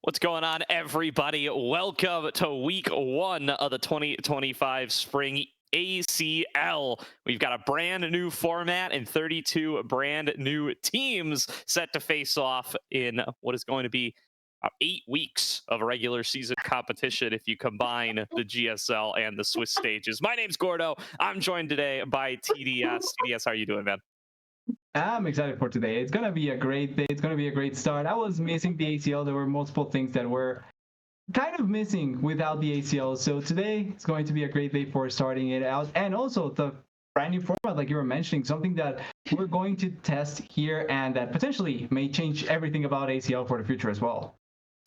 What's going on, everybody? Welcome to week one of the 2025 spring ACL. We've got a brand new format and 32 brand new teams set to face off in what is going to be 8 weeks of regular season competition if you combine the GSL and the Swiss stages. My name's Gordo. I'm joined today by TDS. TDS, how are you doing, man? I'm excited for today. It's gonna be a great day. It's gonna be a great start. I was missing the ACL. There were multiple things that were kind of missing without the ACL. So today it's going to be a great day for starting it out. And also the brand new format, like you were mentioning, something that we're going to test here and that potentially may change everything about ACL for the future as well.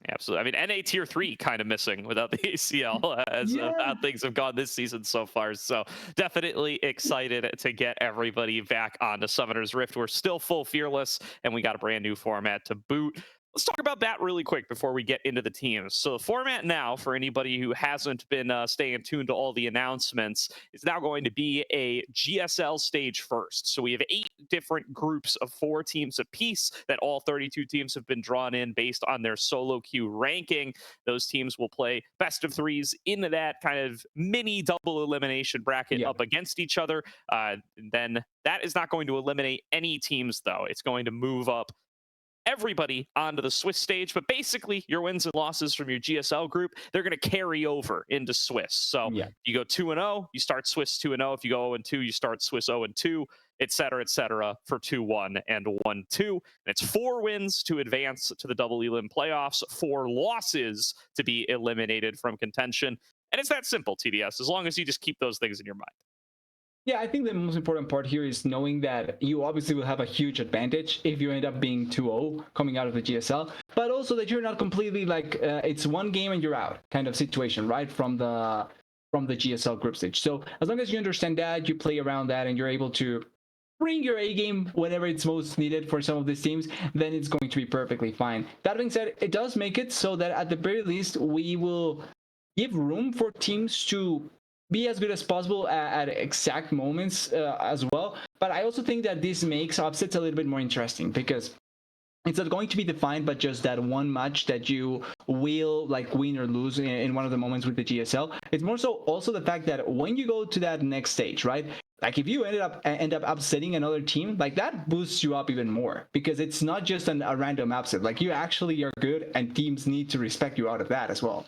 Absolutely. I mean, NA Tier 3 kind of missing without the ACL as Yeah. how things have gone this season so far. So definitely excited to get everybody back onto Summoner's Rift. We're still full fearless, and we got a brand new format to boot. Let's talk about that really quick before we get into the teams. So the format now, for anybody who hasn't been staying tuned to all the announcements, is now going to be a GSL stage first. So we have 8 different groups of 4 teams apiece that all 32 teams have been drawn in based on their solo queue ranking. Those teams will play best of threes into that kind of mini double elimination bracket Yeah. up against each other. Then that is not going to eliminate any teams, though. It's going to move up everybody onto the Swiss stage, but basically your wins and losses from your GSL group, they're going to carry over into Swiss. So Yeah. you go 2-0, you start Swiss 2-0. If you go 0-2, you start Swiss 0-2, et cetera, for 2-1 and 1-2. And it's 4 wins to advance to the double elim playoffs, 4 losses to be eliminated from contention. And it's that simple, TDS, as long as you just keep those things in your mind. Yeah, I think the most important part here is knowing that you obviously will have a huge advantage if you end up being 2-0 coming out of the GSL, but also that you're not completely like it's one game and you're out kind of situation, right? From the GSL group stage. So as long as you understand that, you play around that, and you're able to bring your A game whenever it's most needed for some of these teams, then it's going to be perfectly fine. That being said, it does make it so that at the very least we will give room for teams to be as good as possible at exact moments as well. But I also think that this makes upsets a little bit more interesting because it's not going to be defined by just that one match that you will like win or lose in one of the moments with the GSL. It's more so also the fact that when you go to that next stage, right? Like if you end up upsetting another team, like that boosts you up even more because it's not just a random upset. Like you actually are good, and teams need to respect you out of that as well.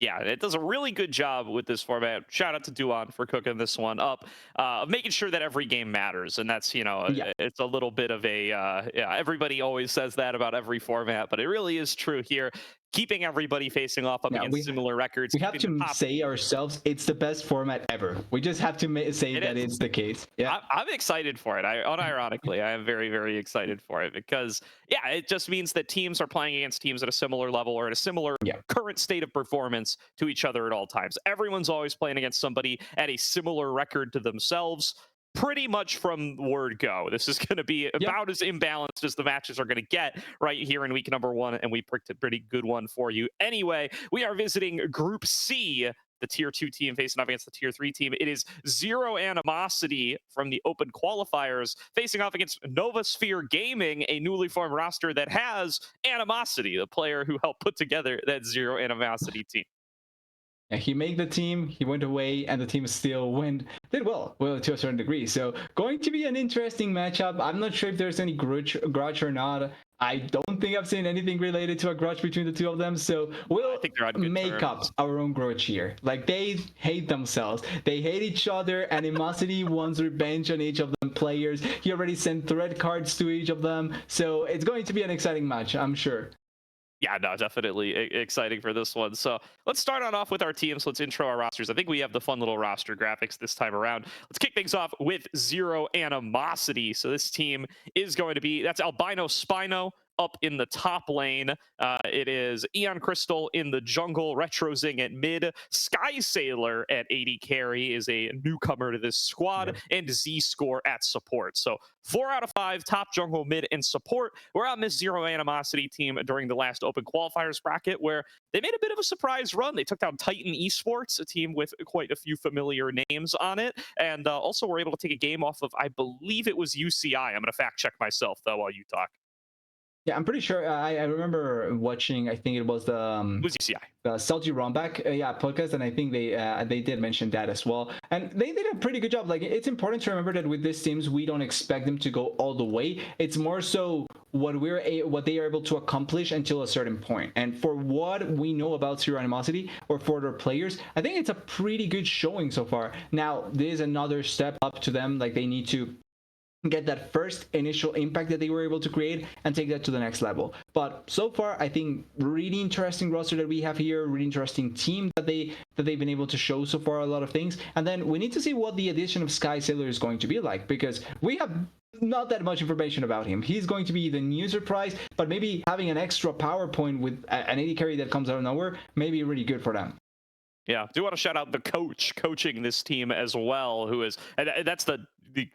Yeah, it does a really good job with this format. Shout out to Duan for cooking this one up, of making sure that every game matters. And that's, Yeah. it's a little bit of a, yeah, everybody always says that about every format, but it really is true here. Keeping everybody facing off up Yeah, against similar records, we have keeping the to top. say ourselves it's the best format ever. We just have to say It that is. it's the case. Yeah. I'm excited for it. Unironically, I am very, very excited for it because, yeah, it just means that teams are playing against teams at a similar level or at a similar Yeah. current state of performance to each other at all times. Everyone's always playing against somebody at a similar record to themselves. Pretty much from word go. This is going to be Yeah. about as imbalanced as the matches are going to get right here in week number 1, and we picked a pretty good one for you. Anyway, we are visiting Group C, the tier 2 team facing off against the tier 3 team. It is Zero Animosity from the open qualifiers facing off against Novasphere Gaming, a newly formed roster that has Animosity, the player who helped put together that Zero Animosity team. Yeah, he made the team, he went away, and the team still did well to a certain degree. So going to be an interesting matchup. I'm not sure if there's any grudge or not. I don't think I've seen anything related to a grudge between the two of them. So we'll I think they're on good make up terms. our own grudge here. Like they hate themselves. They hate each other. Animosity wants revenge on each of them players. He already sent threat cards to each of them. So it's going to be an exciting match, I'm sure. Yeah, no, definitely exciting for this one. So let's start on off with our teams. Let's intro our rosters. I think we have the fun little roster graphics this time around. Let's kick things off with Zero Animosity. So this team is going to be, that's Albino Spino up in the top lane. It is Eon Crystal in the jungle, Retro Zing at mid, Sky Sailor at AD carry is a newcomer to this squad, and Z Score at support. So 4 out of 5 top jungle, mid, and support. We're on this Zero Animosity team during the last open qualifiers bracket where they made a bit of a surprise run. They took down Titan Esports, a team with quite a few familiar names on it, and also were able to take a game off of, I believe it was UCI. I'm going to fact check myself, though, while you talk. Yeah, I'm pretty sure. I remember watching. I think it was It was UCI. Salty Romback, yeah, podcast, and I think they did mention that as well, and they did a pretty good job. Like, it's important to remember that with these teams, we don't expect them to go all the way. It's more so what they are able to accomplish until a certain point. And for what we know about Zero Animosity or for their players, I think it's a pretty good showing so far. Now, this is another step up to them. Like, they need to get that first initial impact that they were able to create and take that to the next level. But so far, I think really interesting roster that we have here, really interesting team that they've been able to show so far, a lot of things. And then we need to see what the addition of Sky Sailor is going to be like, because we have not that much information about him. He's going to be the new surprise, but maybe having an extra PowerPoint with an AD carry that comes out of nowhere may be really good for them. Yeah, do want to shout out the coach coaching this team as well, who is, and that's the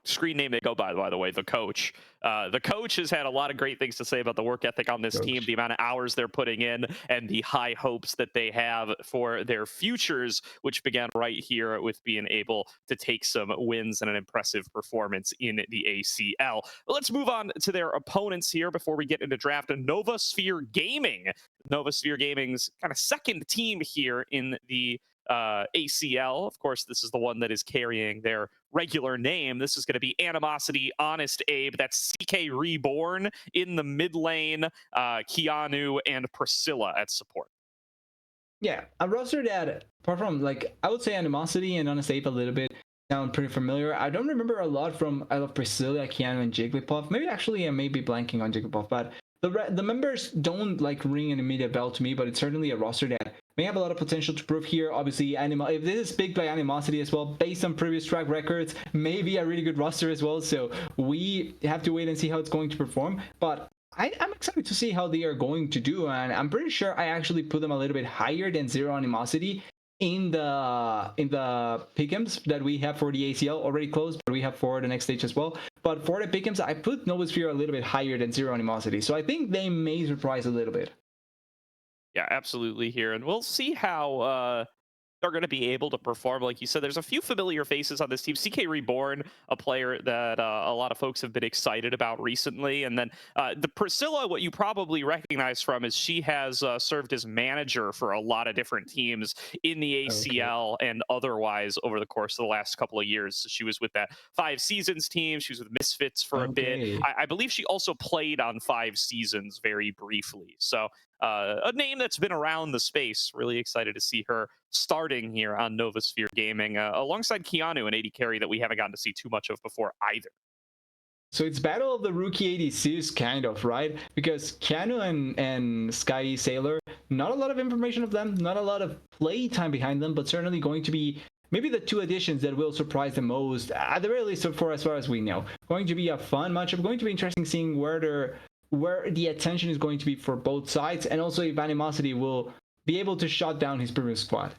screen name they go by the way, the coach. The coach has had a lot of great things to say about the work ethic on this team, the amount of hours they're putting in, and the high hopes that they have for their futures, which began right here with being able to take some wins and an impressive performance in the ACL. Let's move on to their opponents here before we get into draft. Novasphere Gaming. Novasphere Gaming's kind of second team here in the ACL. Of course, this is the one that is carrying their regular name. This is going to be Animosity, Honest Abe. That's CK Reborn in the mid lane, Keanu and Priscilla at support. Yeah, a roster that, apart from, like, I would say Animosity and Honest Ape a little bit sound pretty familiar. I don't remember a lot from I love Priscilla, Keanu, and Jigglypuff. Maybe actually I may be blanking on Jigglypuff, but the members don't like ring an immediate bell to me. But it's certainly a roster that may have a lot of potential to prove here. Obviously, if this is big by Animosity as well, based on previous track records, maybe a really good roster as well. So we have to wait and see how it's going to perform. But I'm excited to see how they are going to do, and I'm pretty sure I actually put them a little bit higher than Zero Animosity in the pick'ems that we have for the ACL already closed, but we have for the next stage as well. But for the pick'ems, I put Novasphere a little bit higher than Zero Animosity, so I think they may surprise a little bit. Yeah, absolutely here, and we'll see how are going to be able to perform. Like you said, there's a few familiar faces on this team. CK Reborn, a player that a lot of folks have been excited about recently. And then the Priscilla, what you probably recognize from is she has served as manager for a lot of different teams in the ACL and otherwise over the course of the last couple of years. She was with that 5 Seasons team. She was with Misfits for a bit. I believe she also played on 5 Seasons very briefly. So a name that's been around the space. Really excited to see her starting here on Novasphere Gaming alongside Keanu, an AD carry that we haven't gotten to see too much of before either. So it's Battle of the Rookie ADCs, kind of, right? Because Keanu and Sky Sailor, not a lot of information of them, not a lot of play time behind them, but certainly going to be maybe the 2 additions that will surprise the most, at the very least, for as far as we know. Going to be a fun matchup, going to be interesting seeing where the attention is going to be for both sides, and also if Animosity will be able to shut down his previous squad.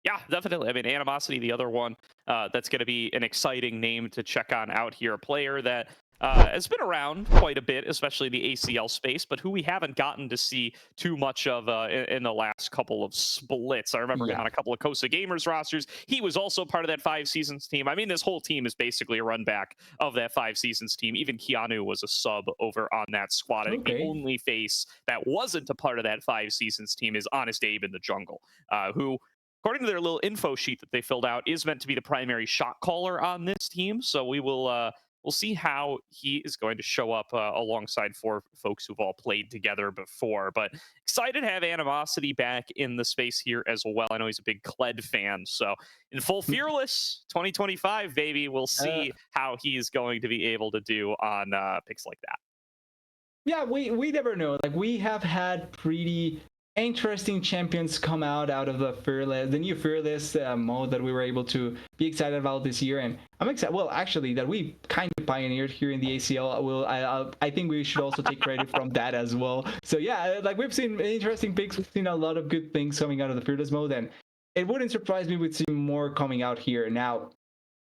Yeah, definitely. I mean, Animosity, the other one that's going to be an exciting name to check on out here. A player that has been around quite a bit, especially the ACL space, but who we haven't gotten to see too much of in the last couple of splits. I remember him on a couple of Costa Gamers rosters. He was also part of that 5 Seasons team. I mean, this whole team is basically a run back of that 5 Seasons team. Even Keanu was a sub over on that squad. I think the only face that wasn't a part of that 5 Seasons team is Honest Abe in the jungle, who, according to their little info sheet that they filled out, is meant to be the primary shot caller on this team. So we will we'll see how he is going to show up alongside 4 folks who've all played together before. But excited to have Animosity back in the space here as well. I know he's a big Kled fan. So in full Fearless 2025, baby, we'll see how he's going to be able to do on picks like that. Yeah, we never know. Like, we have had pretty interesting champions come out of the new Fearless mode that we were able to be excited about this year, and I'm excited. Well, actually, that we kind of pioneered here in the ACL. I think we should also take credit from that as well. So yeah, like, we've seen interesting picks. We've seen a lot of good things coming out of the Fearless mode, and it wouldn't surprise me with seeing more coming out here. Now,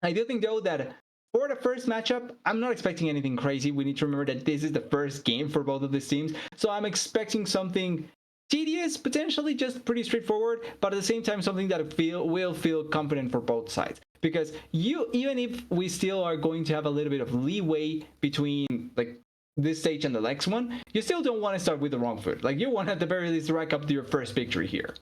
I do think though that for the first matchup, I'm not expecting anything crazy. We need to remember that this is the first game for both of these teams, so I'm expecting something tedious, potentially just pretty straightforward, but at the same time something that will feel confident for both sides. Because even if we still are going to have a little bit of leeway between, like, this stage and the next one, you still don't want to start with the wrong foot. Like, you want at the very least to rack up to your first victory here.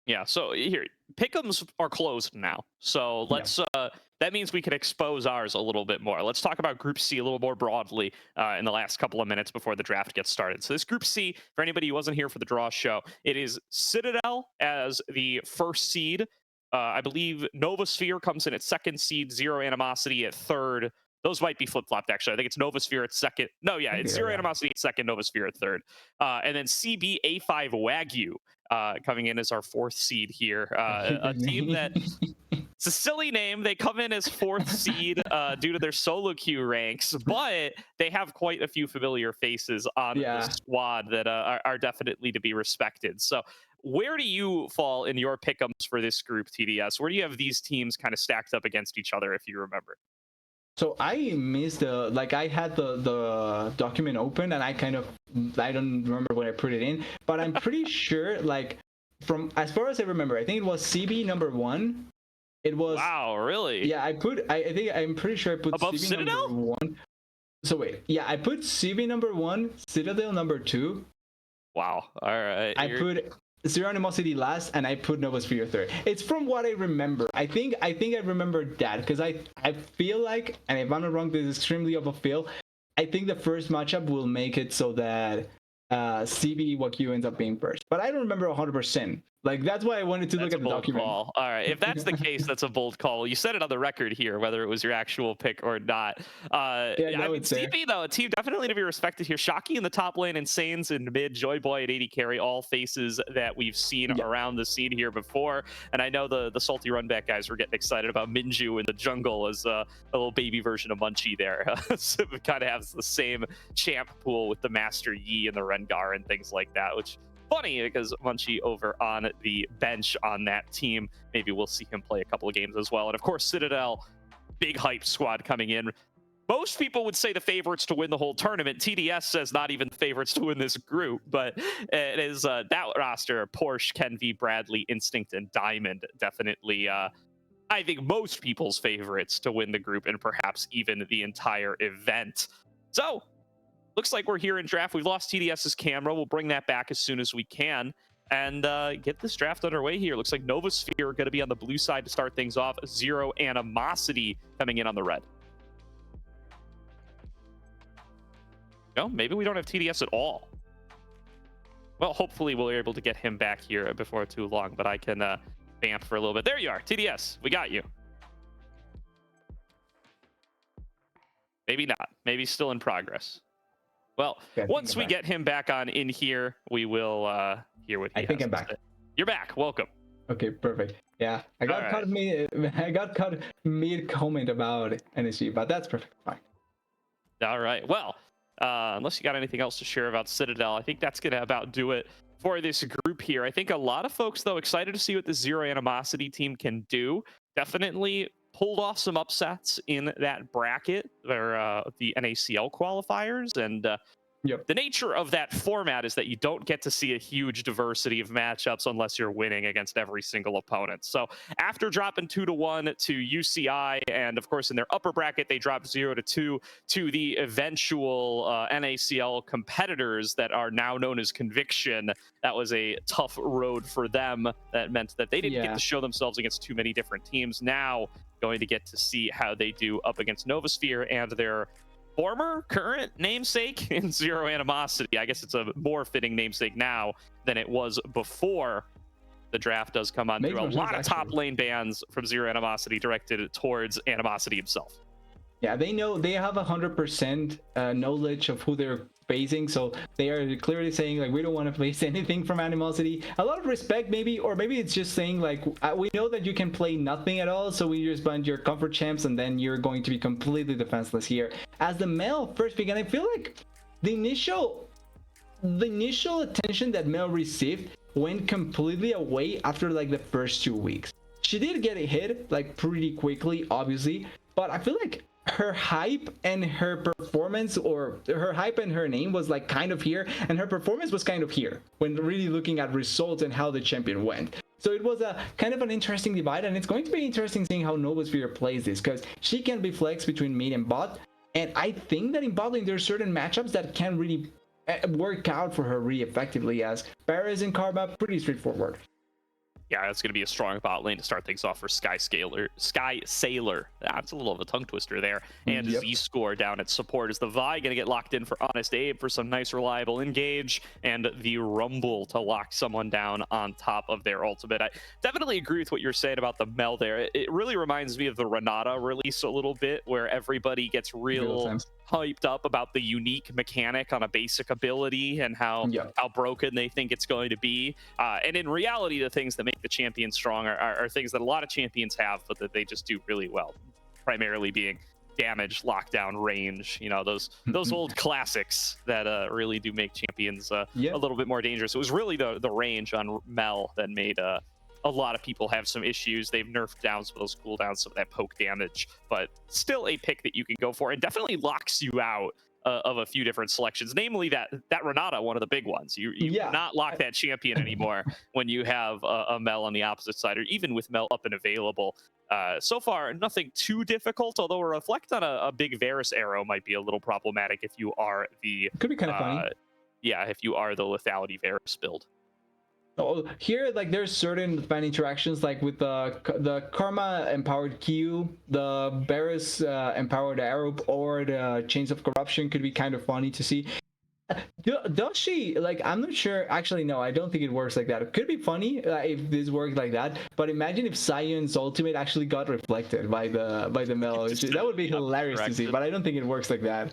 Yeah, so here, pick'ems are closed now. So let's that means we can expose ours a little bit more. Let's talk about Group C a little more broadly in the last couple of minutes before the draft gets started. So this Group C, for anybody who wasn't here for the draw show, it is Citadel as the first seed. I believe Novasphere comes in at second seed, Zero Animosity at third. Those might be flip-flopped, actually. I think it's Novasphere at second. No, yeah, it's Zero Animosity at second, Novasphere at third. And then CBA5 Wagyu coming in as our fourth seed here. A team that, it's a silly name. They come in as fourth seed due to their solo queue ranks, but they have quite a few familiar faces on the squad that are definitely to be respected. So where do you fall in your pick'ems for this group, TDS? Where do you have these teams kind of stacked up against each other, if you remember? So I missed I had the document open, and I don't remember when I put it in, but I'm pretty sure, like, from as far as I remember, I think it was CB number 1. It was, wow, really? Yeah, I think I'm pretty sure I put above CB Citadel number 1. So wait, yeah, I put CB number 1, Citadel number 2. Wow, all right. I put Zero Animosity last, and I put Novasphere third. It's from what I remember. I think I remember that, because I feel like, and if I'm not wrong, this is extremely of a feel. I think the first matchup will make it so that CB Wagyu ends up being first, but I don't remember 100%. Like, that's why I wanted to look at the document. Call. All right, if that's the case, that's a bold call. You said it on the record here, whether it was your actual pick or not. I mean, CB, though, a team definitely to be respected here. Shocky in the top lane, Insanes in mid, Joy Boy at 80 carry, all faces that we've seen around the scene here before. And I know the salty runback guys were getting excited about Minju in the jungle as a little baby version of Munchie there. So it kind of has the same champ pool with the Master Yi and the Rengar and things like that, which funny because Munchie over on the bench on that team. Maybe we'll see him play a couple of games as well. And of course, Citadel, big hype squad coming in. Most people would say the favorites to win the whole tournament. TDS says not even the favorites to win this group, but it is that roster: Porsche, Kenvi, Bradley, Instinct, and Diamond. Definitely, I think most people's favorites to win the group and perhaps even the entire event. So looks like we're here in draft. We've lost TDS's camera. We'll bring that back as soon as we can and get this draft underway here. Looks like Novasphere going to be on the blue side to start things off. Zero Animosity coming in on the red. No, maybe we don't have TDS at all. Well, hopefully we'll be able to get him back here before too long, but I can vamp for a little bit. There you are, TDS. We got you. Maybe not. Maybe still in progress. Well, once we get him back on in here, we will hear what he has to say. You're back. Welcome. Okay, perfect. Yeah, I got caught mid comment about NSG, but that's perfect. Fine. All right. Well, unless you got anything else to share about Citadel, I think that's going to about do it for this group here. I think a lot of folks, though, excited to see what the Zero Animosity team can do. Definitely pulled off some upsets in that bracket, or the NACL qualifiers, and the nature of that format is that you don't get to see a huge diversity of matchups unless you're winning against every single opponent. So after dropping 2-1 to UCI, and of course in their upper bracket they dropped 0-2 to the eventual NACL competitors that are now known as Conviction, that was a tough road for them. That meant that they didn't get to show themselves against too many different teams. Now going to get to see how they do up against Novasphere and their current namesake in Zero Animosity. I guess it's a more fitting namesake now than it was before the draft does come on through. A lot of top lane bans from Zero Animosity directed towards Animosity himself. Yeah, they know, they have 100% knowledge of who they're facing, so they are clearly saying, like, we don't want to face anything from Animosity. A lot of respect, maybe, or maybe it's just saying, like, we know that you can play nothing at all, so we just banned your comfort champs, and then you're going to be completely defenseless here. As the Mel first began, I feel like the initial attention that Mel received went completely away after, like, the first 2 weeks. She did get a hit, like, pretty quickly, obviously, but I feel like her hype and her performance, or her hype and her name, was like kind of here, and her performance was kind of here when really looking at results and how the champion went. So it was a kind of an interesting divide, and it's going to be interesting seeing how Novasphere plays this, because she can be flexed between mid and bot. And I think that in bot lane, there's certain matchups that can really work out for her really effectively, as Paris and Karma, pretty straightforward. Yeah, it's going to be a strong bot lane to start things off for Sky Sailor. That's a little of a tongue twister there. And Yep. Z-Score down at support. Is the Vi going to get locked in for Honest Abe for some nice reliable engage, and the Rumble to lock someone down on top of their ultimate. I definitely agree with what you're saying about the Mel there. It really reminds me of the Renata release a little bit, where everybody gets real hyped up about the unique mechanic on a basic ability and how broken they think it's going to be. And in reality, the things that make the champion strong are things that a lot of champions have, but that they just do really well, primarily being damage, lockdown, range, you know, those old classics that really do make champions a little bit more dangerous. It was really the range on Mel that made a lot of people have some issues. They've nerfed down some of those cooldowns, some of that poke damage, but still a pick that you can go for, and definitely locks you out of a few different selections, namely that Renata, one of the big ones. You cannot lock that champion anymore when you have a Mel on the opposite side, or even with Mel up and available. So far, nothing too difficult, although a reflect on a big Varus arrow might be a little problematic if you are the... Could be kind of funny. Yeah, if you are the lethality Varus build. Oh, here, like, there's certain fan interactions, like with the Karma empowered Q, the Varus empowered arrow, or the Chains of Corruption could be kind of funny to see. Does she, like, I'm not sure. Actually, no, I don't think it works like that. It could be funny if this worked like that, but imagine if Sion's ultimate actually got reflected by the Mel. That would be hilarious to see, but I don't think it works like that.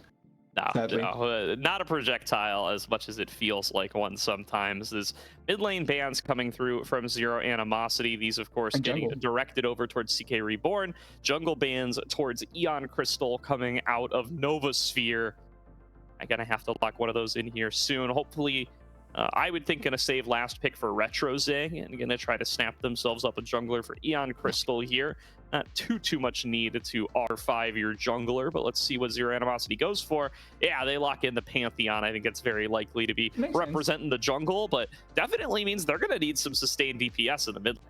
No, not a projectile as much as it feels like one sometimes. There's mid lane bans coming through from Zero Animosity. These, of course, getting directed over towards CK Reborn. Jungle bans towards Eon Crystal coming out of Novasphere. I'm going to have to lock one of those in here soon. Hopefully, I would think going to save last pick for Retro Zing and going to try to snap themselves up a jungler for Eon Crystal here. Not too much need to R5 your jungler, but let's see what Zero Animosity goes for. Yeah, they lock in the Pantheon. I think it's very likely to be representing the jungle, but definitely means they're going to need some sustained DPS in the mid lane.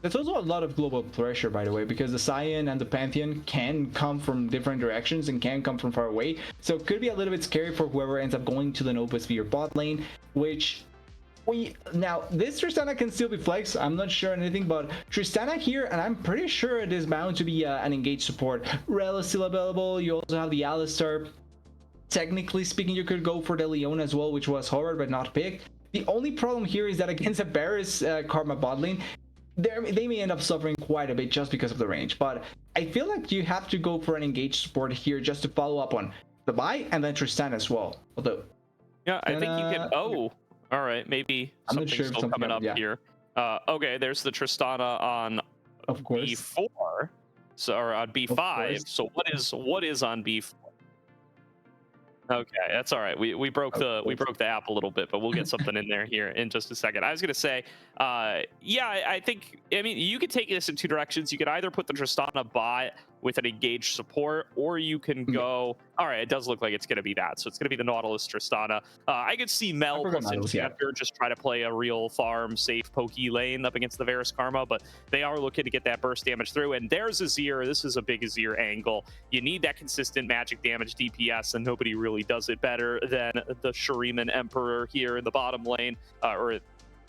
There's also a lot of global pressure, by the way, because the Sion and the Pantheon can come from different directions and can come from far away. So it could be a little bit scary for whoever ends up going to the Novasphere bot lane, which... Now, this Tristana can still be flexed. I'm not sure anything, but Tristana here, and I'm pretty sure it is bound to be an engaged support. Rel is still available. You also have the Alistar. Technically speaking, you could go for the Leona as well, which was hovered but not picked. The only problem here is that against a Varus Karma bot lane, they may end up suffering quite a bit just because of the range. But I feel like you have to go for an engaged support here just to follow up on the buy and then Tristana as well. Although, yeah, I think you can. Oh. All right, maybe something's still coming up here. Okay, there's the Tristana on B4, so or on B5. So what is on B4? Okay, that's all right. We broke the app a little bit, but we'll get something in there here in just a second. I was gonna say, yeah, I think, I mean, you could take this in two directions. You could either put the Tristana bot with an engaged support, or you can go, all right, it does look like it's going to be that. So it's going to be the Nautilus Tristana. I could see Mel plus Enchanter just try to play a real farm, safe, pokey lane up against the Varus Karma, but they are looking to get that burst damage through. And there's Azir. This is a big Azir angle. You need that consistent magic damage DPS, and nobody really does it better than the Shuriman Emperor here in the bottom lane, or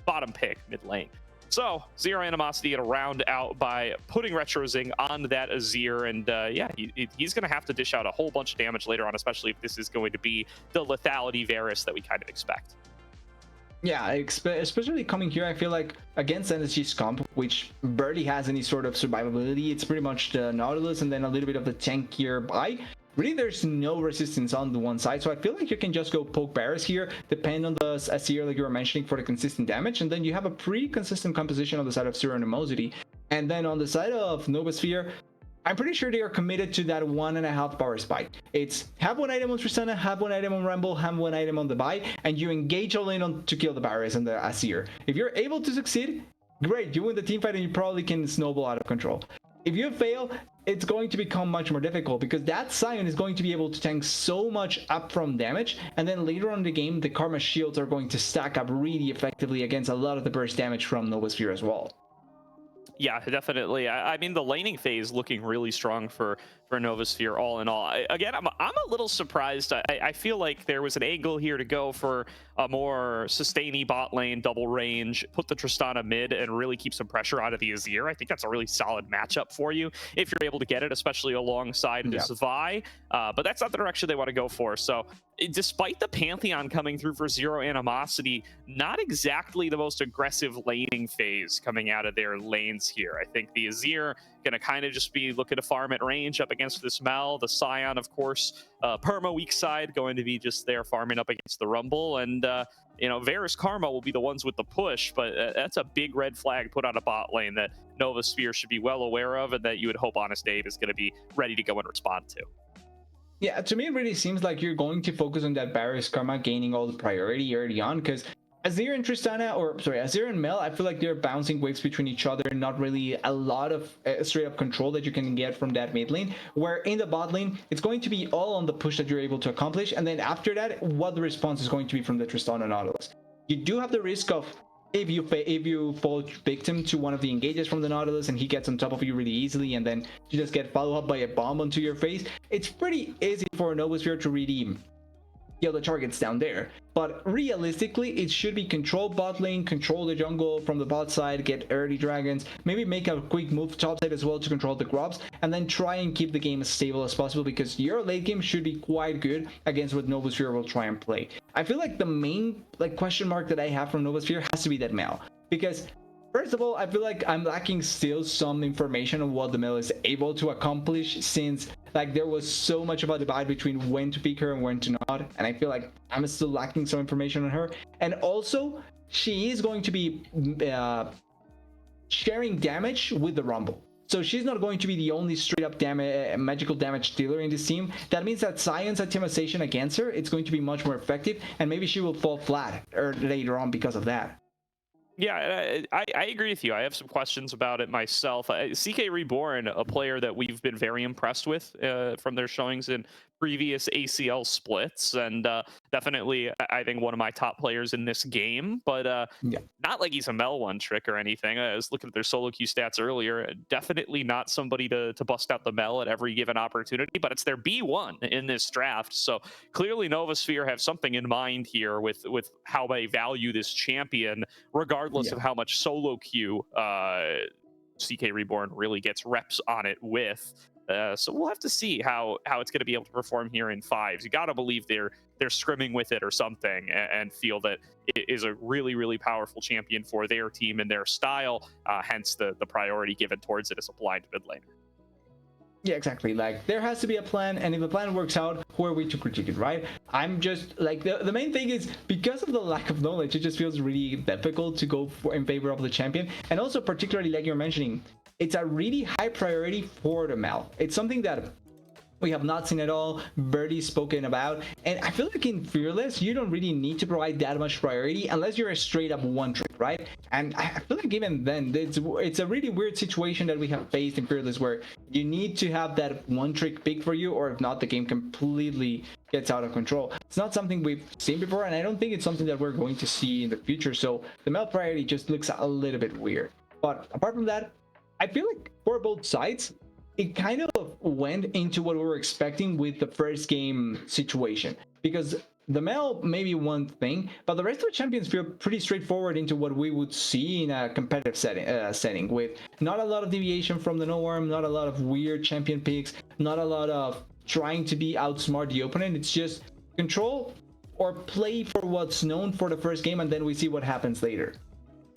bottom pick, mid lane. So, Zero Animosity to round out by putting Retro Zing on that Azir, and yeah, he's going to have to dish out a whole bunch of damage later on, especially if this is going to be the lethality Varus that we kind of expect. Yeah, especially coming here, I feel like against NSG's comp, which barely has any sort of survivability, it's pretty much the Nautilus and then a little bit of the tankier buy. Really, there's no resistance on the one side, so I feel like you can just go poke Varus here, depend on the Azir like you were mentioning for the consistent damage, and then you have a pretty consistent composition on the side of Zero Animosity. And then on the side of Novasphere, I'm pretty sure they are committed to that 1.5 power spike. It's have one item on Tristana, have one item on Rumble, have one item on the buy, and you engage all in on to kill the Varus and the Azir. If you're able to succeed, great, you win the team fight and you probably can snowball out of control. If you fail, it's going to become much more difficult because that Sion is going to be able to tank so much upfront damage, and then later on in the game, the Karma shields are going to stack up really effectively against a lot of the burst damage from Novasphere as well. Yeah, definitely. I mean, the laning phase looking really strong for for Novasphere all in all. Again, I'm a little surprised. I feel like there was an angle here to go for a more sustainy bot lane, double range, put the Tristana mid, and really keep some pressure out of the Azir. I think that's a really solid matchup for you if you're able to get it, especially alongside this Vi. But that's not the direction they want to go for. So despite the Pantheon coming through for zero Animosity, not exactly the most aggressive laning phase coming out of their lanes here. I think the Azir going to kind of just be looking to farm at range up against this Mel. The Scion, of course, Perma weak side going to be just there farming up against the Rumble. And, Varus Karma will be the ones with the push, but that's a big red flag put on a bot lane that Novasphere should be well aware of and that you would hope Honest Abe is going to be ready to go and respond to. Yeah, to me, it really seems like you're going to focus on that Varus Karma gaining all the priority early on, because Azir and Tristana, Azir and Mel, I feel like they're bouncing waves between each other, not really a lot of straight up control that you can get from that mid lane, where in the bot lane, it's going to be all on the push that you're able to accomplish, and then after that, what the response is going to be from the Tristana Nautilus. You do have the risk of, if you fall victim to one of the engages from the Nautilus and he gets on top of you really easily, and then you just get followed up by a bomb onto your face, it's pretty easy for Novasphere to redeem kill the targets down there. But realistically, it should be control bot lane, control the jungle from the bot side, get early dragons, maybe make a quick move top side as well to control the grubs, and then try and keep the game as stable as possible, because your late game should be quite good against what Novasphere will try and play. I feel like the main question mark that I have from Novasphere has to be that Mel, because first of all, I feel like I'm lacking still some information on what the Mel is able to accomplish, since there was so much of a divide between when to pick her and when to not, and I feel like I'm still lacking some information on her. And also, she is going to be sharing damage with the Rumble. So she's not going to be the only straight up magical damage dealer in this team. That means that Scion's itemization against her, it's going to be much more effective, and maybe she will fall flat later on because of that. Yeah, I agree with you. I have some questions about it myself. CK Reborn, a player that we've been very impressed with from their showings in previous ACL splits, and definitely, I think, one of my top players in this game, but not like he's a Mel one trick or anything. I was looking at their solo queue stats earlier. Definitely not somebody to bust out the Mel at every given opportunity, but it's their B1 in this draft. So clearly Novasphere have something in mind here with how they value this champion, regardless of how much solo queue CK Reborn really gets reps on it with. So we'll have to see how it's going to be able to perform here in fives. You got to believe they're scrimming with it or something, and feel that it is a really, really powerful champion for their team and their style, hence the priority given towards it as a blind mid laner. Yeah, exactly. There has to be a plan, and if the plan works out, who are we to critique it, right? I'm just the main thing is, because of the lack of knowledge, it just feels really difficult to go in favor of the champion. And also, particularly like you're mentioning, it's a really high priority for the Mel. It's something that we have not seen at all, barely spoken about, and I feel like in Fearless, you don't really need to provide that much priority unless you're a straight up one trick, right? And I feel like even then, it's a really weird situation that we have faced in Fearless, where you need to have that one trick pick for you, or if not, the game completely gets out of control. It's not something we've seen before, and I don't think it's something that we're going to see in the future, so the Mel priority just looks a little bit weird. But apart from that, I feel like for both sides, it kind of went into what we were expecting with the first game situation, because the Mel may be one thing, but the rest of the champions feel pretty straightforward into what we would see in a competitive setting, with not a lot of deviation from the norm, not a lot of weird champion picks, not a lot of trying to be outsmart the opponent. It's just control or play for what's known for the first game, and then we see what happens later.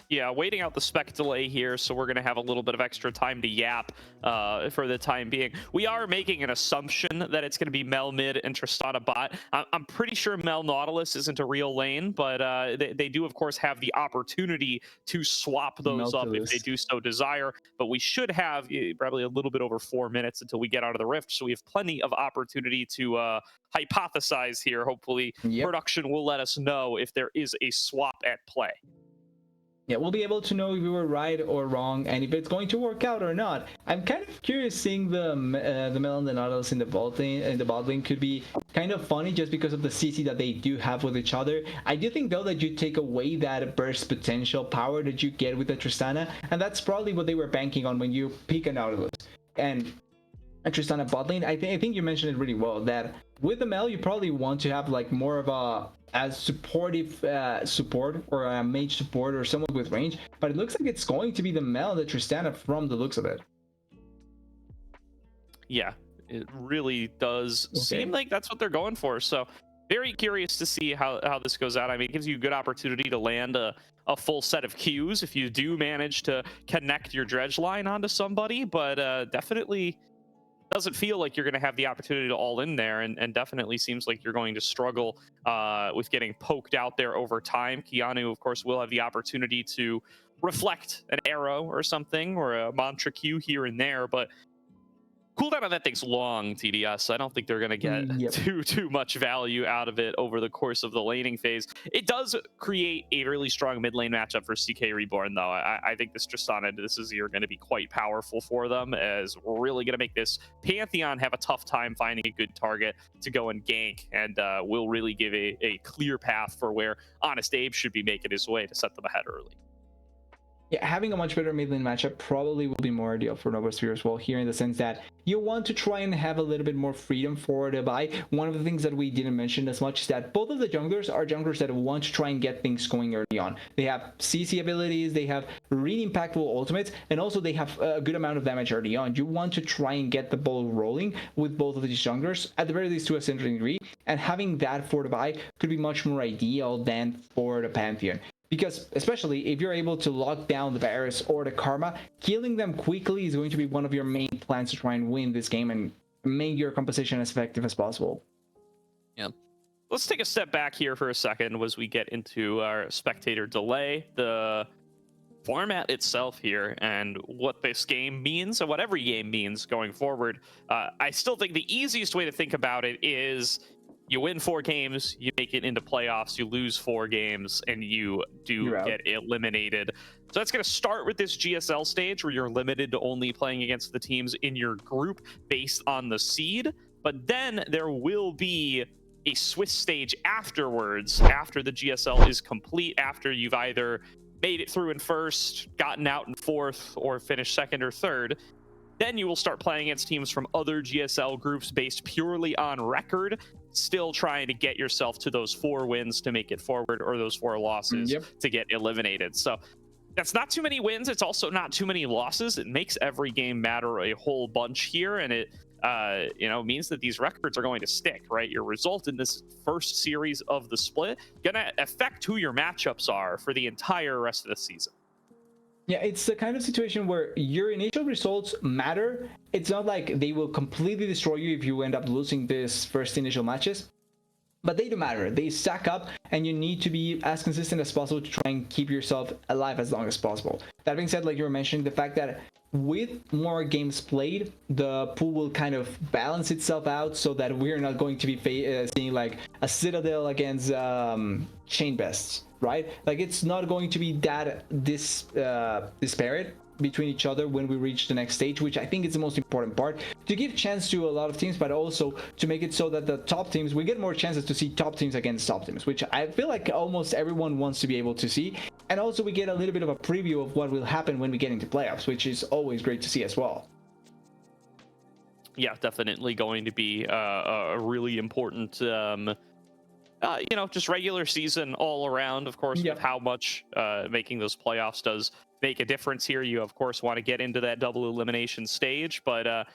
Yeah, waiting out the spec delay here, so we're going to have a little bit of extra time to yap for the time being. We are making an assumption that it's going to be Mel mid and Tristana bot. I'm pretty sure Mel Nautilus isn't a real lane, but they do, of course, have the opportunity to swap those up if they do so desire. But we should have probably a little bit over 4 minutes until we get out of the rift, so we have plenty of opportunity to hypothesize here. Hopefully, production will let us know if there is a swap at play. Yeah, we'll be able to know if we were right or wrong, and if it's going to work out or not. I'm kind of curious seeing the Mel and the Nautilus in the bot lane could be kind of funny, just because of the CC that they do have with each other. I do think though that you take away that burst potential power that you get with the Tristana, and that's probably what they were banking on when you pick a Nautilus. And And Tristana bot lane, I think you mentioned it really well, that with the Mel, you probably want to have like more of a as supportive support or a mage support or someone with range, but it looks like it's going to be the Mel and the Tristana from the looks of it. Yeah, it really does seem Okay. like that's what they're going for. So very curious to see how this goes out. I mean, it gives you a good opportunity to land a full set of Qs if you do manage to connect your dredge line onto somebody, but definitely doesn't feel like you're going to have the opportunity to all in there, and definitely seems like you're going to struggle with getting poked out there over time. Keanu, of course, will have the opportunity to reflect an arrow or something, or a mantra Q here and there, but cooldown on that thing's long, TDS. I don't think they're going to get Yep. too much value out of it over the course of the laning phase. It does create a really strong mid lane matchup for CK Reborn, though. I think this Tristana this is going to be quite powerful for them, as we're really going to make this Pantheon have a tough time finding a good target to go and gank, and will really give a clear path for where Honest Abe should be making his way to set them ahead early. Yeah, having a much better mid lane matchup probably will be more ideal for Novasphere as well, here in the sense that you want to try and have a little bit more freedom for the buy. One of the things that we didn't mention as much is that both of the junglers are junglers that want to try and get things going early on. They have CC abilities, they have really impactful ultimates, and also they have a good amount of damage early on. You want to try and get the ball rolling with both of these junglers, at the very least to a certain degree, and having that for the buy could be much more ideal than for the Pantheon. Because especially if you're able to lock down the Varus or the Karma, killing them quickly is going to be one of your main plans to try and win this game and make your composition as effective as possible. Yeah. Let's take a step back here for a second as we get into our spectator delay, the format itself here, and what this game means, and what every game means going forward. I still think the easiest way to think about it is you win 4 games, you make it into playoffs, you lose 4 games, and you do get eliminated. So that's going to start with this GSL stage where you're limited to only playing against the teams in your group based on the seed. But then there will be a Swiss stage afterwards, after the GSL is complete, after you've either made it through in first, gotten out in fourth, or finished second or third. Then you will start playing against teams from other GSL groups based purely on record, still trying to get yourself to those 4 wins to make it forward, or those 4 losses to get eliminated. So that's not too many wins. It's also not too many losses. It makes every game matter a whole bunch here, and it means that these records are going to stick, right? Your result in this first series of the split gonna affect who your matchups are for the entire rest of the season. Yeah, it's the kind of situation where your initial results matter. It's not like they will completely destroy you if you end up losing this first initial matches, but they do matter. They stack up, and you need to be as consistent as possible to try and keep yourself alive as long as possible. That being said, like you were mentioning, the fact that with more games played, the pool will kind of balance itself out, so that we're not going to be seeing like a Citadel against Chain Bests, right? Like, it's not going to be that disparate between each other when we reach the next stage, which I think is the most important part, to give chance to a lot of teams, but also to make it so that the top teams, we get more chances to see top teams against top teams, which I feel like almost everyone wants to be able to see. And also we get a little bit of a preview of what will happen when we get into playoffs, which is always great to see as well. Yeah, definitely going to be a really important just regular season all around, of course, with how much making those playoffs does make a difference here. You, of course, want to get into that double elimination stage, but a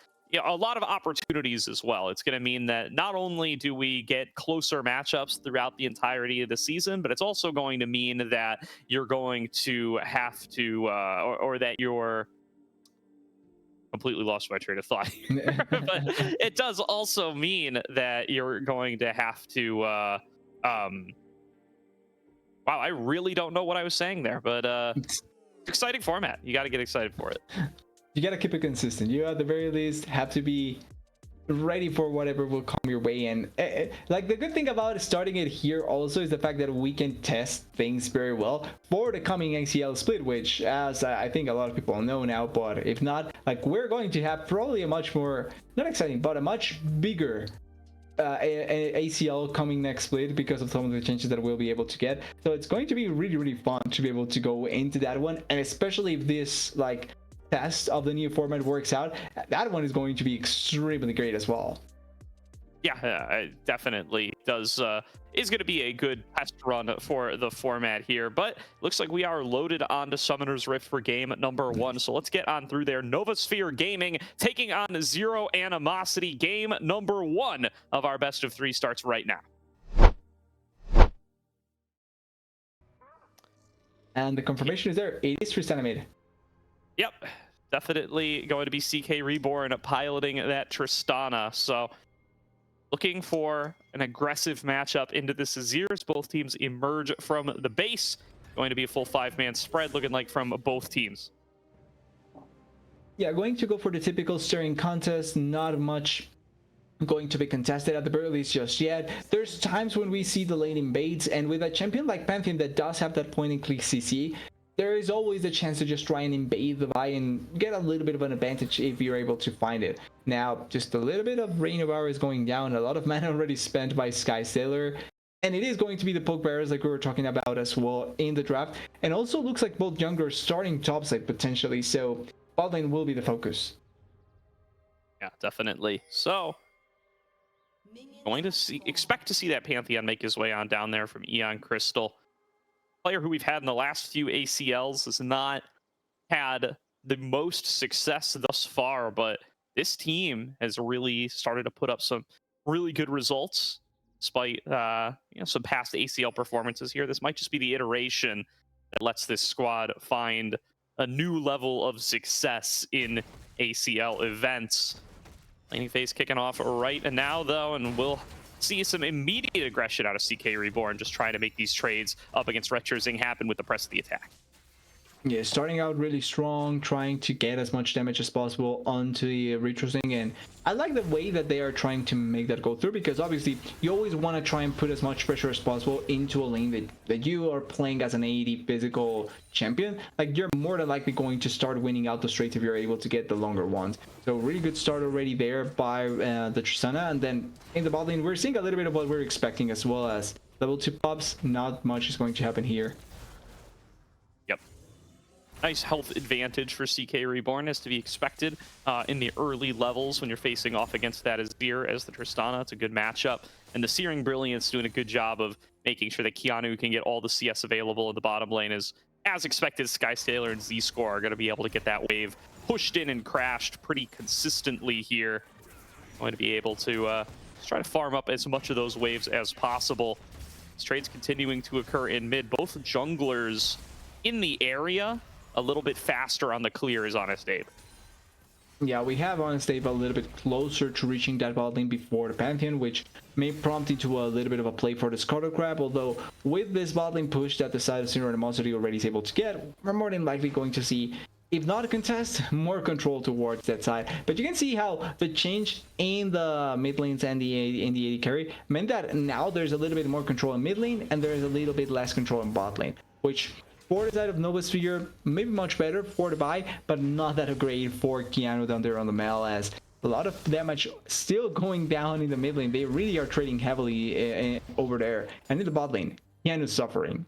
lot of opportunities as well. It's going to mean that not only do we get closer matchups throughout the entirety of the season, but it's also going to mean that you're going to have to, or that you're completely lost my train of thought. But it does also mean that you're going to have to wow, I really don't know what I was saying there, but exciting format. You got to get excited for it. You got to keep it consistent. You, at the very least, have to be ready for whatever will come your way. And like, the good thing about starting it here also is the fact that we can test things very well for the coming ACL split, which, as I think a lot of people know now, but if not, like, we're going to have probably a much more, not exciting, but a much bigger ACL coming next split, because of some of the changes that we'll be able to get. So it's going to be really, really fun to be able to go into that one, and especially if this, like, test of the new format works out, that one is going to be extremely great as well. Yeah, it definitely does. Is going to be a good test run for the format here, but looks like we are loaded onto Summoner's Rift for game number 1. So let's get on through there. Novasphere Gaming taking on Zero Animosity. Game number 1 of our best of 3 starts right now. And the confirmation is there. Aegis Tristana mid. Yep, definitely going to be CK Reborn piloting that Tristana. So looking for an aggressive matchup into this Azir. Both teams emerge from the base. Going to be a full 5-man spread looking like from both teams. Yeah, going to go for the typical stirring contest. Not much going to be contested at the very least just yet. There's times when we see the lane invades, and with a champion like Pantheon that does have that point and click CC, there is always a chance to just try and invade the Vi and get a little bit of an advantage if you're able to find it. Now, just a little bit of Reign of Hour is going down, a lot of mana already spent by Sky Sailor, and it is going to be the poke bearers like we were talking about as well in the draft, and also looks like both junglers starting topside potentially, so bot lane will be the focus. Yeah, definitely. So going to expect to see that Pantheon make his way on down there from Eon Crystal. Player who we've had in the last few ACLs has not had the most success thus far, but this team has really started to put up some really good results despite some past ACL performances here. This might just be the iteration that lets this squad find a new level of success in ACL events. Laning phase kicking off right now, though, and we'll see some immediate aggression out of CK Reborn, just trying to make these trades up against Retrozing happen with the press of the attack. Yeah, starting out really strong, trying to get as much damage as possible onto the Retrozing, and I like the way that they are trying to make that go through, because obviously you always want to try and put as much pressure as possible into a lane that you are playing as an AD physical champion. Like, you're more than likely going to start winning out the straights if you're able to get the longer ones. So really good start already there by the Tristana, and then in the bot lane we're seeing a little bit of what we're expecting as well as level 2 pops. Not much is going to happen here. Nice health advantage for CK Reborn, as to be expected in the early levels when you're facing off against that Azir as the Tristana. It's a good matchup. And the Searing Brilliance doing a good job of making sure that Keanu can get all the CS available in the bottom lane. As expected, Sky Sailor and Z-Score are going to be able to get that wave pushed in and crashed pretty consistently here. Going to be able to try to farm up as much of those waves as possible. This trade's continuing to occur in mid. Both junglers in the area a little bit faster on the clear is Honest Abe. Yeah, we have Honest Abe a little bit closer to reaching that bot lane before the Pantheon, which may prompt into a little bit of a play for the Scuttle Crab, although with this bot lane push that the side of Zero Animosity already is able to get, we're more than likely going to see, if not a contest, more control towards that side. But you can see how the change in the mid lanes and the AD carry meant that now there's a little bit more control in mid lane and there's a little bit less control in bot lane, which for the side of Novasphere, maybe much better for the buy, but not that great for Keanu down there on the Mel, as a lot of damage still going down in the mid lane. They really are trading heavily over there. And in the bot lane, Keanu's suffering.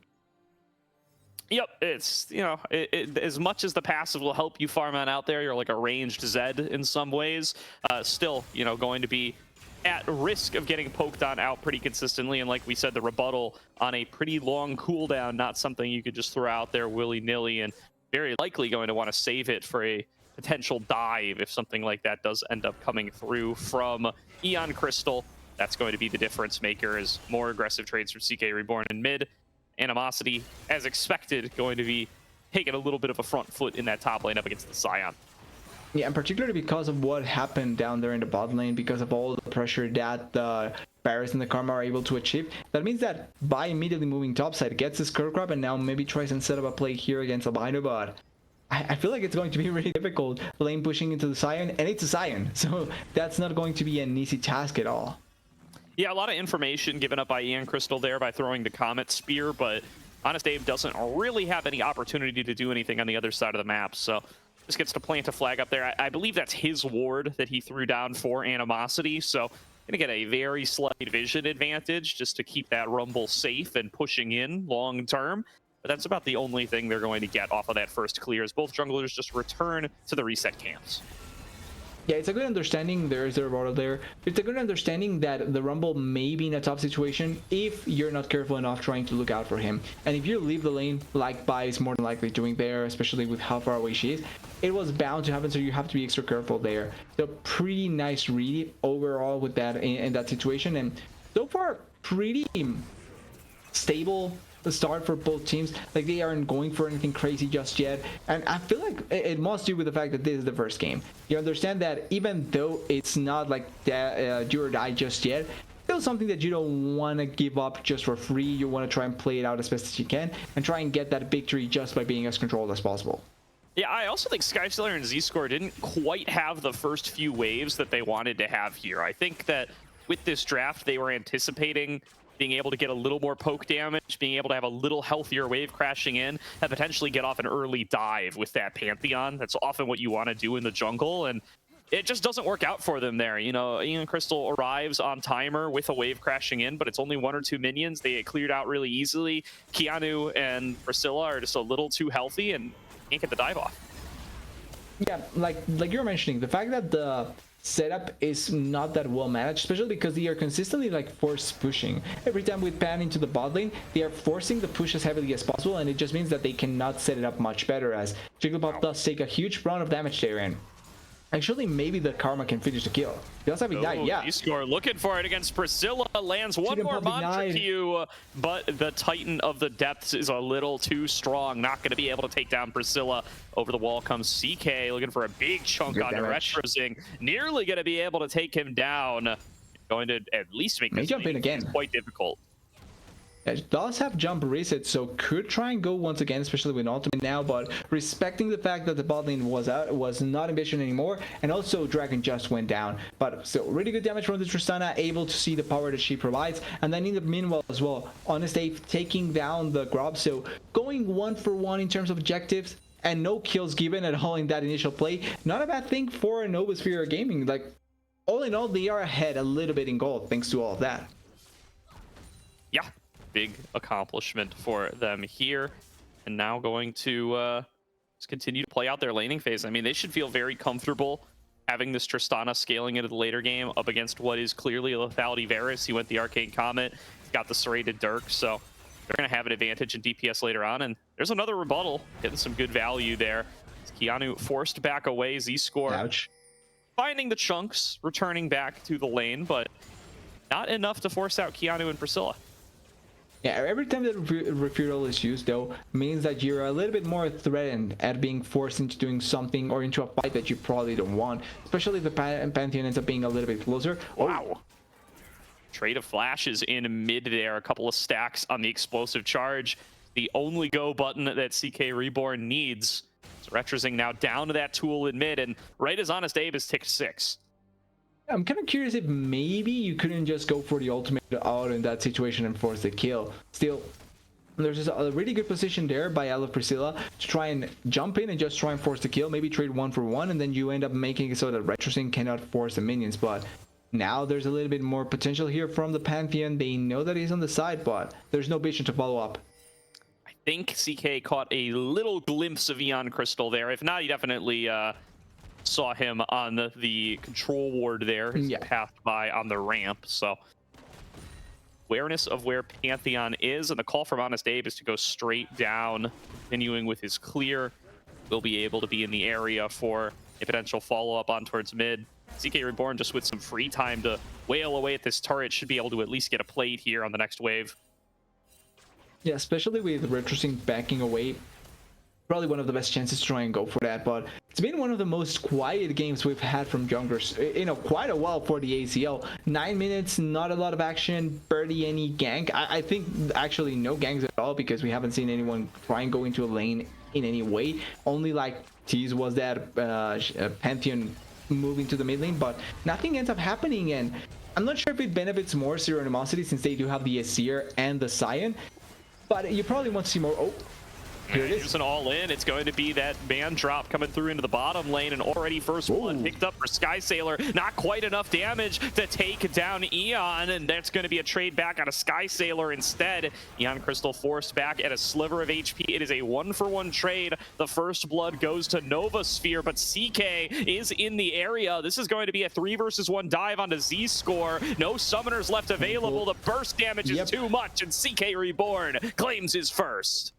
Yep, it's, as much as the passive will help you farm on out there, you're like a ranged Zed in some ways, still, going to be at risk of getting poked on out pretty consistently. And like we said, the rebuttal on a pretty long cooldown, not something you could just throw out there willy-nilly, and very likely going to want to save it for a potential dive if something like that does end up coming through from Eon Crystal. That's going to be the difference maker, as more aggressive trades from CK Reborn in mid. Animosity, as expected, going to be taking a little bit of a front foot in that top lane up against the Scion. Yeah, and particularly because of what happened down there in the bot lane, because of all the pressure that the Paris and the Karma are able to achieve. That means that by immediately moving topside, gets his Scarecrow and now maybe tries and set up a play here against Albino, but I feel like it's going to be really difficult lane pushing into the Scion, and it's a Scion, so that's not going to be an easy task at all. Yeah, a lot of information given up by Eon Crystal there by throwing the Comet Spear, but Honest Abe doesn't really have any opportunity to do anything on the other side of the map, so just gets to plant a flag up there. I believe that's his ward that he threw down for Animosity, so gonna get a very slight vision advantage just to keep that Rumble safe and pushing in long term. but that's about the only thing they're going to get off of that first clear, as both junglers just return to the reset camps. Yeah, it's a good understanding. There is a rebuttal there. It's a good understanding that the Rumble may be in a tough situation if you're not careful enough trying to look out for him. And if you leave the lane, like Bai is more than likely doing there, especially with how far away she is, it was bound to happen, so you have to be extra careful there. So pretty nice read overall with that in that situation. And so far, pretty stable start for both teams. Like, they aren't going for anything crazy just yet, and I feel like it must do with the fact that this is the first game. You understand that even though it's not like that do or die just yet, still something that you don't want to give up just for free. You want to try and play it out as best as you can and try and get that victory just by being as controlled as possible. Yeah, I also think Skysteller and Z-Score didn't quite have the first few waves that they wanted to have here. I think that with this draft, they were anticipating being able to get a little more poke damage, being able to have a little healthier wave crashing in, and potentially get off an early dive with that Pantheon. That's often what you want to do in the jungle, and it just doesn't work out for them there. You know, Ian Crystal arrives on timer with a wave crashing in, but it's only 1 or 2 minions. They get cleared out really easily. Keanu and Priscilla are just a little too healthy and can't get the dive off. Yeah, like you're mentioning, the fact that the setup is not that well managed, especially because they are consistently like force pushing. Every time we pan into the bot lane, they are forcing the push as heavily as possible, and it just means that they cannot set it up much better, as Jigglypuff does take a huge round of damage there. And actually, maybe the Karma can finish the kill. He does have Ignite, yeah. Z-Score looking for it against Priscilla. Lands one more mantra Q, but the Titan of the Depths is a little too strong. Not going to be able to take down Priscilla. Over the wall comes CK, looking for a big chunk on the Retrozing. Nearly going to be able to take him down. Going to at least make this jump in again. Quite difficult. It does have jump reset, so could try and go once again, especially with ultimate now, but respecting the fact that the bot lane was out, was not ambition anymore, and also Dragon just went down. But still, really good damage from the Tristana, able to see the power that she provides. And then in the meanwhile as well, Honest Ape taking down the Grub, so going 1 for 1 in terms of objectives, and no kills given at all in that initial play. Not a bad thing for Novasphere Gaming. Like, all in all, they are ahead a little bit in gold thanks to all of that. Yeah. Big accomplishment for them here, and now going to just continue to play out their laning phase. I mean, they should feel very comfortable having this Tristana scaling into the later game up against what is clearly a lethality Varus. He went the Arcane Comet, he's got the serrated Dirk, so they're going to have an advantage in DPS later on. And there's another rebuttal, getting some good value there. Keanu forced back away, Z-Score finding the chunks, returning back to the lane, but not enough to force out Keanu and Priscilla. Yeah, every time that refuel is used, though, means that you're a little bit more threatened at being forced into doing something or into a fight that you probably don't want, especially if the Pantheon ends up being a little bit closer. Wow. Trade of flashes in mid there, a couple of stacks on the explosive charge. The only go button that CK Reborn needs. So Retrozing now down to that tool in mid, and right as Honest Abe is ticked 6. I'm kind of curious if maybe you couldn't just go for the ultimate out in that situation and force the kill. Still, there's just a really good position there by Ella Priscilla to try and jump in and just try and force the kill. Maybe trade 1 for 1, and then you end up making it so that Retrozing cannot force the minions. But now there's a little bit more potential here from the Pantheon. They know that he's on the side, but there's no vision to follow up. I think CK caught a little glimpse of Eon Crystal there. If not, he definitely saw him on the control ward there. He passed by on the ramp. So awareness of where Pantheon is, and the call from Honest Abe is to go straight down, continuing with his clear. Will be able to be in the area for a potential follow-up on towards mid. CK Reborn just with some free time to wail away at this turret should be able to at least get a plate here on the next wave. Yeah, especially with Retrozing backing away. Probably one of the best chances to try and go for that, but it's been one of the most quiet games we've had from junglers, you know, quite a while for the ACL. 9 minutes, not a lot of action, barely any gank. I think actually no ganks at all, because we haven't seen anyone try and go into a lane in any way. Only like Tease was that Pantheon moving to the mid lane, but nothing ends up happening. And I'm not sure if it benefits more Zero Animosity, since they do have the Asir and the Scion, but you probably want to see more. Here it is. Here's an all-in. It's going to be that man drop coming through into the bottom lane, and already first blood picked up for Sky Sailor. Not quite enough damage to take down Eon, and that's going to be a trade back out of Sky Sailor instead. Eon Crystal forced back at a sliver of HP. It is a 1-for-1 trade. The first blood goes to Novasphere, but CK is in the area. This is going to be a 3 versus 1 dive onto Z-Score. No summoners left available. The burst damage is too much, and CK Reborn claims his first.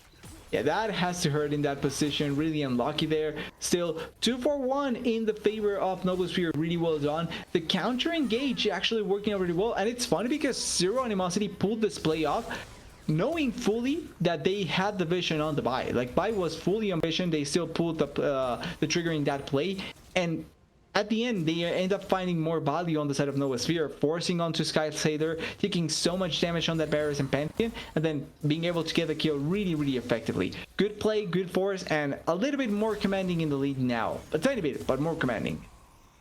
Yeah, that has to hurt in that position. Really unlucky there. Still, 2-for-1 in the favor of Novasphere. Really well done. The counter engage actually working out really well. And it's funny because Zero Animosity pulled this play off, knowing fully that they had the vision on the buy. Like, buy was fully on vision. They still pulled the trigger in that play. And at the end, they end up finding more value on the side of Novasphere, forcing onto Sky Sailor, taking so much damage on that Barriers and Pantheon, and then being able to get the kill really, really effectively. Good play, good force, and a little bit more commanding in the lead now. A tiny bit, but more commanding.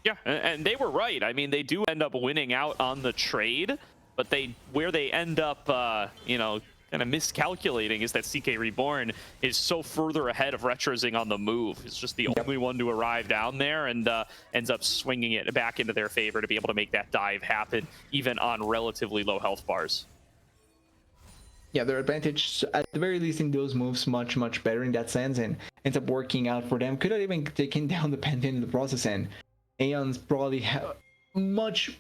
Yeah, and they were right. I mean, they do end up winning out on the trade, but where they end up, you know, kind of miscalculating is that CK Reborn is so further ahead of Retrozing on the move. He's just the only one to arrive down there, and ends up swinging it back into their favor to be able to make that dive happen, even on relatively low health bars. Yeah, their advantage, at the very least in those moves, much, much better in that sense, and ends up working out for them. Could have even taken down the Pantheon in the process, and Aeon's probably much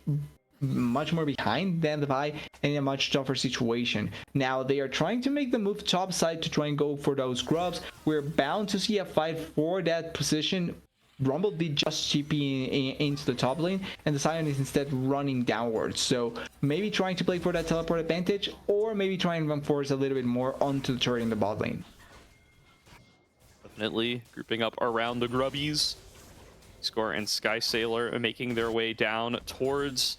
more behind than the Vi, and in a much tougher situation. Now they are trying to make the move top side to try and go for those grubs. We're bound to see a fight for that position. Rumble did just TP into the top lane, and the Sion is instead running downwards. So maybe trying to play for that teleport advantage, or maybe trying to run force a little bit more onto the turret in the bot lane. Definitely grouping up around the grubbies. Score and Sky Sailor making their way down towards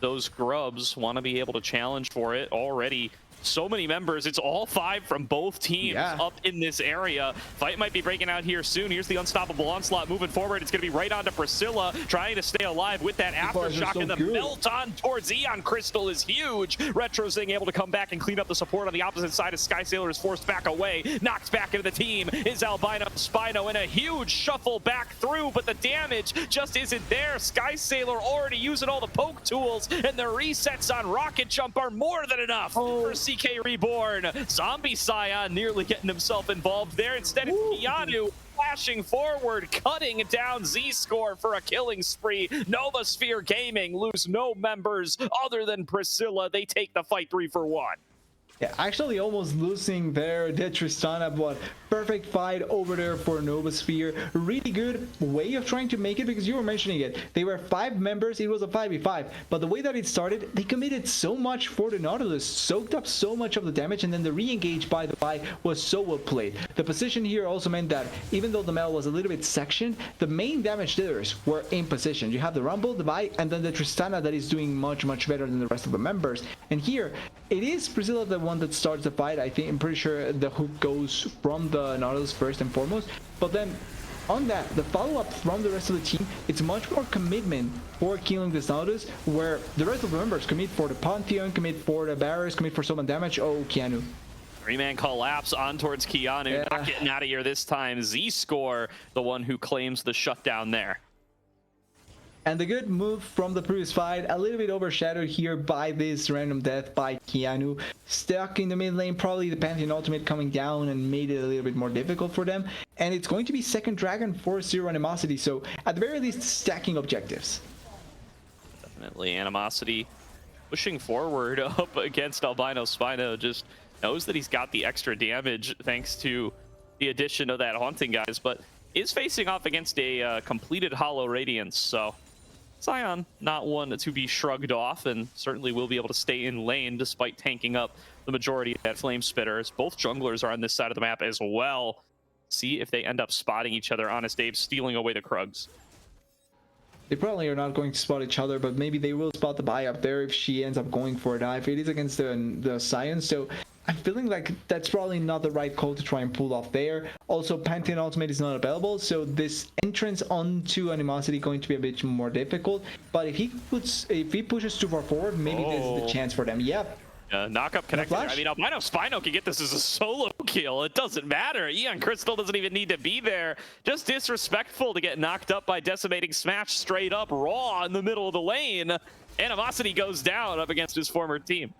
those grubs. Want to be able to challenge for it already. So many members. It's all 5 from both teams up in this area. Fight might be breaking out here soon. Here's the unstoppable onslaught moving forward. It's going to be right onto Priscilla, trying to stay alive with that aftershock, and the melt on towards Eon Crystal is huge. Retrozing able to come back and clean up the support on the opposite side as Sky Sailor is forced back away. Knocked back into the team is Albino Spino, and a huge shuffle back through, but the damage just isn't there. Sky Sailor already using all the poke tools, and the resets on Rocket Jump are more than enough for CK Reborn. Zombie Scion nearly getting himself involved there. Instead, it's Keanu flashing forward, cutting down Z-Score for a killing spree. Novasphere Gaming lose no members other than Priscilla. They take the fight 3-for-1. Yeah, actually almost losing there, the Tristana, but perfect fight over there for Novasphere. Really good way of trying to make it, because you were mentioning it. They were 5 members, it was a 5v5, but the way that it started, they committed so much for the Nautilus, soaked up so much of the damage, and then the re-engage by the Vi was so well played. The position here also meant that even though the Mel was a little bit sectioned, the main damage dealers were in position. You have the Rumble, the Vi, and then the Tristana that is doing much, much better than the rest of the members. And here, it is Priscilla the one that starts the fight. I'm pretty sure the hook goes from the Nautilus first and foremost, but then on that, the follow-up from the rest of the team, it's much more commitment for killing this Nautilus, where the rest of the members commit for the Pantheon, commit for the barriers, commit for summon damage. Oh, Keanu. 3-man collapse on towards Keanu, not getting out of here this time. Z-Score, the one who claims the shutdown there. And the good move from the previous fight, a little bit overshadowed here by this random death by Keanu. Stuck in the mid lane, probably the Pantheon ultimate coming down and made it a little bit more difficult for them. And it's going to be second dragon for Zero Animosity, so at the very least, stacking objectives. Definitely Animosity pushing forward up against Albino Spino. Just knows that he's got the extra damage thanks to the addition of that Haunting guys, but is facing off against a completed Hollow Radiance, so Sion, not one to be shrugged off, and certainly will be able to stay in lane despite tanking up the majority of that Flame Spitter, as both junglers are on this side of the map as well. See if they end up spotting each other. Honest Dave stealing away the Krugs. They probably are not going to spot each other, but maybe they will spot the buy up there if she ends up going for a dive. It is against the Sion, so I'm feeling like that's probably not the right call to try and pull off there. Also, Pantheon Ultimate is not available, so this entrance onto Animosity going to be a bit more difficult. But if he pushes too far forward, maybe this is the chance for them. Yep. Knock up connected. I mean, Albino Spino can get this as a solo kill. It doesn't matter. Eon Crystal doesn't even need to be there. Just disrespectful to get knocked up by Decimating Smash straight up raw in the middle of the lane. Animosity goes down up against his former team.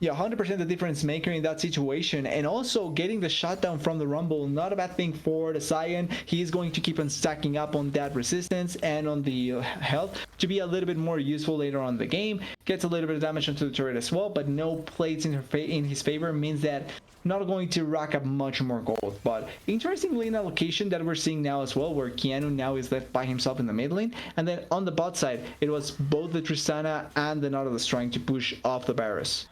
Yeah, 100% the difference maker in that situation, and also getting the shutdown from the Rumble, not a bad thing for the Cyan. He's going to keep on stacking up on that resistance and on the health to be a little bit more useful later on in the game. Gets a little bit of damage onto the turret as well, but no plates in his favor means that not going to rack up much more gold. But interesting lane allocation that we're seeing now as well, where Keanu now is left by himself in the mid lane, and then on the bot side, it was both the Tristana and the Nautilus trying to push off the Varus.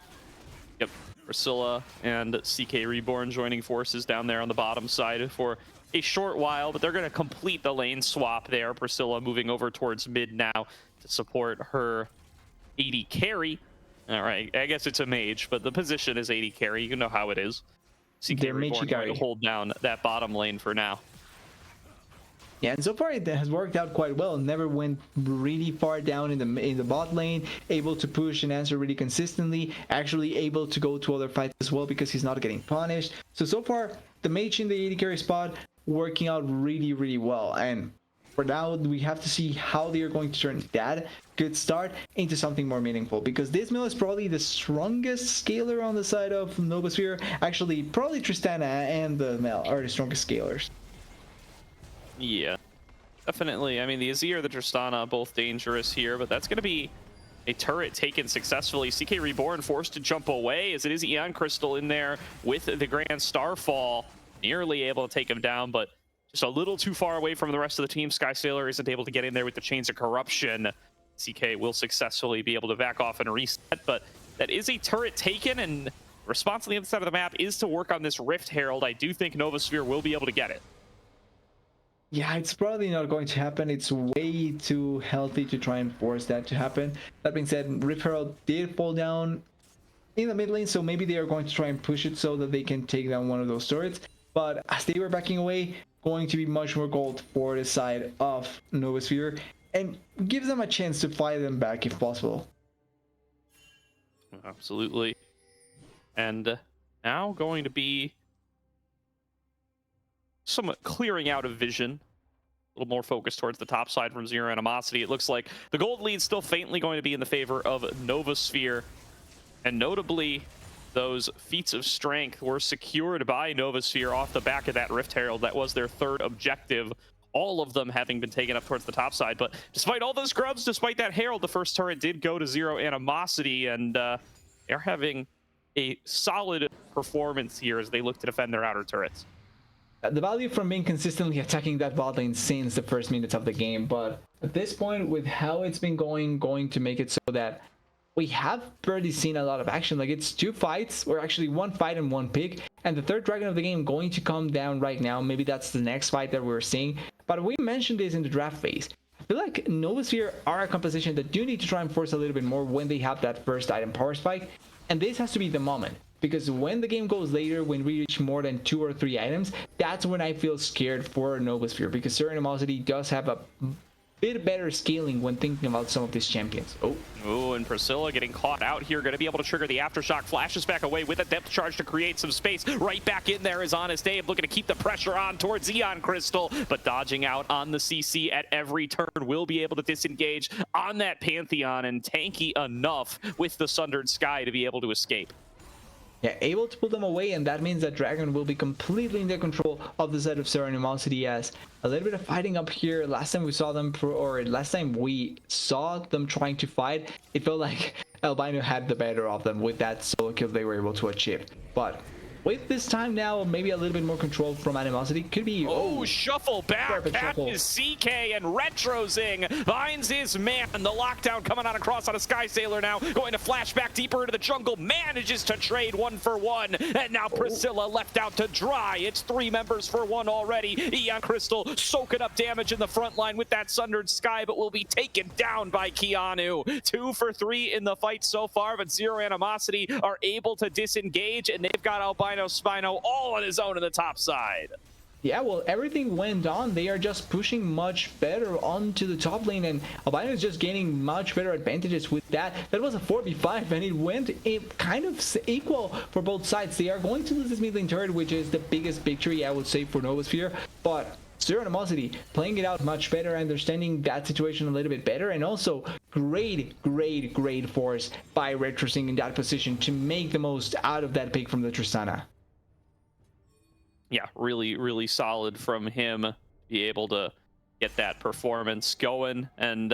Yep, Priscilla and CK Reborn joining forces down there on the bottom side for a short while, but they're going to complete the lane swap there. Priscilla moving over towards mid now to support her AD carry. All right, I guess it's a mage, but the position is AD carry. You know how it is. CK Reborn going to hold down that bottom lane for now. Yeah, and so far it has worked out quite well. Never went really far down in the bot lane, able to push and answer really consistently, actually able to go to other fights as well because he's not getting punished. So far, the mage in the AD carry spot working out really, really well. And for now, we have to see how they are going to turn that good start into something more meaningful, because this mill is probably the strongest scaler on the side of Novasphere. Actually, probably Tristana and the Mel are the strongest scalers. Yeah, definitely. I mean, the Azir, the Tristana, both dangerous here, but that's going to be a turret taken successfully. CK Reborn forced to jump away as it is Eon Crystal in there with the Grand Starfall, nearly able to take him down, but just a little too far away from the rest of the team. Sky Sailor isn't able to get in there with the Chains of Corruption. CK will successfully be able to back off and reset, but that is a turret taken, and response on the other side of the map is to work on this Rift Herald. I do think Novasphere will be able to get it. Yeah, it's probably not going to happen. It's way too healthy to try and force that to happen. That being said, Rift Herald did fall down in the mid lane, so maybe they are going to try and push it so that they can take down one of those turrets. But as they were backing away, going to be much more gold for the side of Novasphere, and gives them a chance to fight them back if possible. Absolutely. And now going to be somewhat clearing out of vision, a little more focused towards the top side from Zero Animosity. It looks like the gold lead still faintly going to be in the favor of Novasphere, and notably those feats of strength were secured by Novasphere off the back of that Rift Herald. That was their third objective, all of them having been taken up towards the top side. But despite all those scrubs, despite that Herald, the first turret did go to Zero Animosity, and they're having a solid performance here as they look to defend their outer turrets. The value from being consistently attacking that bot lane since the first minutes of the game, but at this point, with how it's been going to make it so that we have barely seen a lot of action. Like, it's two fights, or actually one fight and one pick, and the third dragon of the game going to come down right now. Maybe that's the next fight that we're seeing, but we mentioned this in the draft phase. I feel like Novasphere are a composition that do need to try and force a little bit more when they have that first item power spike, and this has to be the moment. Because when the game goes later, when we reach more than 2 or 3 items, that's when I feel scared for Novasphere, because Zero Animosity does have a bit better scaling when thinking about some of these champions. Oh, and Priscilla getting caught out here, going to be able to trigger the Aftershock, flashes back away with a depth charge to create some space. Right back in there is Honest Abe, looking to keep the pressure on towards Eon Crystal, but dodging out on the CC at every turn, will be able to disengage on that Pantheon, and tanky enough with the Sundered Sky to be able to escape. Yeah, able to pull them away, and that means that Dragon will be completely in their control of the side of Zero Animosity. As a little bit of fighting up here. Last time we saw them, last time we saw them trying to fight, it felt like Albino had the better of them with that solo kill they were able to achieve. But with this time now, maybe a little bit more control from Animosity. Could be... Oh, shuffle back. Catches CK, and Retrozing finds his man. The lockdown coming on across on a Sky Sailor now. Going to flash back deeper into the jungle. Manages to trade 1-for-1. And now Priscilla left out to dry. It's 3 members for 1 already. Eon Crystal soaking up damage in the front line with that Sundered Sky, but will be taken down by Keanu. 2 for 3 in the fight so far, but Zero Animosity are able to disengage, and they've got Albino Spino all on his own in the top side. Yeah, well, everything went on. They are just pushing much better onto the top lane, and Albino is just gaining much better advantages with that. That was a 4v5, and it went kind of equal for both sides. They are going to lose this mid lane turret, which is the biggest victory, I would say, for Novasphere, but Zero Animosity playing it out much better, understanding that situation a little bit better, and also great force by Retrosing in that position to make the most out of that pick from the Tristana. Yeah, really solid from him to be able to get that performance going and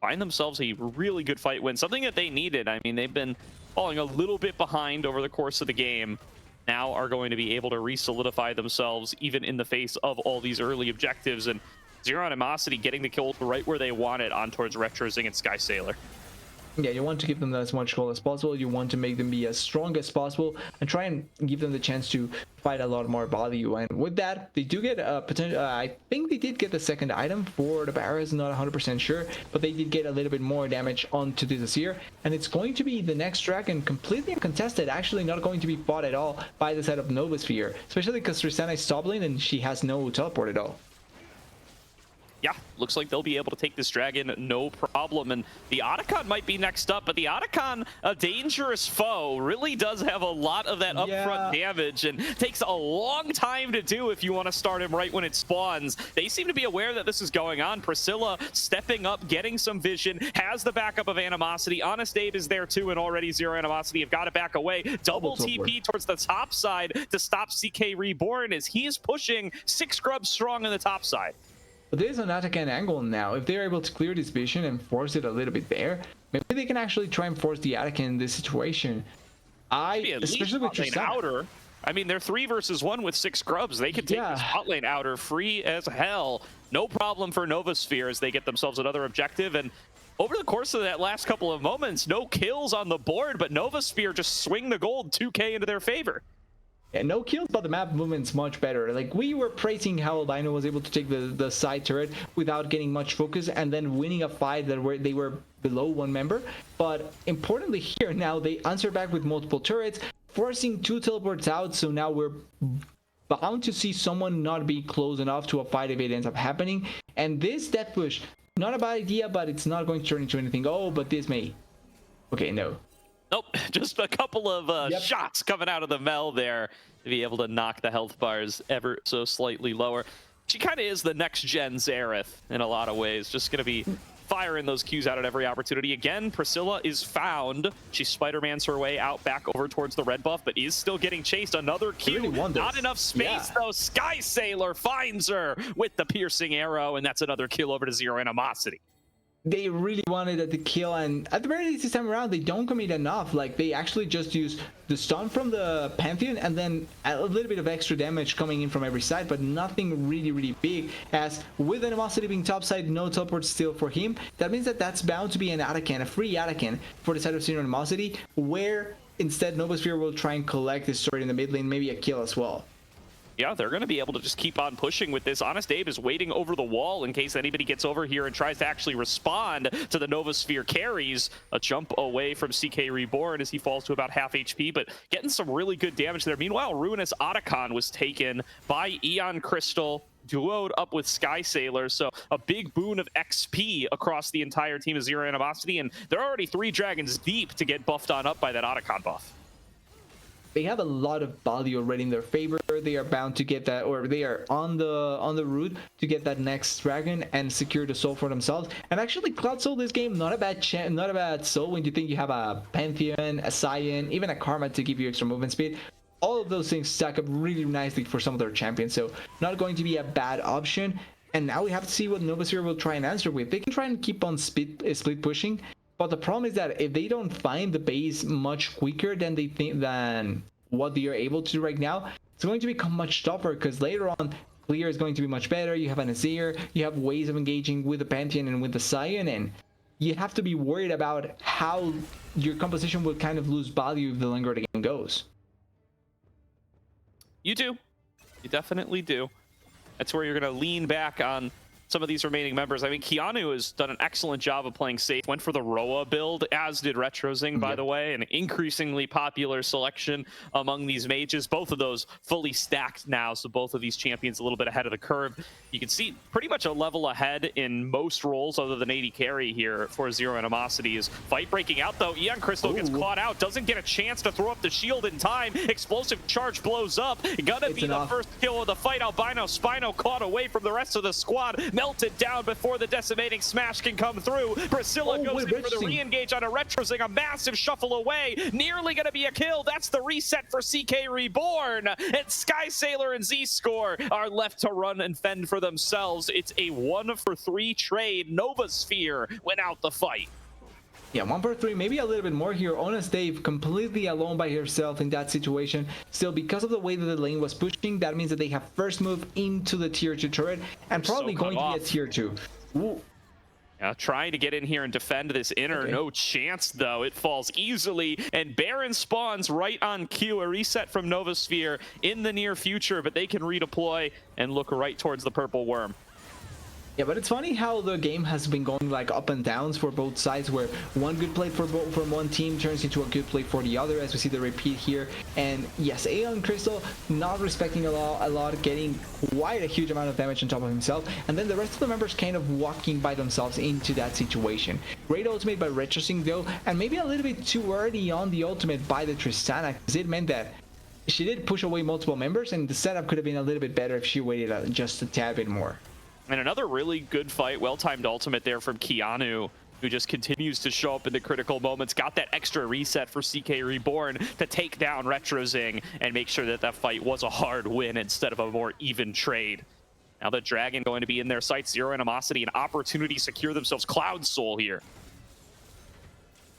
find themselves a really good fight win, something that they needed. I mean, they've been falling a little bit behind over the course of the game, now are going to be able to re-solidify themselves even in the face of all these early objectives, and Zero Animosity getting the kill right where they want it on towards Retrosing and Sky Sailor. Yeah, you want to give them as much goal as possible. You want to make them be as strong as possible and try and give them the chance to fight a lot more value. And with that, they do get a potential. I think they did get the second item for the Barras, not 100% sure, but they did get a little bit more damage onto this here. And it's going to be the next dragon completely uncontested, actually not going to be fought at all by the side of Novasphere, especially because Tristana is top lane and she has no teleport at all. Yeah, looks like they'll be able to take this dragon no problem. And the Otacon might be next up, but the Otacon, a dangerous foe, really does have a lot of that upfront damage and takes a long time to do if you want to start him right when it spawns. They seem to be aware that this is going on. Priscilla stepping up, getting some vision, has the backup of Animosity. Honest Abe is there too, and already Zero Animosity have got to back away. Double TP towards the top side to stop CK Reborn as he's pushing 6 grubs strong on the top side. But there's an Otacon angle now. If they're able to clear this vision and force it a little bit there, maybe they can actually try and force the Otacon in this situation. Especially with Tristana. Outer. I mean, they're 3 versus 1 with 6 grubs. They can take the spot lane outer free as hell. No problem for Novasphere as they get themselves another objective. And over the course of that last couple of moments, no kills on the board, but Novasphere just swing the gold 2k into their favor. Yeah, no kills, but the map movement's much better. Like, we were praising how Albino was able to take the side turret without getting much focus and then winning a fight that they were below 1 member. But importantly here, now they answer back with multiple turrets, forcing 2 teleports out, so now we're bound to see someone not be close enough to a fight if it ends up happening. And this death push, not a bad idea, but it's not going to turn into anything. Oh, but this may. Okay, no. Nope, just a couple of shots coming out of the Mel there to be able to knock the health bars ever so slightly lower. She kind of is the next-gen Xerath in a lot of ways, just going to be firing those Qs out at every opportunity. Again, Priscilla is found. She Spider-Mans her way out back over towards the red buff, but is still getting chased. Another Q. Really not enough space, though. Sky Sailor finds her with the piercing arrow, and that's another kill over to Zero Animosity. They really wanted the kill, and at the very least this time around they don't commit enough. Like, they actually just use the stun from the Pantheon and then a little bit of extra damage coming in from every side, but nothing really big. As with Animosity being topside, no teleport still for him, that means that that's bound to be an Otacon, a free Otacon for the side of Zero Animosity, where instead Novasphere will try and collect this sword in the mid lane, maybe a kill as well. Yeah, they're going to be able to just keep on pushing with this. Honest Abe is waiting over the wall in case anybody gets over here and tries to actually respond to the Novasphere carries. A jump away from CK Reborn as he falls to about half HP, but getting some really good damage there. Meanwhile, Ruinous Otacon was taken by Eon Crystal, duoed up with Sky Sailor, so a big boon of XP across the entire team of Zero Animosity, and they're already 3 dragons deep to get buffed on up by that Otacon buff. They have a lot of value already in their favor. They are bound to get that, or they are on the route to get that next dragon and secure the soul for themselves. And actually, Cloud Soul this game, not a bad soul when you think you have a Pantheon, a Scion, even a Karma to give you extra movement speed. All of those things stack up really nicely for some of their champions, so not going to be a bad option. And now we have to see what Novasphere will try and answer with. They can try and keep on split pushing, but the problem is that if they don't find the base much quicker than they think, than what they are able to do right now, it's going to become much tougher, because later on clear is going to be much better. You have an Azir, you have ways of engaging with the Pantheon and with the Scion, and you have to be worried about how your composition will kind of lose value if the longer the game goes. You do. You definitely do. That's where you're going to lean back on some of these remaining members. I mean, Keanu has done an excellent job of playing safe. Went for the Roa build, as did Retrozing, by the way. An increasingly popular selection among these mages. Both of those fully stacked now, so both of these champions a little bit ahead of the curve. You can see pretty much a level ahead in most roles other than 80 carry here for Zero Animosity's fight breaking out, though. Ion Crystal gets caught out, doesn't get a chance to throw up the shield in time. Explosive charge blows up. Gonna be the first kill of the fight. Albino Spino caught away from the rest of the squad, melted down before the decimating smash can come through. Priscilla goes in for the re-engage on a Retrozing, a massive shuffle away, nearly gonna be a kill. That's the reset for CK Reborn, and Sky Sailor and Z-Score are left to run and fend for themselves. It's a 1-for-3 trade. Novasphere went out the fight. Yeah, 1-for-3, maybe a little bit more here. Honest Dave completely alone by herself in that situation. Still, because of the way that the lane was pushing, that means that they have first move into the tier 2 turret and probably going to be a tier 2. Ooh. Yeah, trying to get in here and defend this inner. No chance, though. It falls easily, and Baron spawns right on cue. A reset from Novasphere in the near future, but they can redeploy and look right towards the purple worm. Yeah, but it's funny how the game has been going like up and downs for both sides, where one good play from one team turns into a good play for the other, as we see the repeat here. And yes, Aeon Crystal not respecting a lot, getting quite a huge amount of damage on top of himself, and then the rest of the members kind of walking by themselves into that situation. Great ultimate by Retrozing though, and maybe a little bit too early on the ultimate by the Tristana, because it meant that she did push away multiple members, and the setup could have been a little bit better if she waited just a tad bit more. And another really good fight, well-timed ultimate there from Keanu, who just continues to show up in the critical moments. Got that extra reset for CK Reborn to take down Retrozing and make sure that that fight was a hard win instead of a more even trade. Now the Dragon going to be in their sights. Zero Animosity, an opportunity to secure themselves Cloud Soul here.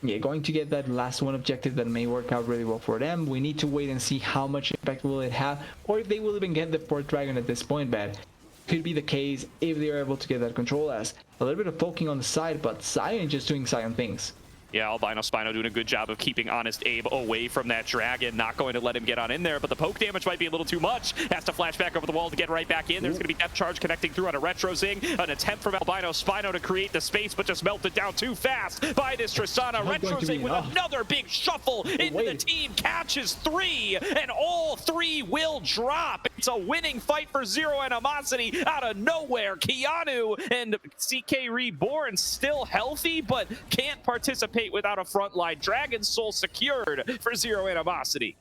Yeah, going to get that last one objective that may work out really well for them. We need to wait and see how much impact will it have, or if they will even get the 4th Dragon at this point, but could be the case if they are able to get that control. As a little bit of poking on the side, but Sion just doing Sion things. Yeah, Albino Spino doing a good job of keeping Honest Abe away from that Dragon. Not going to let him get on in there, but the poke damage might be a little too much. Has to flash back over the wall to get right back in. There's going to be Depth Charge connecting through on a Retrozing. An attempt from Albino Spino to create the space, but just melted down too fast by this Tristana. Retrozing with another big shuffle into the team. Catches 3, and all 3 will drop. It's a winning fight for Zero Animosity out of nowhere. Keanu and CK Reborn still healthy, but can't participate without a frontline. Dragon Soul secured for Zero Animosity.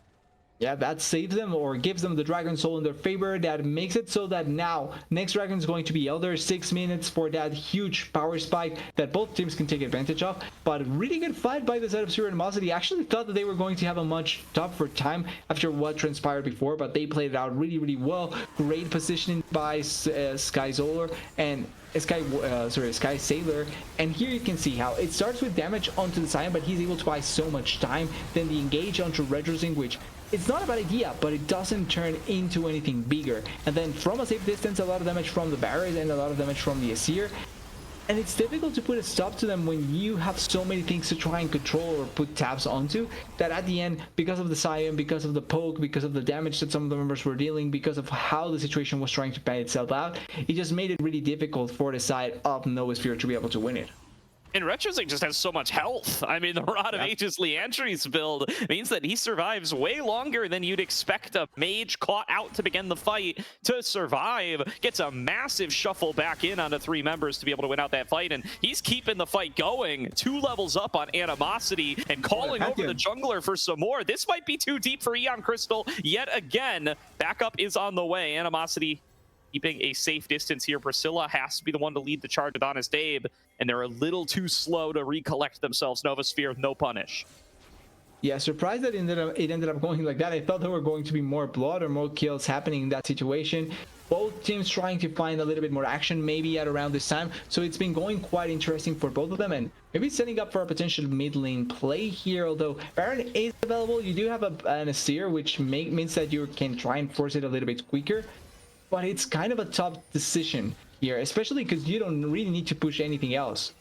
Yeah, that saves them or gives them the Dragon Soul in their favor. That makes it so that now next Dragon is going to be Elder. 6 minutes for that huge power spike that both teams can take advantage of. But really good fight by the side of Zero Animosity. Actually thought that they were going to have a much tougher time after what transpired before, but they played it out really well. Great positioning by Sky Zolar and Sky Sailor, and here you can see how it starts with damage onto the Sion, but he's able to buy so much time. Then the engage onto Retrozing, which it's not a bad idea, but it doesn't turn into anything bigger. And then from a safe distance, a lot of damage from the Barret and a lot of damage from the Asir. And it's difficult to put a stop to them when you have so many things to try and control or put tabs onto, that at the end, because of the Sion, because of the poke, because of the damage that some of the members were dealing, because of how the situation was trying to pan itself out, it just made it really difficult for the side of Novasphere to be able to win it. And Retrozing just has so much health. I mean, the Rod of Aegis Leandri's build means that he survives way longer than you'd expect a mage caught out to begin the fight to survive. Gets a massive shuffle back in onto 3 members to be able to win out that fight, and he's keeping the fight going. 2 levels up on Animosity and calling over the jungler for some more. This might be too deep for Aeon Crystal yet again. Backup is on the way. Animosity keeping a safe distance here. Priscilla has to be the one to lead the charge with Honest Abe, and they're a little too slow to recollect themselves. Novasphere, no punish. Yeah, surprised that it ended up going like that. I thought there were going to be more blood or more kills happening in that situation. Both teams trying to find a little bit more action maybe at around this time. So it's been going quite interesting for both of them, and maybe setting up for a potential mid lane play here. Although Baron is available, you do have an Asir, which means that you can try and force it a little bit quicker. But it's kind of a tough decision here, especially because you don't really need to push anything else.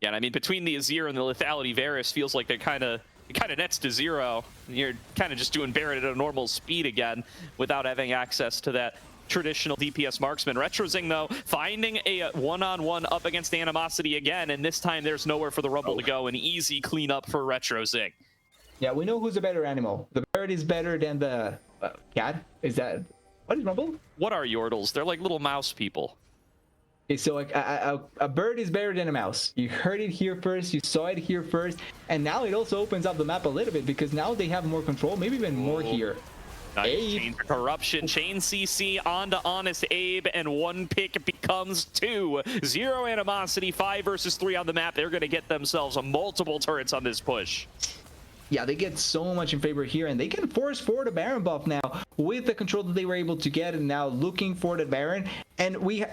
Yeah, and I mean, between the Azir and the Lethality Varus, feels like it kind of nets to 0. You're kind of just doing Barret at a normal speed again without having access to that traditional DPS marksman. Retrozing, though, finding a one-on-one up against Animosity again, and this time there's nowhere for the Rumble to go. An easy cleanup for Retrozing. Yeah, we know who's a better animal. The bird is better than the cat. Is that... What is Rumble? What are Yordles? They're like little mouse people. Okay, so like a bird is better than a mouse. You heard it here first, you saw it here first, and now it also opens up the map a little bit because now they have more control, maybe even more here. Nice chain corruption, chain CC onto Honest Abe, and one pick becomes two. Zero Animosity, 5 versus 3 on the map. They're going to get themselves multiple turrets on this push. Yeah, they get so much in favor here, and they can force forward a Baron buff now with the control that they were able to get, and now looking for the Baron. And we,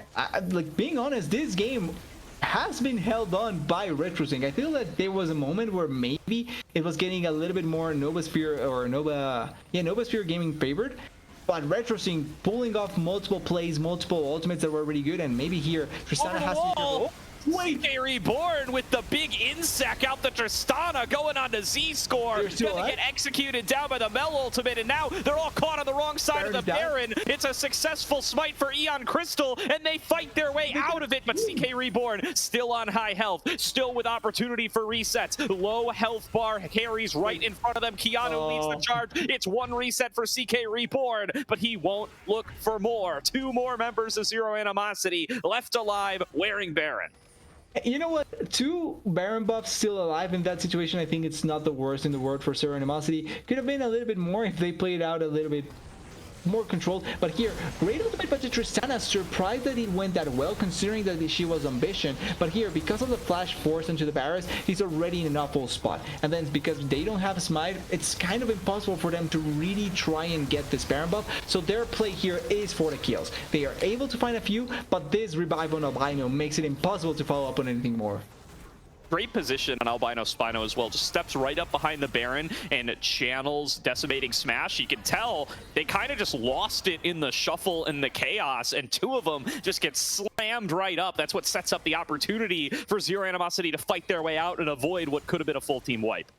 like, being honest, this game has been held on by Retrosync. I feel that there was a moment where maybe it was getting a little bit more Novasphere or Novasphere Gaming favored, but Retrosync pulling off multiple plays, multiple ultimates that were really good, and maybe here Tristana has to be CK Reborn with the big insect out the Tristana going on to Z-Score. Gonna get executed down by the Mel ultimate, and now they're all caught on the wrong side of the Baron. It's a successful smite for Eon Crystal, and they fight their way out of it, but CK Reborn still on high health, still with opportunity for resets. Low health bar carries right in front of them. Keanu leads the charge. It's one reset for CK Reborn, but he won't look for more. 2 more members of Zero Animosity left alive wearing Baron. You know what? 2 Baron buffs still alive in that situation. I think it's not the worst in the world for Zero Animosity. Could have been a little bit more if they played out a little bit more controlled. But here, great ultimate by Tristana. Surprised that it went that well, considering that she was Ambition. But here, because of the flash force into the barracks, he's already in an awful spot. And then because they don't have Smite, it's kind of impossible for them to really try and get this Baron buff. So their play here is for the kills. They are able to find a few, but this revive on Albino makes it impossible to follow up on anything more. Great position on Albino Spino as well. Just steps right up behind the Baron and channels Decimating Smash. You can tell they kind of just lost it in the shuffle and the chaos, and 2 of them just get slammed right up. That's what sets up the opportunity for Zero Animosity to fight their way out and avoid what could have been a full team wipe.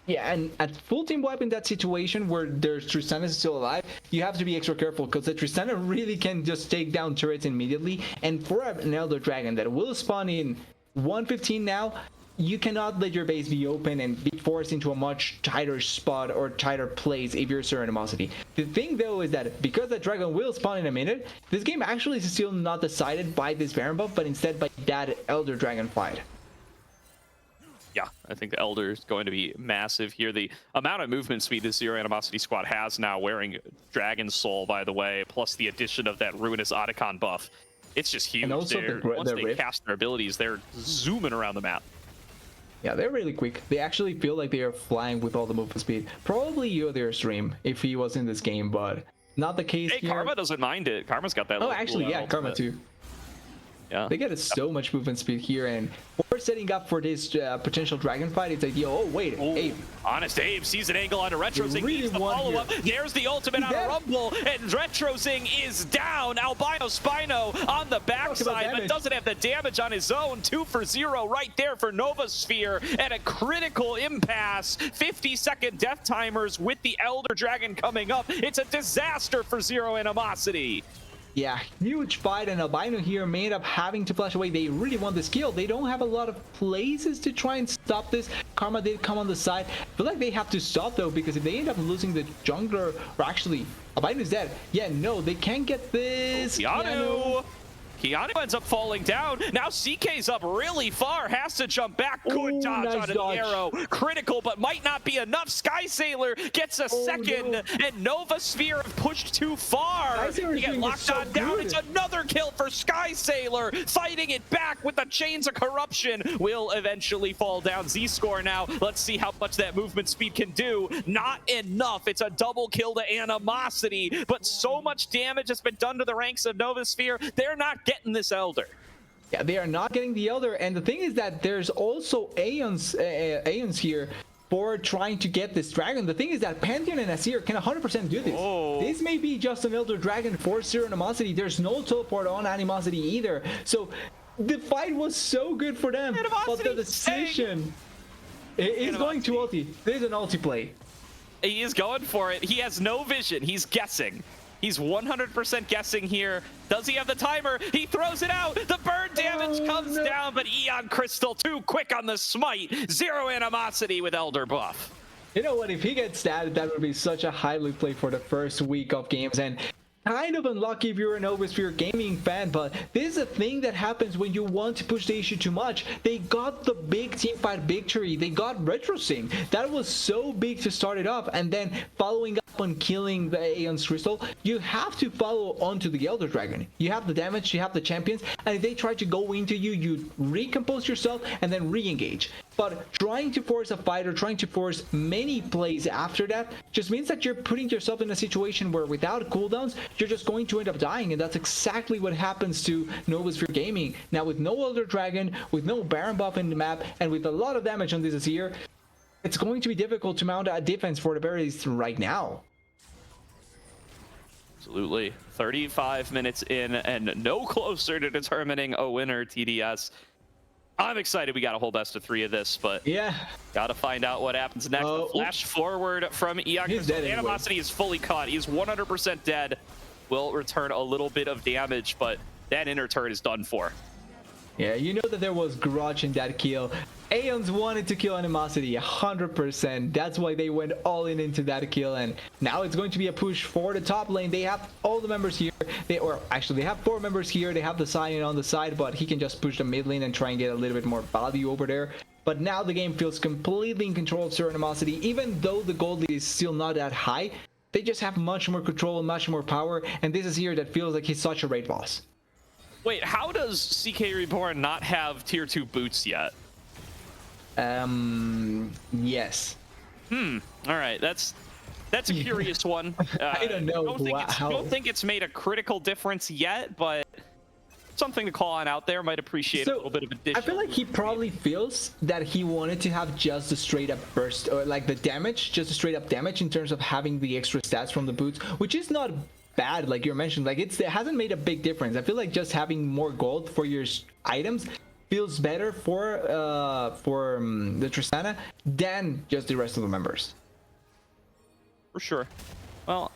Yeah, and at full team wipe in that situation where there's Tristana still alive, you have to be extra careful because the Tristana really can just take down turrets immediately. And for an Elder Dragon that will spawn in 115 now, you cannot let your base be open and be forced into a much tighter spot or tighter place if you're Zero Animosity. The thing though is that because the dragon will spawn in a minute, this game actually is still not decided by this Baron buff, but instead by that Elder Dragon fight. Yeah, I think the Elder is going to be massive here. The amount of movement speed this Zero Animosity squad has now, wearing Dragon Soul, by the way, plus the addition of that Ruinous Otacon buff. It's just huge. And also once they cast their abilities, they're zooming around the map. Yeah, they're really quick. They actually feel like they are flying with all the movement speed. Probably Yodir stream if he was in this game, but not the case here. Karma doesn't mind it. Karma's got that. Oh, actually, yeah, Karma too. Yeah. They get so much movement speed here, and for setting up for this potential dragon fight, it's ideal. Oh, wait, Abe. Honest Abe sees an angle onto Retrozing, really needs the follow-up. There's the ultimate on a Rumble, and Retrozing is down. Albino Spino on the backside, but doesn't have the damage on his own. 2 for 0 right there for Novasphere, and a critical impasse. 50-second death timers with the Elder Dragon coming up. It's a disaster for Zero Animosity. Yeah, huge fight, and Albino here may end up having to flash away. They really want this kill. They don't have a lot of places to try and stop this. Karma did come on the side. I feel like they have to stop though, because if they end up losing the jungler, or actually, Albino is dead. Yeah, no, they can't get this. Keanu ends up falling down. Now CK's up really far. Has to jump back. Good dodge nice onto dodge. the arrow. Critical, but might not be enough. Sky Sailor gets a second, and Novasphere pushed too far. They get locked on down. It's another kill for Sky Sailor. Fighting it back with the chains of corruption. Will eventually fall down. Z-Score now. Let's see how much that movement speed can do. Not enough. It's a double kill to Animosity, but so much damage has been done to the ranks of Novasphere. They're not getting this Elder. Yeah, they are not getting the Elder, and the thing is that there's also Aeons here for trying to get this dragon. The thing is that Pantheon and Asir can 100% do this. This may be just an Elder Dragon for Zero Animosity. There's no teleport on Animosity either, so the fight was so good for them. But the decision is going to ulti. There's an ulti play. He is going for it. He has no vision. He's guessing. He's 100% guessing here. Does he have the timer? He throws it out. The burn damage comes down, but Eon Crystal too quick on the smite. Zero animosity with Elder buff. You know what? If he gets that would be such a highly play for the first week of games, and kind of unlucky if you're a Novasphere gaming fan, but this is a thing that happens when you want to push the issue too much. They got the big team fight victory. They got RetroSync. That was so big to start it off, and then following up on killing the Aeon's Crystal, you have to follow onto the Elder Dragon. You have the damage, you have the champions, and if they try to go into you, you recompose yourself and then re-engage. But trying to force a fight or trying to force many plays after that just means that you're putting yourself in a situation where without cooldowns, you're just going to end up dying, and that's exactly what happens to Novasphere Gaming. Now with no Elder Dragon, with no Baron buff in the map, and with a lot of damage on this here, it's going to be difficult to mount a defense for the berries right now. Absolutely. 35 minutes in and no closer to determining a winner, TDS. I'm excited we got a whole best of 3 of this, but yeah, gotta find out what happens next. The flash forward from Eon. Animosity is fully caught. He's 100% dead. Will return a little bit of damage, but that inner turret is done for. Yeah, you know that there was grudge in that kill. Aeons wanted to kill Animosity 100%. That's why they went all in into that kill, and now it's going to be a push for the top lane. They have all the members here. They have 4 members here. They have the Sion on the side, but he can just push the mid lane and try and get a little bit more value over there. But now the game feels completely in control of Sir Animosity. Even though the gold lead is still not that high, they just have much more control and much more power, and this is here that feels like he's such a raid boss. Wait, how does CK Reborn not have tier 2 boots yet? Yes. All right, that's a curious one. I don't know. Don't think it's made a critical difference yet, but something to call on out there. Might appreciate a little bit of addition. I feel like he probably feels that he wanted to have just a straight up burst, or like the damage, just a straight up damage in terms of having the extra stats from the boots, which is not bad, like you mentioned. Like it hasn't made a big difference. I feel like just having more gold for your items feels better for the Tristana than just the rest of the members. For sure. Well,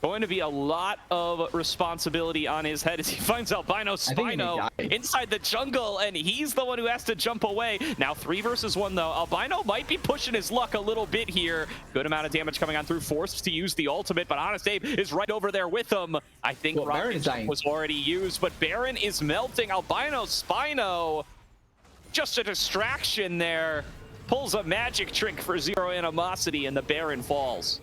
going to be a lot of responsibility on his head as he finds Albino Spino inside the jungle, and he's the one who has to jump away. Now 3 versus 1 though. Albino might be pushing his luck a little bit here. Good amount of damage coming on through, forced to use the ultimate, but Honest Abe is right over there with him. I think Rocket Jump was already used, but Baron is melting. Albino Spino, just a distraction there. Pulls a magic trick for Zero Animosity, and the Baron falls.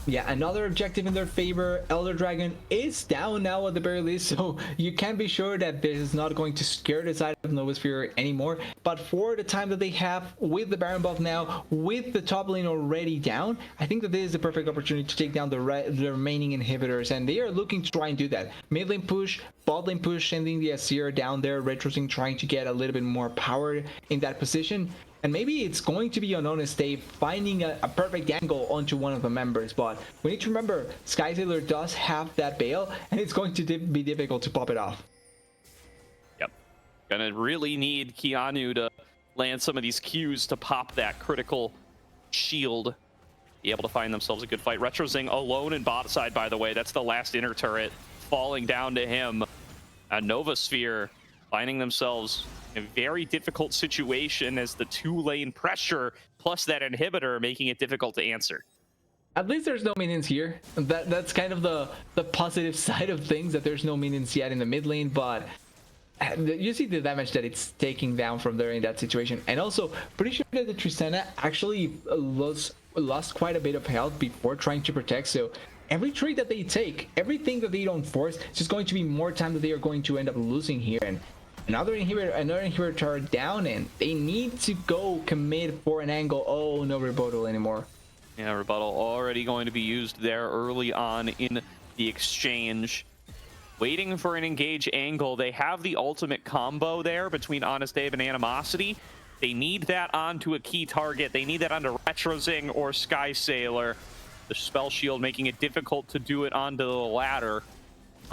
Yeah, another objective in their favor. Elder Dragon is down now at the very least, so you can be sure that this is not going to scare the side of Novasphere anymore. But for the time that they have with the Baron buff now, with the top lane already down, I think that this is the perfect opportunity to take down the remaining inhibitors, and they are looking to try and do that. Mid lane push, bot lane push, sending the Asir down there, RetroSync trying to get a little bit more power in that position. And maybe it's going to be on Honest Abe finding a perfect angle onto one of the members, but we need to remember Sky Sailor does have that bail, and it's going to be difficult to pop it off. Yep. Gonna really need Keanu to land some of these Qs to pop that critical shield. Be able to find themselves a good fight. RetroZing alone in bot side, by the way. That's the last inner turret falling down to him. Novasphere finding themselves in a very difficult situation as the 2-lane pressure plus that inhibitor making it difficult to answer. At least there's no minions here. That's kind of the positive side of things, that there's no minions yet in the mid lane, but you see the damage that it's taking down from there in that situation. And also, pretty sure that the Tristana actually lost quite a bit of health before trying to protect, so every trade that they take, everything that they don't force, it's just going to be more time that they are going to end up losing here. And another inhibitor down, and they need to go commit for an angle. Oh, no rebuttal anymore. Yeah, rebuttal already going to be used there early on in the exchange. Waiting for an engage angle. They have the ultimate combo there between Honest Abe and Animosity. They need that onto a key target. They need that onto RetroZing or Sky Sailor. The spell shield making it difficult to do it onto the ladder.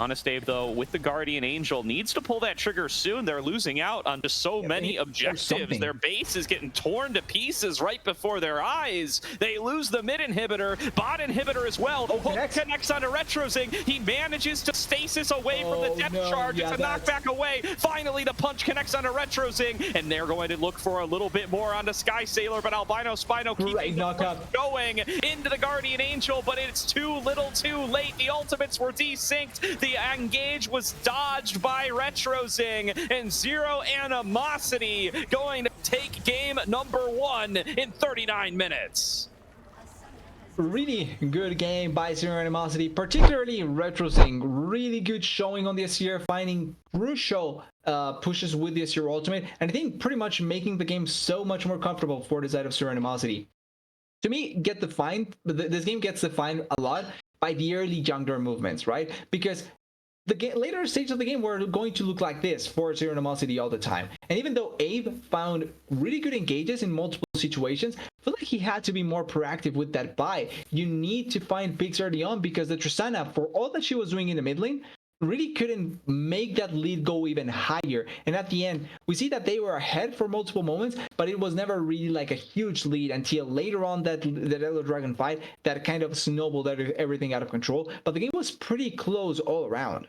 Honest Dave, though, with the Guardian Angel, needs to pull that trigger soon. They're losing out on just so many objectives. Their base is getting torn to pieces right before their eyes. They lose the mid inhibitor, bot inhibitor as well. Connects onto Retrozing. He manages to stasis away from the depth charge. It's a knockback away. Finally, the punch connects onto Retrozing, and they're going to look for a little bit more onto Sky Sailor, but Albino Spino keeps going into the Guardian Angel, but it's too little too late. The ultimates were desynced. The engage was dodged by Retrozing, and Zero Animosity going to take game number 1 in 39 minutes. Really good game by Zero Animosity, particularly Retrozing. Really good showing on this year, finding crucial pushes with this year ultimate, and I think pretty much making the game so much more comfortable for the side of Zero Animosity. To me, this game gets defined a lot by the early jungler movements, right? Because the later stage of the game were going to look like this for Zero Animosity all the time. And even though Abe found really good engages in multiple situations, I feel like he had to be more proactive with that buy. You need to find picks early on, because the Tristana, for all that she was doing in the mid lane, really couldn't make that lead go even higher. And at the end, we see that they were ahead for multiple moments, but it was never really like a huge lead until later on that Elder Dragon fight that kind of snowballed everything out of control. But the game was pretty close all around.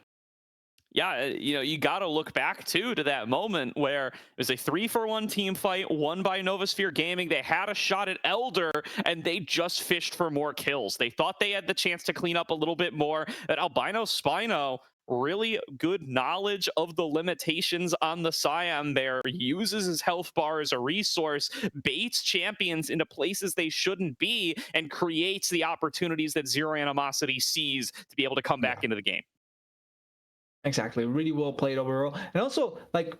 Yeah, you got to look back too to that moment where it was a 3-for-1 team fight won by Novasphere Gaming. They had a shot at Elder, and they just fished for more kills. They thought they had the chance to clean up a little bit more. But Albino Spino, really good knowledge of the limitations on the Scion there, uses his health bar as a resource, baits champions into places they shouldn't be, and creates the opportunities that Zero Animosity sees to be able to come back into the game. Exactly, really well played overall. And also, like,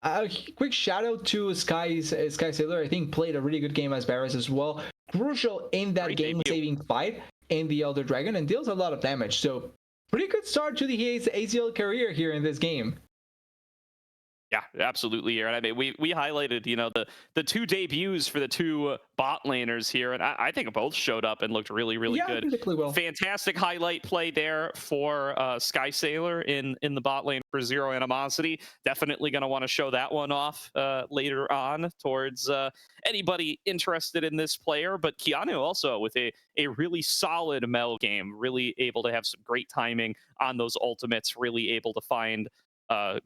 a quick shout out to Sky Sailor. I think played a really good game as Varus as well. Crucial in that game-saving fight in the Elder Dragon, and deals a lot of damage. So pretty good start to the ACL career here in this game. Yeah, absolutely, Aaron. I mean, we highlighted, the 2 debuts for the 2 bot laners here, and I think both showed up and looked really, really good. Particularly well. Fantastic highlight play there for Sky Sailor in the bot lane for Zero Animosity. Definitely going to want to show that one off later on towards anybody interested in this player. But Keanu also with a really solid Mel game, really able to have some great timing on those ultimates, really able to find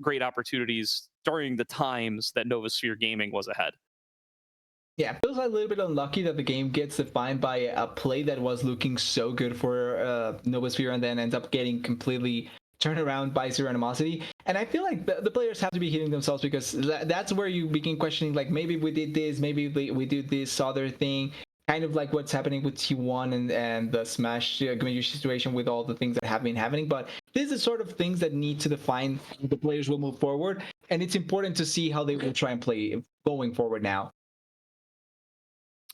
great opportunities during the times that Novasphere Gaming was ahead. Yeah, it feels a little bit unlucky that the game gets defined by a play that was looking so good for Novasphere, and then ends up getting completely turned around by Zero Animosity. And I feel like the players have to be hitting themselves, because that's where you begin questioning, like, maybe we did this, maybe we did this other thing. Kind of like what's happening with T1 and the Smash community situation with all the things that have been happening. But this is sort of things that need to define how the players will move forward. And it's important to see how they will try and play going forward now.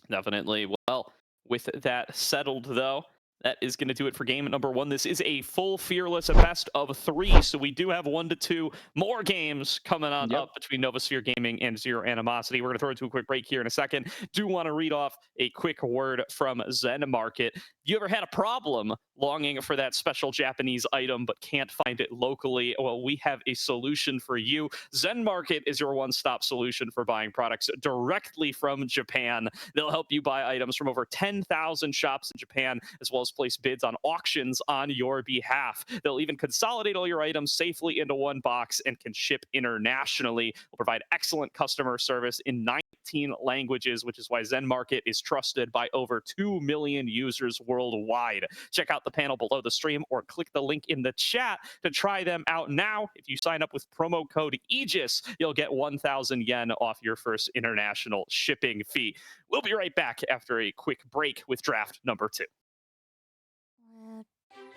Definitely. Well, with that settled, though, that is going to do it for game number 1. This is a full Fearless, a best of 3. So we do have 1 to 2 more games coming on up between Novasphere Gaming and Zero Animosity. We're going to throw it to a quick break here in a second. Do want to read off a quick word from Zen Market. You ever had a problem longing for that special Japanese item but can't find it locally? Well, we have a solution for you. Zen Market is your one-stop solution for buying products directly from Japan. They'll help you buy items from over 10,000 shops in Japan, as well as place bids on auctions on your behalf. They'll even consolidate all your items safely into one box and can ship internationally. They'll provide excellent customer service in 19 languages, which is why Zen Market is trusted by over 2 million users worldwide. Check out the panel below the stream or click the link in the chat to try them out now. If you sign up with promo code Aegis, you'll get 1,000 yen off your first international shipping fee. We'll be right back after a quick break with draft number 2.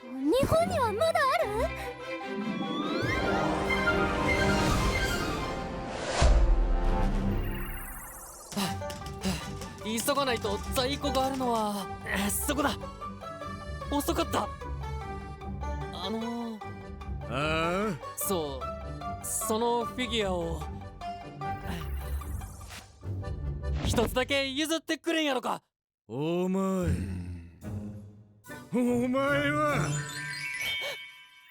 日本にはまだある？急がないと在庫があるのはそこだ。遅かった。そう、そのフィギュアを一つだけ譲ってくれんやろか。お前は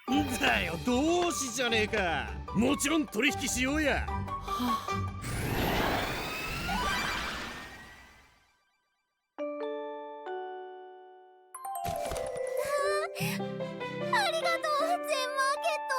だよ同志じゃねえか。もちろん取引しようや。ありがとう、全マーケット。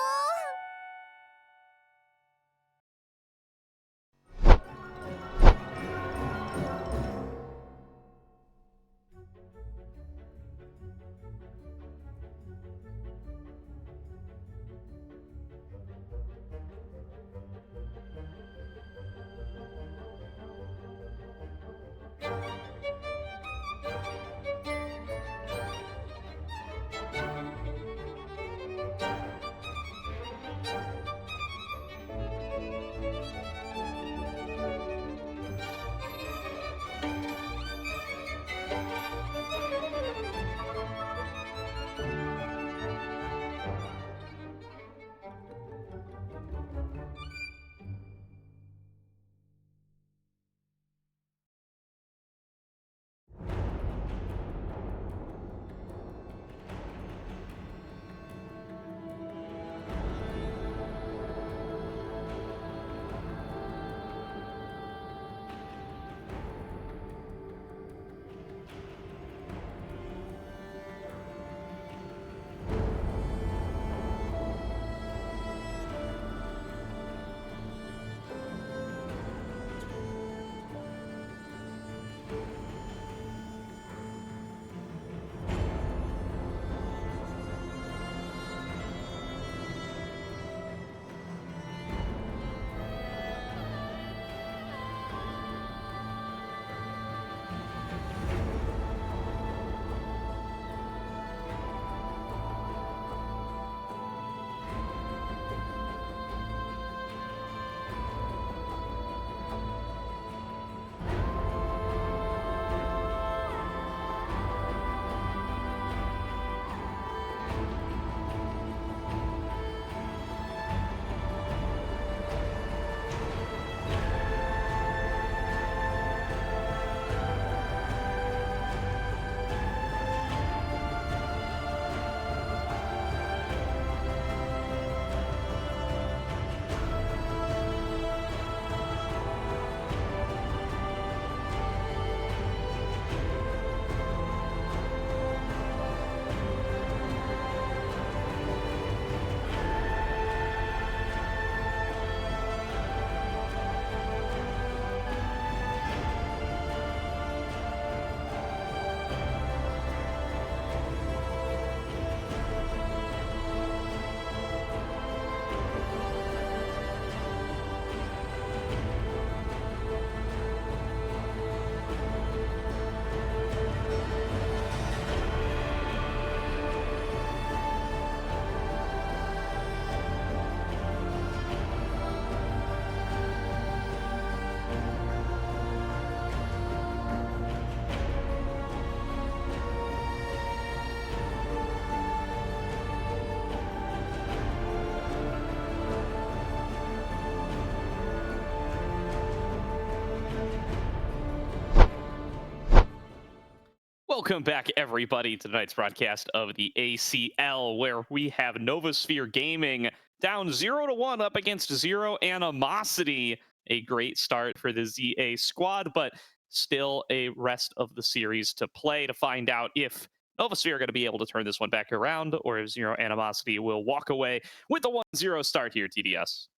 Welcome back, everybody, to tonight's broadcast of the ACL, where we have Novasphere Gaming down 0-1 up against Zero Animosity. A great start for the ZA squad, but still a rest of the series to play to find out if Novasphere are going to be able to turn this one back around, or if Zero Animosity will walk away with the 1-0 start here, TDS.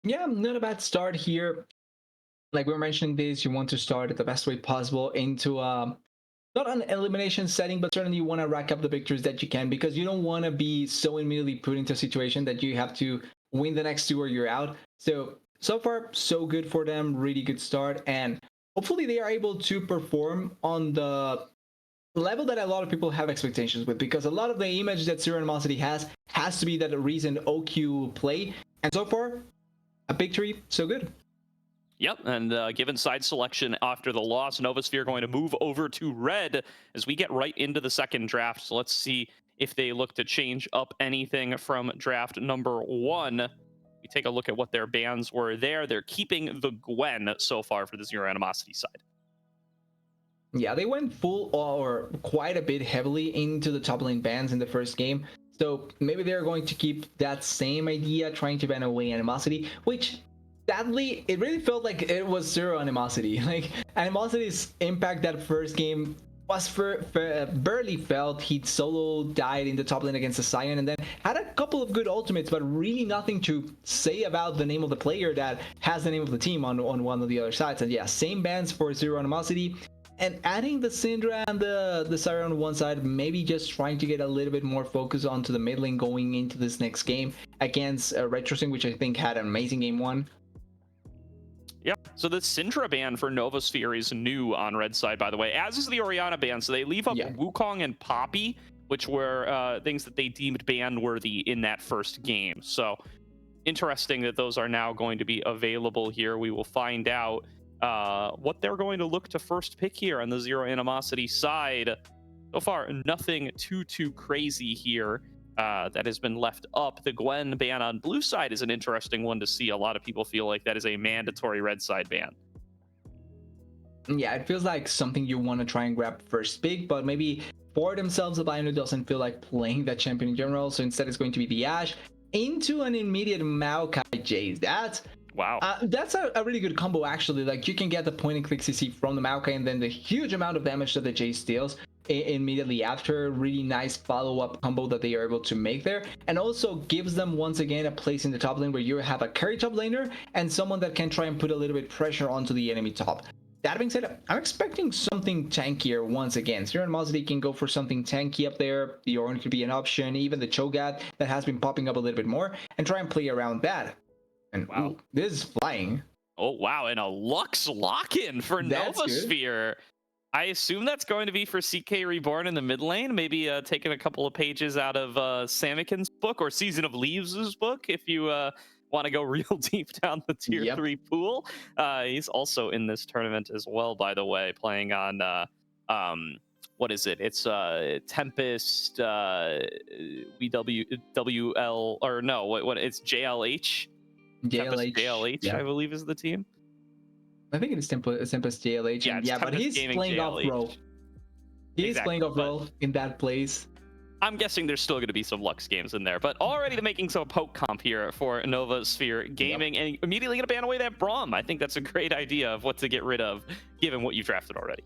Yeah, not a bad start here. Like we were mentioning this, you want to start it the best way possible into not an elimination setting, but certainly you want to rack up the victories that you can, because you don't want to be so immediately put into a situation that you have to win the next two or you're out. So far, so good for them. Really good start. And hopefully they are able to perform on the level that a lot of people have expectations with, because a lot of the image that Zero Animosity has to be that recent OQ play. And so far, a victory, so good. Yep, and given side selection after the loss, Novasphere going to move over to red as we get right into the second draft. So let's see if they look to change up anything from draft number 1. We take a look at what their bans were there. They're keeping the Gwen so far for the Zero Animosity side. Yeah, they went full or quite a bit heavily into the top lane bans in the first game. So maybe they're going to keep that same idea, trying to ban away Animosity, which sadly, it really felt like it was zero Animosity. Like, Animosity's impact that first game was barely felt. He solo died in the top lane against the Sion and then had a couple of good ultimates, but really nothing to say about the name of the player that has the name of the team on one of the other sides. And yeah, same bans for zero Animosity. And adding the Syndra and the Siren on one side, maybe just trying to get a little bit more focus onto the mid lane going into this next game against Retrosync, which I think had an amazing game one. Yeah, so the Syndra ban for Novasphere is new on red side, by the way, as is the Orianna ban. So they leave up Wukong and Poppy, which were things that they deemed ban worthy in that first game. So interesting that those are now going to be available here. We will find out what they're going to look to first pick here on the Zero Animosity side. So far, nothing too crazy here that has been left up. The Gwen ban on blue side is an interesting one to see. A lot of people feel like that is a mandatory red side ban. Yeah, it feels like something you want to try and grab first pick, but maybe for themselves, Albino doesn't feel like playing that champion in general, so instead it's going to be the Ashe into an immediate Maokai Jace. That's wow. That's a really good combo, actually. Like, you can get the point and click CC from the Maokai and then the huge amount of damage that the Jace deals immediately after. Really nice follow-up combo that they are able to make there, and also gives them once again a place in the top lane where you have a carry top laner and someone that can try and put a little bit pressure onto the enemy top. That being said, I'm expecting something tankier once again. Zero Animosity can go for something tanky up there. The Ornn could be an option, even the Cho'Gath that has been popping up a little bit more, and try and play around that. And wow, ooh, this is flying. Oh wow, and a Lux lock-in for Novasphere. I assume that's going to be for CK Reborn in the mid lane, maybe taking a couple of pages out of Samikin's book or Season of Leaves' book, if you want to go real deep down the tier 3 pool. He's also in this tournament as well, by the way, playing on what is it? It's Tempest, WL, or no, what? It's JLH. JLH, I believe, is the team. I think it is Tempest JLH. Yeah, but he's playing off role. He's playing off role in that place. I'm guessing there's still going to be some Lux games in there, but already making some poke comp here for Novasphere Gaming, and immediately going to ban away that Braum. I think that's a great idea of what to get rid of, given what you've drafted already.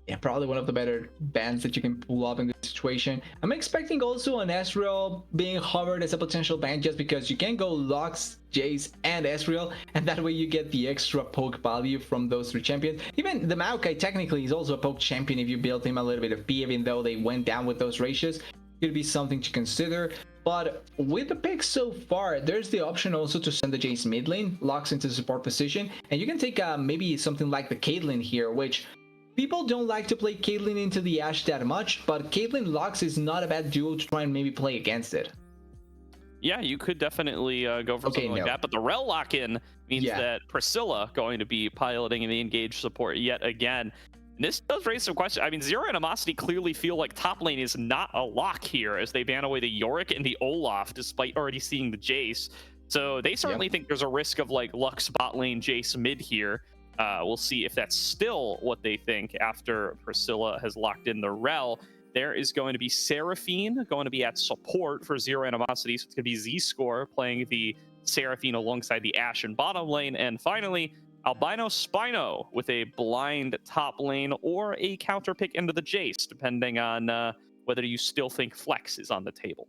Yeah, probably one of the better bans that you can pull up in this situation. I'm expecting also an Ezreal being hovered as a potential ban, just because you can go Lux, Jace, and Ezreal, and that way you get the extra poke value from those three champions. Even the Maokai technically is also a poke champion if you build him a little bit of P, even though they went down with those ratios. Could be something to consider. But with the picks so far, there's the option also to send the Jace mid lane, Lux into the support position, and you can take maybe something like the Caitlyn here, which people don't like to play Caitlyn into the Ashe that much, but Caitlyn Lux is not a bad duo to try and maybe play against it. Yeah, you could definitely go for something like that, but the Rel lock-in means that Priscilla going to be piloting in the engaged support yet again. And this does raise some questions. I mean, Zero Animosity clearly feel like top lane is not a lock here as they ban away the Yorick and the Olaf, despite already seeing the Jace. So they certainly think there's a risk of like Lux bot lane, Jace mid here. We'll see if that's still what they think after Priscilla has locked in the Rel. There is going to be Seraphine going to be at support for Zero Animosity. So it's going to be Z-Score playing the Seraphine alongside the Ashe in bottom lane. And finally, Albino Spino with a blind top lane or a counter pick into the Jace, depending on whether you still think Flex is on the table.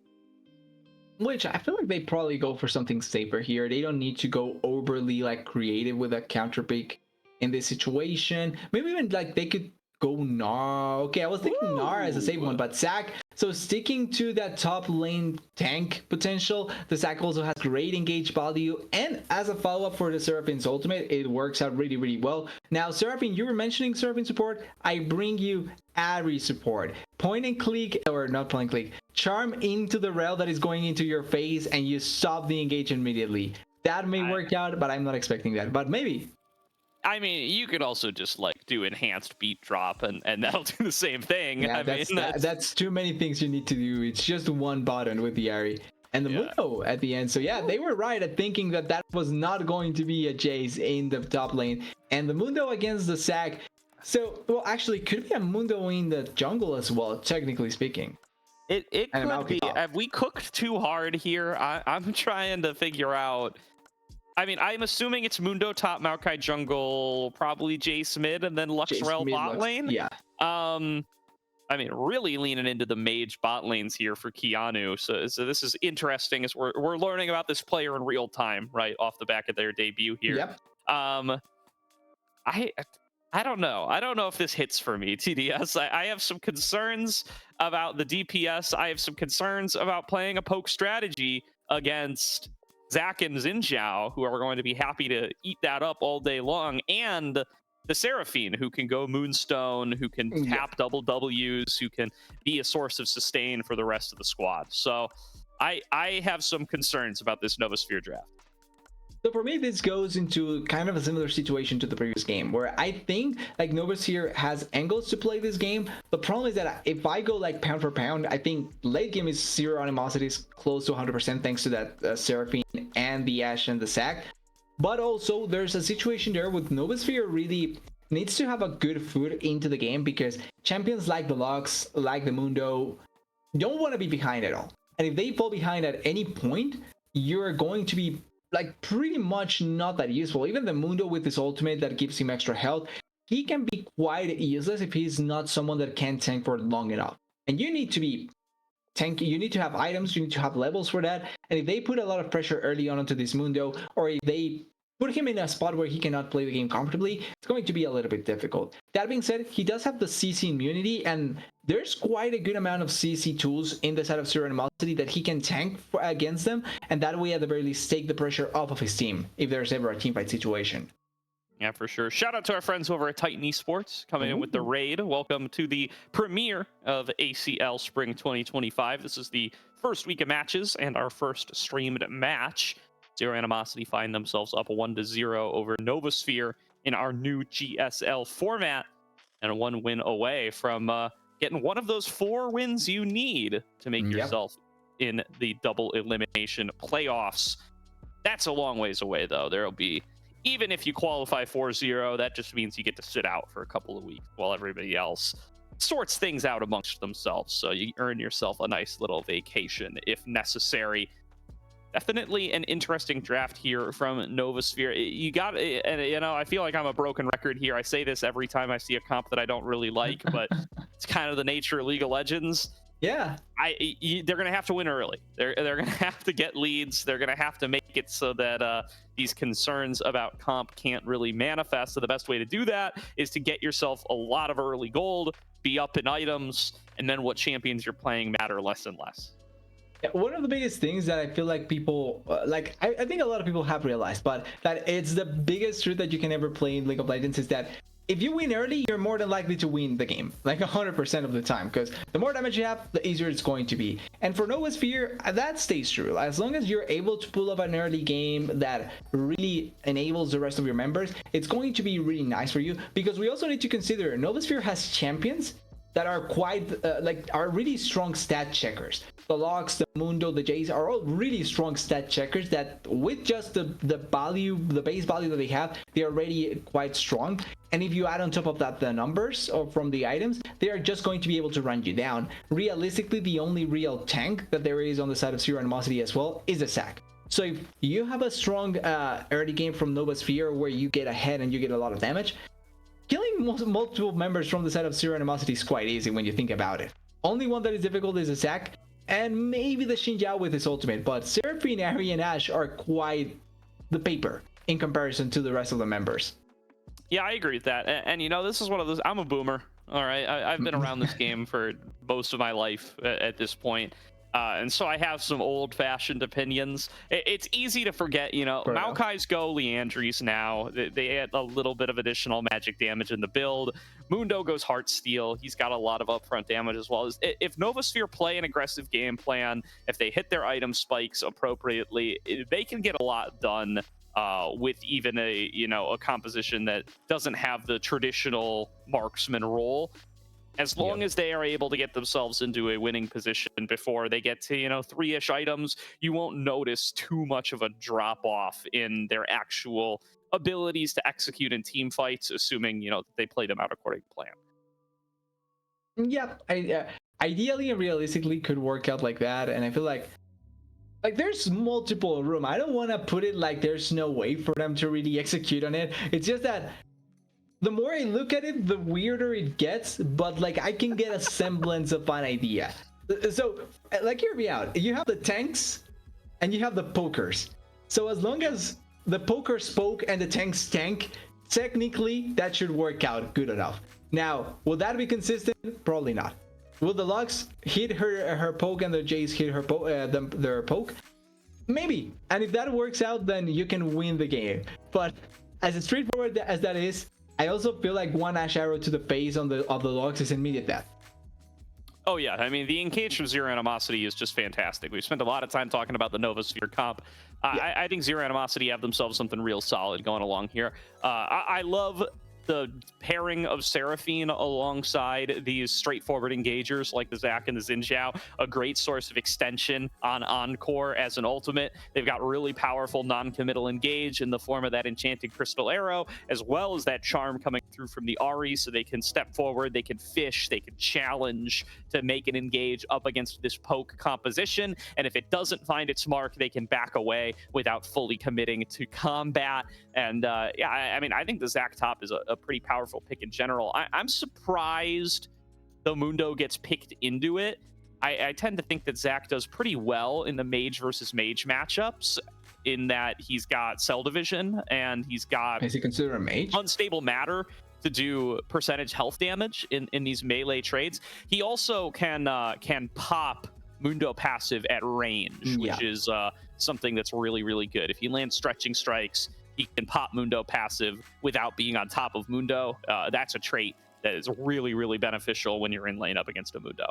Which I feel like they probably go for something safer here. They don't need to go overly like creative with a counter pick in this situation. Maybe even like they could go Gnar. Okay, I was thinking Gnar as a safe one, but Zac. So sticking to that top lane tank potential, the Zac also has great engage value, and as a follow-up for the Seraphine's ultimate, it works out really, really well. Now, Seraphine, you were mentioning Seraphine support. I bring you Ahri support. Point and click, or not point and click, charm into the Rel that is going into your face, and you stop the engage immediately. That may work out, but I'm not expecting that. But maybe. I mean, you could also just like do enhanced beat drop and that'll do the same thing. Yeah, that's too many things you need to do. It's just one button with the Ahri and the Mundo at the end. So yeah, they were right at thinking that that was not going to be a Jace in the top lane, and the Mundo against the Zac. So, well, actually, could be a Mundo in the jungle as well, technically speaking. It and a could be. Maokai top. Have we cooked too hard here? I'm trying to figure out. I mean, I'm assuming it's Mundo top, Maokai jungle, probably Jace mid, and then Luxrel bot lane. Yeah. I mean, really leaning into the mage bot lanes here for Keanu. So this is interesting as we're learning about this player in real time, right off the back of their debut here. Yep. I don't know. I don't know if this hits for me, TDS. I have some concerns about the DPS. I have some concerns about playing a poke strategy against Zach and Xinjiao, who are going to be happy to eat that up all day long, and the Seraphine, who can go Moonstone, who can tap double Ws, who can be a source of sustain for the rest of the squad. So I have some concerns about this Novasphere draft. So for me, this goes into kind of a similar situation to the previous game, where I think like Novasphere has angles to play this game. The problem is that if I go like pound for pound, I think late game is zero animosity is close to 100% thanks to that Seraphine and the Ashe and the Sack. But also there's a situation there with Novasphere really needs to have a good foot into the game, because champions like the Lux, like the Mundo, don't want to be behind at all. And if they fall behind at any point, you're going to be like pretty much not that useful. Even the Mundo with his ultimate that gives him extra health, he can be quite useless if he's not someone that can tank for long enough. And you need to be tanky, you need to have items, you need to have levels for that. And if they put a lot of pressure early on onto this Mundo, or if they put him in a spot where he cannot play the game comfortably, it's going to be a little bit difficult. That being said, he does have the CC immunity, and there's quite a good amount of CC tools in the side of Zero Animosity that he can tank against them, and that way at the very least take the pressure off of his team if there's ever a teamfight situation. Yeah, for sure. Shout out to our friends over at Titan Esports coming in with the raid. Welcome to the premiere of ACL Spring 2025. This is the first week of matches and our first streamed match. Zero Animosity find themselves up 1-0 over Novasphere in our new GSL format, and one win away from getting one of those 4 wins you need to make yourself in the double elimination playoffs. That's a long ways away, though. There'll be, even if you qualify 4-0, that just means you get to sit out for a couple of weeks while everybody else sorts things out amongst themselves. So you earn yourself a nice little vacation if necessary. Definitely an interesting draft here from Novasphere. You got, and you know, I feel like I'm a broken record here. I say this every time I see a comp that I don't really like, but it's kind of the nature of League of Legends. Yeah, they're gonna have to win early. They're gonna have to get leads. They're gonna have to make it so that these concerns about comp can't really manifest. So the best way to do that is to get yourself a lot of early gold, be up in items, and then what champions you're playing matter less and less. One of the biggest things that I feel like people I think a lot of people have realized, but that it's the biggest truth that you can ever play in League of Legends, is that if you win early, you're more than likely to win the game, like 100% of the time, because the more damage you have, the easier it's going to be. And for Novasphere, that stays true. As long as you're able to pull up an early game that really enables the rest of your members, it's going to be really nice for you, because we also need to consider Novasphere has champions that are quite are really strong stat checkers. The Locks, the Mundo, the Jace are all really strong stat checkers that with just the value, the base value that they have, they're already quite strong. And if you add on top of that the numbers or from the items, they are just going to be able to run you down. Realistically, the only real tank that there is on the side of Zero Animosity as well is the Sack. So if you have a strong early game from Novasphere where you get ahead and you get a lot of damage, killing multiple members from the side of Zero Animosity is quite easy when you think about it. Only one that is difficult is the Zac, and maybe the Xinjiao with his ultimate, but Seraphine, Ari, and Ashe are quite the paper in comparison to the rest of the members. Yeah, I agree with that. And you know, this is one of those, I'm a boomer, all right? I've been around this game for most of my life at this point. And so I have some old-fashioned opinions. It's easy to forget, you know, Maokai's go Leandries now. They add a little bit of additional magic damage in the build. Mundo goes Heartsteel. He's got a lot of upfront damage as well. If Novasphere play an aggressive game plan, if they hit their item spikes appropriately, they can get a lot done with even a composition that doesn't have the traditional marksman role. As long as they are able to get themselves into a winning position before they get to, 3-ish items, you won't notice too much of a drop off in their actual abilities to execute in team fights, assuming, they play them out according to plan. Yeah, ideally and realistically could work out like that. And I feel like there's multiple room. I don't want to put it like there's no way for them to really execute on it. It's just that the more I look at it, the weirder it gets, but like I can get a semblance of an idea. So like, hear me out. You have the tanks and you have the pokers. So as long as the pokers poke and the tanks tank, technically that should work out good enough. Now, will that be consistent? Probably not. Will the Lux hit her poke and the Jace hit her their poke? Maybe. And if that works out, then you can win the game. But as straightforward as that is, I also feel like one Ash arrow to the face of the Lux is immediate death. Oh yeah, I mean the engage from Zero Animosity is just fantastic. We've spent a lot of time talking about the Novasphere comp. I think Zero Animosity have themselves something real solid going along here. I love the pairing of Seraphine alongside these straightforward engagers like the Zac and the Xin Zhao, a great source of extension on Encore as an ultimate. They've got really powerful non-committal engage in the form of that enchanted crystal arrow, as well as that charm coming through from the Ahri, so they can step forward, they can fish, they can challenge to make an engage up against this poke composition, and if it doesn't find its mark, they can back away without fully committing to combat. And yeah, I mean, I think the Zac top is a pretty powerful pick in general. I'm surprised the Mundo gets picked into it. I tend to think that Zac does pretty well in the mage versus mage matchups, in that he's got Cell Division and he's got... Is he considered a mage? Unstable Matter to do percentage health damage in these melee trades. He also can pop Mundo passive at range, which is something that's really, really good. If he lands stretching strikes, he can pop Mundo passive without being on top of Mundo. That's a trait that is really, really beneficial when you're in lane up against a Mundo.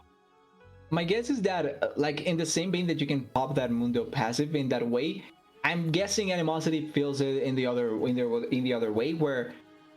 My guess is that, like, in the same vein that you can pop that Mundo passive in that way, I'm guessing Animosity feels it in the other way, where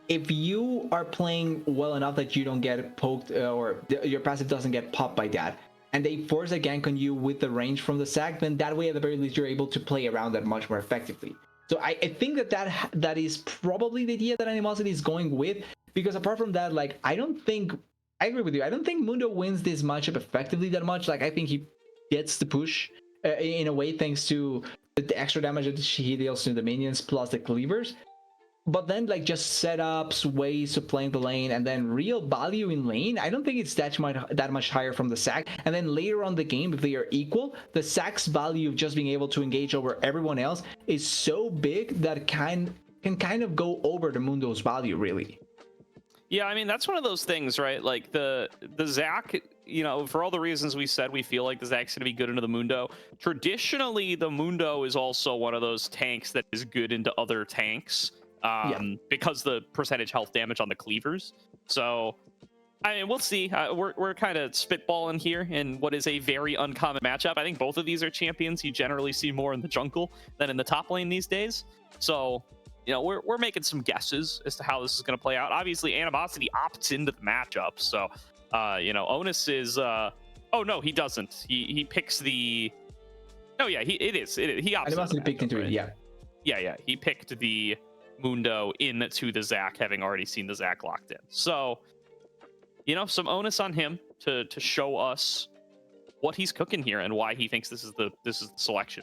if you are playing well enough that you don't get poked or your passive doesn't get popped by that, and they force a gank on you with the range from the Zac, then that way at the very least you're able to play around that much more effectively. So I think that is probably the idea that Animosity is going with, because apart from that, like, I agree with you. I don't think Mundo wins this matchup effectively that much. Like, I think he gets the push in a way thanks to the extra damage that he deals to the minions plus the cleavers. But then, like, just setups, ways of playing the lane, and then real value in lane, I don't think it's that much higher from the Zac. And then later on the game, if they are equal, the Zac's value of just being able to engage over everyone else is so big that can kind of go over the Mundo's value, really. Yeah, I mean, that's one of those things, right? Like, the Zac, you know, for all the reasons we said, we feel like the Zac's going to be good into the Mundo. Traditionally, the Mundo is also one of those tanks that is good into other tanks. Because the percentage health damage on the cleavers. So, I mean, we'll see. We're kind of spitballing here in what is a very uncommon matchup. I think both of these are champions you generally see more in the jungle than in the top lane these days. So, you know, we're making some guesses as to how this is going to play out. Obviously, Animosity opts into the matchup. So, you know, Onus is... oh, no, he doesn't. He picks the... Oh, yeah, it is. He opts Animosity picked into right? it, yeah. Yeah. He picked the Mundo into the Zac, having already seen the Zac locked in. So, you know, some onus on him to show us what he's cooking here and why he thinks this is the selection.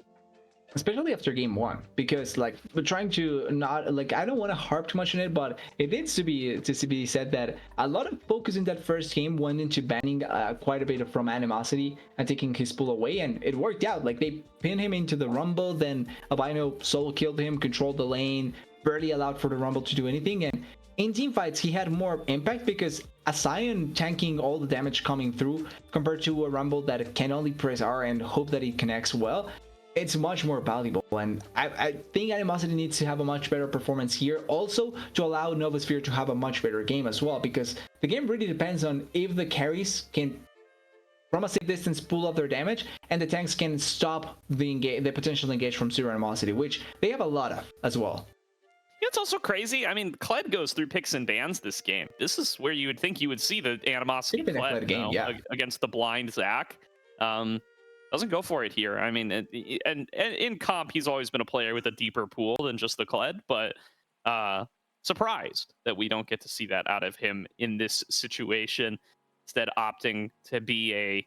Especially after game one, because, like, we're trying to not, like, I don't want to harp too much on it, but it needs to be said that a lot of focus in that first game went into banning quite a bit from Animosity and taking his pull away, and it worked out. Like, they pinned him into the Rumble, then Albino solo killed him, controlled the lane, barely allowed for the Rumble to do anything, and in teamfights he had more impact because a Sion tanking all the damage coming through compared to a Rumble that can only press R and hope that it connects well. It's much more valuable, and I think Animosity needs to have a much better performance here, also to allow Novasphere to have a much better game as well, because the game really depends on if the carries can from a safe distance pull up their damage, and the tanks can stop the potential engage from Zero Animosity, which they have a lot of as well. It's also crazy. I mean, Kled goes through picks and bans this game. This is where you would think you would see the Animosity Kled game, against the blind Zac. Doesn't go for it here. I mean, and in comp, he's always been a player with a deeper pool than just the Kled, but surprised that we don't get to see that out of him in this situation. instead opting to be a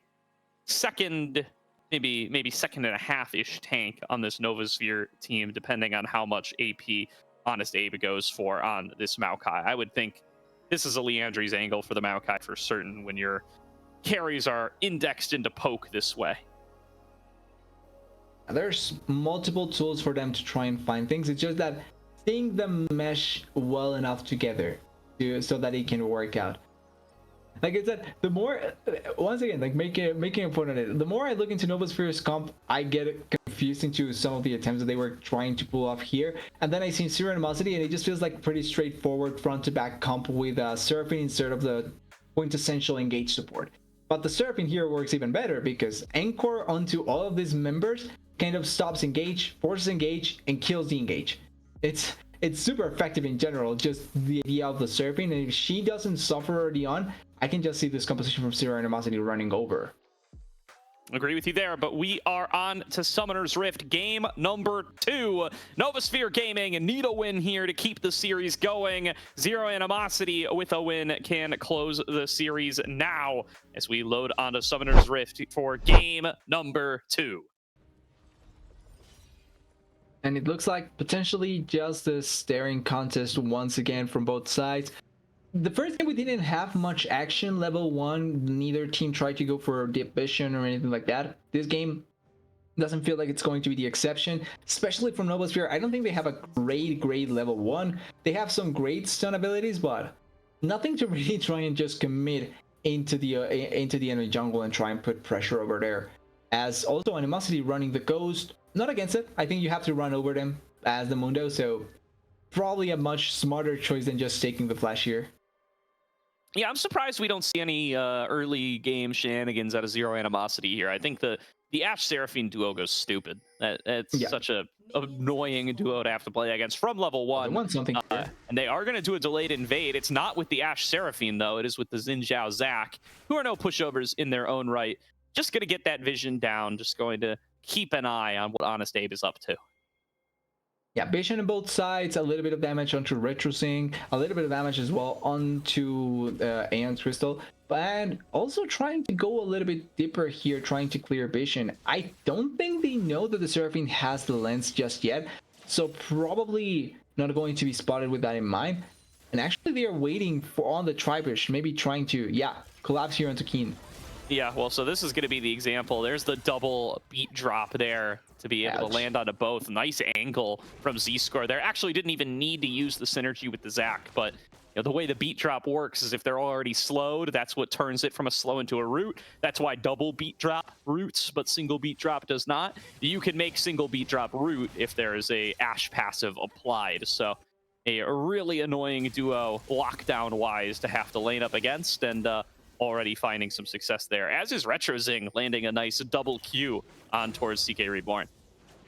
second, maybe second and a half-ish tank on this Novasphere team, depending on how much AP Honest Abe goes for on this Maokai. I would think this is a Leandri's angle for the Maokai for certain when your carries are indexed into poke this way. There's multiple tools for them to try and find things. It's just that seeing them mesh well enough together so that it can work out. Like I said, the more, once again, like making a point on it, the more I look into Novasphere's comp, I get confused into some of the attempts that they were trying to pull off here. And then I see Zero Animosity, and it just feels like pretty straightforward front-to-back comp with Seraphine instead of the quintessential engage support. But the Seraphine here works even better because Anchor onto all of these members kind of stops engage, forces engage, and kills the engage. It's super effective in general, just the idea of the Seraphine, and if she doesn't suffer early on, I can just see this composition from Zero Animosity running over. Agree with you there, but we are on to Summoner's Rift game number 2. Novasphere Gaming need a win here to keep the series going. Zero Animosity with a win can close the series now as we load onto Summoner's Rift for game number 2. And it looks like potentially just a staring contest once again from both sides. The first game we didn't have much action. Level 1, neither team tried to go for deep vision or anything like that. This game doesn't feel like it's going to be the exception, especially from Novasphere. I don't think they have a great level 1. They have some great stun abilities, but nothing to really try and just commit into the enemy jungle and try and put pressure over there. As also Animosity running the Ghost, not against it. I think you have to run over them as the Mundo, so probably a much smarter choice than just taking the flash here. Yeah, I'm surprised we don't see any early game shenanigans out of Zero Animosity here. I think the Ashe Seraphine duo goes stupid. It's such a annoying duo to have to play against from level 1. They want something and they are going to do a delayed invade. It's not with the Ashe Seraphine, though. It is with the Xin Zhao Zac, who are no pushovers in their own right. Just going to get that vision down. Just going to keep an eye on what Honest Abe is up to. Yeah, vision on both sides, a little bit of damage onto RetroSync, a little bit of damage as well onto Aeon's Crystal, and also trying to go a little bit deeper here, trying to clear vision. I don't think they know that the Seraphine has the lens just yet, so probably not going to be spotted with that in mind. And actually they are waiting for on the Tribush, maybe trying to, collapse here onto Keen. Yeah, well, so this is going to be the example. There's the double beat drop there to be able to land onto both. Nice angle from Z-Score there. Actually didn't even need to use the synergy with the Zac, but the way the beat drop works is if they're already slowed, that's what turns it from a slow into a root. That's why double beat drop roots, but single beat drop does not. You can make single beat drop root if there is a Ashe passive applied. So a really annoying duo lockdown-wise to have to lane up against, and already finding some success there, as is RetroZing landing a nice double Q on towards CK Reborn.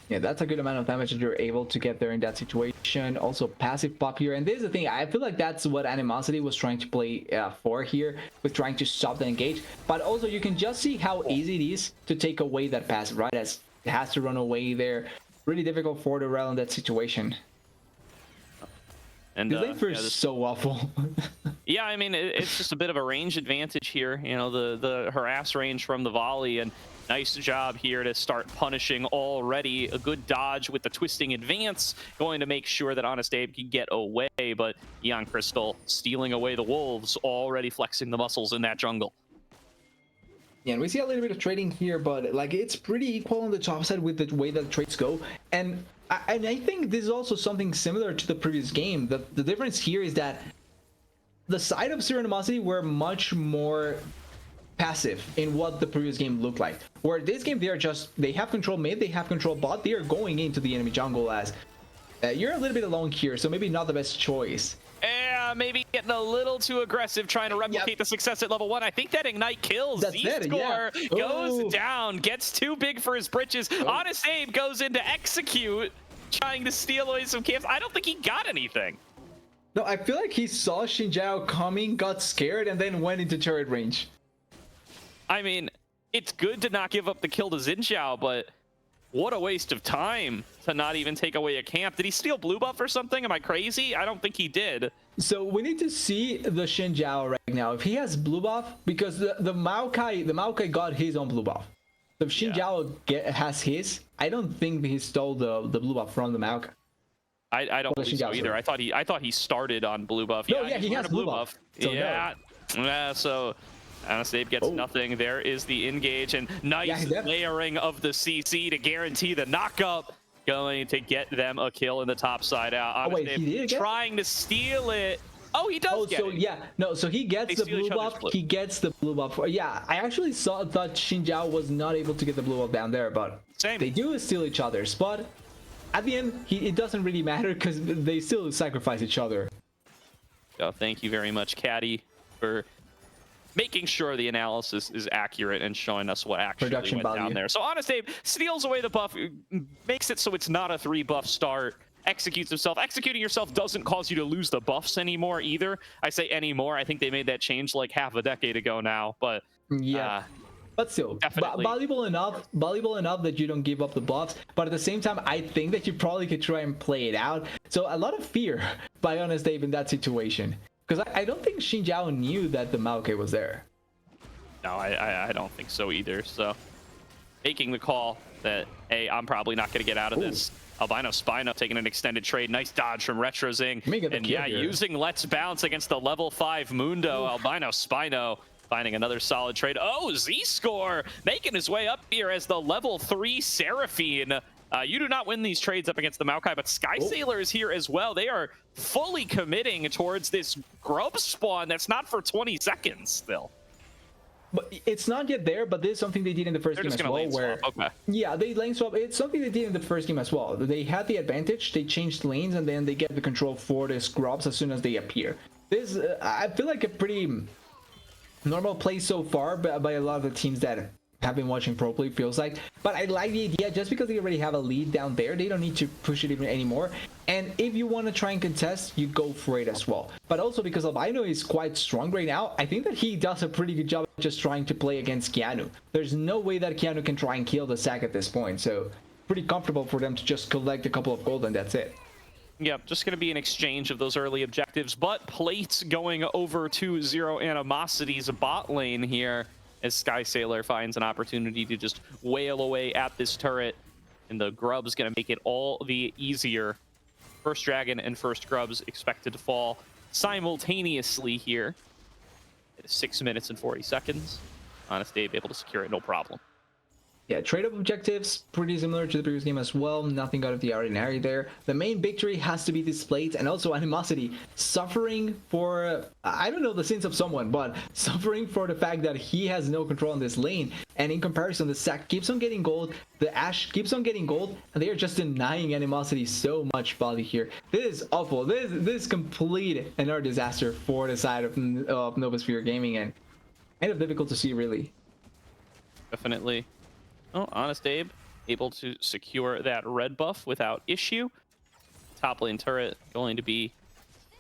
Yeah, that's a good amount of damage that you're able to get there in that situation. Also passive pop here, and this is the thing, I feel like that's what Animosity was trying to play for here, with trying to stop the engage. But also you can just see how easy it is to take away that passive, right? As it has to run away there. Really difficult for the Rel in that situation. And is so awful. Yeah, I mean, it's just a bit of a range advantage here. You know, the harass range from the volley, and nice job here to start punishing already. A good dodge with the twisting advance, going to make sure that Honest Abe can get away, but Aeon Crystal stealing away the wolves, already flexing the muscles in that jungle. Yeah, and we see a little bit of trading here, but like it's pretty equal on the top side with the way that trades go. And I think this is also something similar to the previous game. The difference here is that the side of Zero Animosity were much more passive in what the previous game looked like. Where this game, they have control mid, they have control bot, they are going into the enemy jungle as you're a little bit alone here, so maybe not the best choice. Maybe getting a little too aggressive, trying to replicate the success at level 1. I think that Ignite kills. Z-Score goes down, gets too big for his britches. Honest Abe goes into execute, trying to steal away some camps. I don't think he got anything. No, I feel like he saw Xin Zhao coming, got scared, and then went into turret range. I mean, it's good to not give up the kill to Xin Zhao, but what a waste of time to not even take away a camp. Did he steal blue buff or something? Am I crazy? I don't think he did. So we need to see the Xin Zhao right now. If he has blue buff, because the Maokai got his own blue buff. So if Xin Zhao has his, I don't think he stole the blue buff from the Maokai. I don't believe so either. I thought he started on blue buff. No, yeah, he has blue buff. So yeah. So Anastasia gets nothing. There is the engage and nice layering of the CC to guarantee the knockup. Going to get them a kill in the top side out. Oh, wait, he did again? Trying to steal it. Oh, he does get it. Yeah, no, so he gets the blue buff. He gets the blue buff. Yeah, I actually thought Xin Zhao was not able to get the blue buff down there, but they do steal each other's. But at the end, it doesn't really matter because they still sacrifice each other. Oh, thank you very much, Caddy, for making sure the analysis is accurate and showing us what actually went down there. So Honest Abe steals away the buff, makes it so it's not a 3-buff start, executes himself. Executing yourself doesn't cause you to lose the buffs anymore either. I say anymore. I think they made that change like half a decade ago now, but yeah. But still, valuable enough that you don't give up the buffs. But at the same time, I think that you probably could try and play it out. So a lot of fear by Honest Abe in that situation. Because I don't think Xin Zhao knew that the Maokai was there. No, I don't think so either. So making the call that, hey, I'm probably not going to get out of this. Albino Spino taking an extended trade. Nice dodge from RetroZing. And yeah, using Let's Bounce against the level 5 Mundo. Albino Spino finding another solid trade. Oh, Z-Score making his way up here as the level 3 Seraphine. You do not win these trades up against the Maokai, but Sky Sailor is here as well. They are fully committing towards this grub spawn that's not for 20 seconds still. But it's not yet there, but this is something they did in the first game as well. Where, yeah, they lane swap. It's something they did in the first game as well. They had the advantage, they changed lanes, and then they get the control for the scrubs as soon as they appear. This, I feel like a pretty normal play so far by a lot of the teams that have been watching pro play, feels like. But I like the idea, just because they already have a lead down there, they don't need to push it even anymore. And if you want to try and contest, you go for it as well. But also because Albino is quite strong right now, I think that he does a pretty good job just trying to play against Keanu. There's no way that Keanu can try and kill the sack at this point, so pretty comfortable for them to just collect a couple of gold and that's it. Yep, just going to be an exchange of those early objectives, but plates going over to Zero Animosity's bot lane here, as Sky Sailor finds an opportunity to just wail away at this turret, and the grub's going to make it all the easier. First dragon and first grubs expected to fall simultaneously here. It is 6 minutes and 40 seconds. Honest Abe able to secure it, no problem. Yeah, trade-up objectives, pretty similar to the previous game as well. Nothing out of the ordinary there. The main victory has to be displayed, and also Animosity suffering for, I don't know the sins of someone, but suffering for the fact that he has no control on this lane. And in comparison, the Sack keeps on getting gold, the Ashe keeps on getting gold, and they are just denying Animosity so much value here. This is awful. This is complete and utter disaster for the side of Novasphere Gaming, and kind of difficult to see, really. Definitely. Oh, Honest Abe able to secure that red buff without issue. Top lane turret going to be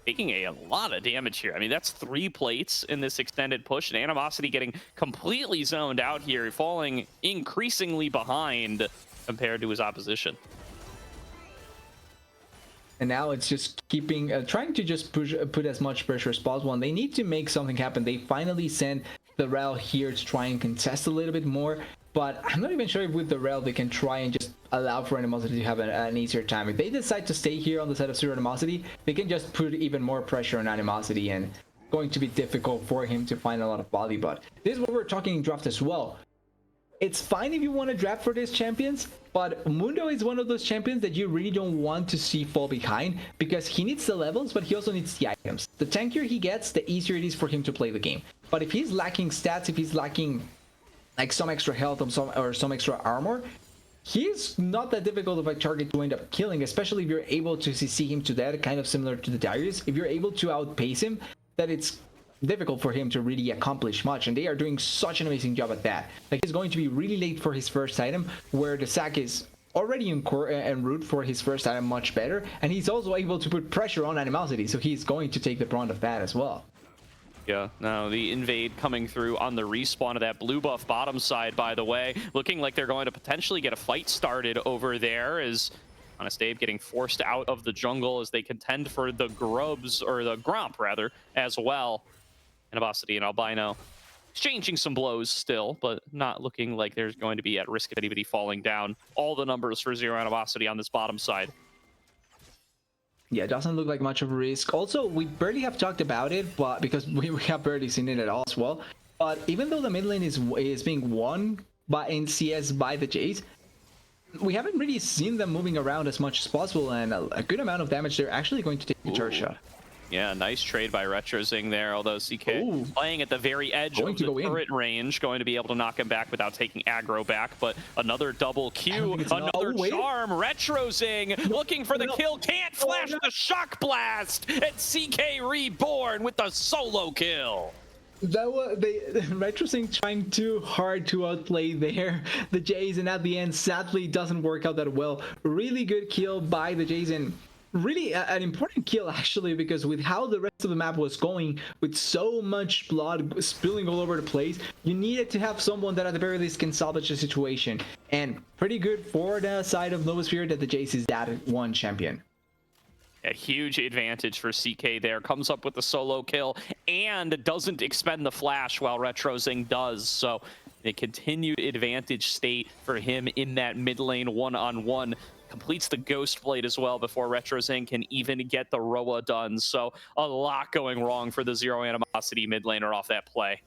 taking a lot of damage here. I mean, that's 3 plates in this extended push, and Animosity getting completely zoned out here, falling increasingly behind compared to his opposition. And now it's just keeping, trying to just put as much pressure as possible, and they need to make something happen. They finally send the Rel here to try and contest a little bit more. But I'm not even sure if with the Rel they can try and just allow for Animosity to have an easier time. If they decide to stay here on the side of Zero Animosity, they can just put even more pressure on Animosity, and going to be difficult for him to find a lot of body. But this is what we're talking in draft as well. It's fine if you want to draft for these champions, but Mundo is one of those champions that you really don't want to see fall behind, because he needs the levels, but he also needs the items. The tankier he gets, the easier it is for him to play the game. But if he's lacking stats, if he's lacking like some extra health or some extra armor, he's not that difficult of a target to end up killing, especially if you're able to see him to that, kind of similar to the Darius. If you're able to outpace him, that it's difficult for him to really accomplish much, and they are doing such an amazing job at that. Like, he's going to be really late for his first item, where the Sack is already in core and route for his first item much better, and he's also able to put pressure on Animosity, so he's going to take the brunt of that as well. Yeah, now the invade coming through on the respawn of that blue buff bottom side, by the way. Looking like they're going to potentially get a fight started over there, as Honest Abe getting forced out of the jungle as they contend for the grubs, or the gromp rather, as well. Animosity and Albino exchanging some blows still, but not looking like there's going to be at risk of anybody falling down. All the numbers for Zero Animosity on this bottom side. Yeah, it doesn't look like much of a risk. Also, we barely have talked about it, but because we have barely seen it at all as well. But even though the mid lane is being won in CS by the Jays, we haven't really seen them moving around as much as possible, and a good amount of damage they're actually going to take a charge shot. Yeah, nice trade by RetroZing there, although CK playing at the very edge of the turret range, going to be able to knock him back without taking aggro back, but another double Q, another charm, RetroZing looking for the kill, can't flash the shock blast, and CK Reborn with the solo kill. That was RetroZing trying too hard to outplay the Jays, and at the end sadly doesn't work out that well. Really good kill by the Jays, and really an important kill actually, because with how the rest of the map was going, with so much blood spilling all over the place, you needed to have someone that at the very least can salvage the situation. And pretty good for the side of Novasphere that the Jace is that one champion. A huge advantage for CK there. Comes up with the solo kill and doesn't expend the flash while RetroZing does. So a continued advantage state for him in that mid lane one-on-one. Completes the Ghost Blade as well before RetroZing can even get the Roa done. So a lot going wrong for the Zero Animosity mid laner off that play.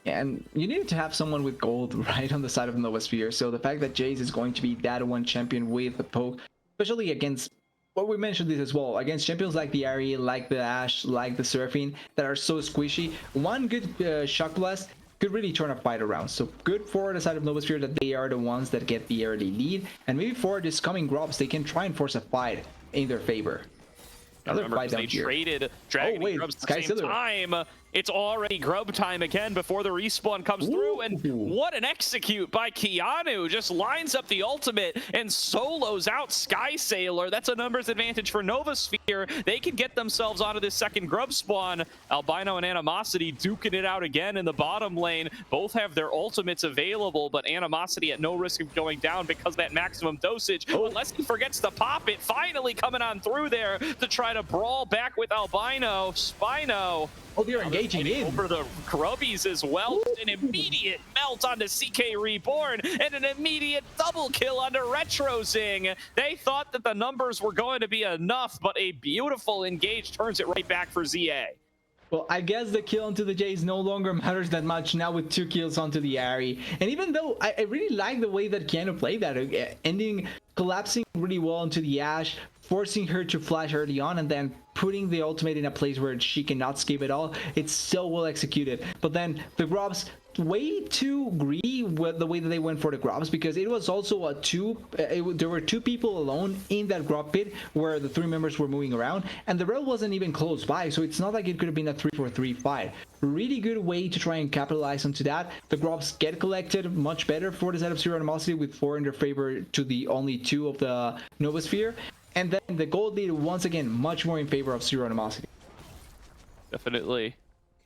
And you needed to have someone with gold right on the side of Novasphere. So the fact that Jace is going to be that one champion with the poke, especially against, well, we mentioned this as well, against champions like the Ahri, like the Ashe, like the Seraphine, that are so squishy, one good shock blast could really turn a fight around. So good for the side of Novasphere that they are the ones that get the early lead, and maybe for this coming grubs they can try and force a fight in their favor. Another Remember, fight down they here. traded Dragon and Grubs at the same time. It's already Grub time again before the respawn comes through, and what an execute by Keanu. Just lines up the ultimate and solos out Sky Sailor. That's a numbers advantage for Novasphere. They can get themselves onto this second Grub spawn. Albino and Animosity duking it out again in the bottom lane. Both have their ultimates available, but Animosity at no risk of going down because that maximum dosage, unless he forgets to pop it. Finally coming on through there to try to brawl back with Albino. Spino. Oh, they're engaging in. Over the Grubbies as well. An immediate melt onto CK Reborn and an immediate double kill onto RetroZing. They thought that the numbers were going to be enough, but a beautiful engage turns it right back for ZA. Well, I guess the kill onto the Jays no longer matters that much now with 2 kills onto the Ahri. And even though I really like the way that Keanu played that, collapsing really well onto the Ashe, forcing her to flash early on, and then putting the ultimate in a place where she cannot skip at all. It's so well executed. But then the Grubs way too greedy with the way that they went for the Grubs, because it was also a there were 2 people alone in that Grub pit where the 3 members were moving around, and the rail wasn't even close by, so it's not like it could have been a 3-4-3 fight. Really good way to try and capitalize onto that. The Grubs get collected much better for the side of Zero Animosity, with 4 in their favor to the only 2 of the Novasphere. And then the gold lead once again much more in favor of Zero Animosity. Definitely.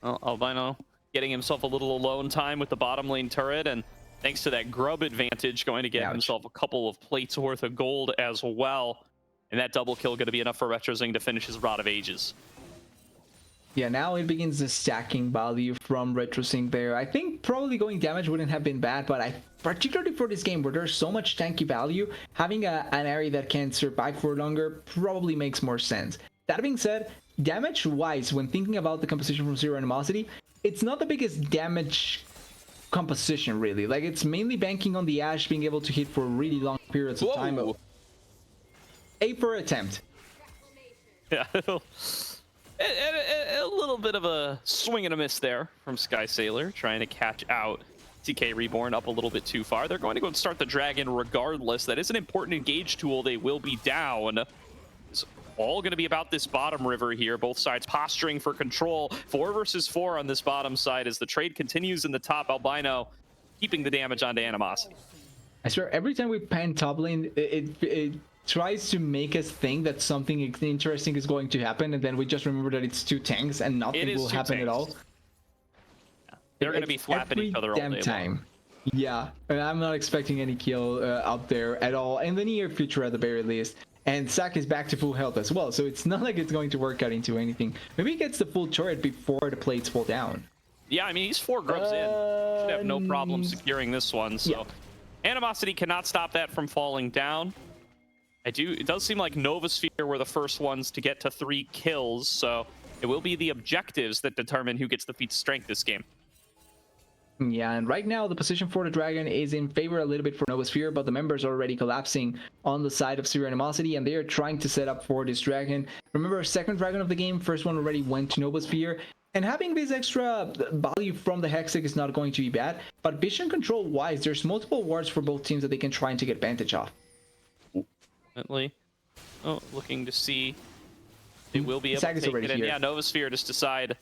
Well, Albino getting himself a little alone time with the bottom lane turret, and thanks to that Grub advantage, going to get himself a couple of plates worth of gold as well. And that double kill going to be enough for RetroZing to finish his Rod of Ages. Yeah, now it begins the stacking value from RetroZing there. I think probably going damage wouldn't have been bad, but particularly for this game where there's so much tanky value, having an area that can survive for longer probably makes more sense. That being said, damage-wise, when thinking about the composition from Zero Animosity, it's not the biggest damage composition, really. Like, it's mainly banking on the Ashe being able to hit for really long periods of time. A per attempt. Yeah. A little bit of a swing and a miss there from Sky Sailor, trying to catch out CK Reborn up a little bit too far. They're going to go and start the Dragon regardless. That is an important engage tool. They will be down. It's all going to be about this bottom river here. Both sides posturing for control. 4 versus 4 on this bottom side as the trade continues in the top. Albino keeping the damage onto Animosity. I swear, every time we pan top lane, it tries to make us think that something interesting is going to happen, and then we just remember that it's 2 tanks and nothing will happen at all. Yeah. They're going to be flapping each other all day long. Yeah, I'm not expecting any kill out there at all in the near future at the very least. And Zac is back to full health as well, so it's not like it's going to work out into anything. Maybe he gets the full turret before the plates fall down. Yeah, I mean, he's 4 grubs in. Should have no problem securing this one. So yeah. Animosity cannot stop that from falling down. It does seem like Novasphere were the first ones to get to 3 kills, so it will be the objectives that determine who gets the feat strength this game. Yeah, and right now the position for the Dragon is in favor a little bit for Novasphere, but the members are already collapsing on the side of Zero Animosity, and they are trying to set up for this Dragon. Remember, second Dragon of the game, first one already went to Novasphere, and having this extra value from the Hextech is not going to be bad, but vision control wise, there's multiple wards for both teams that they can try and take advantage of. Definitely. Oh, looking to see they will be able to take it in. Yeah, Novasphere just decide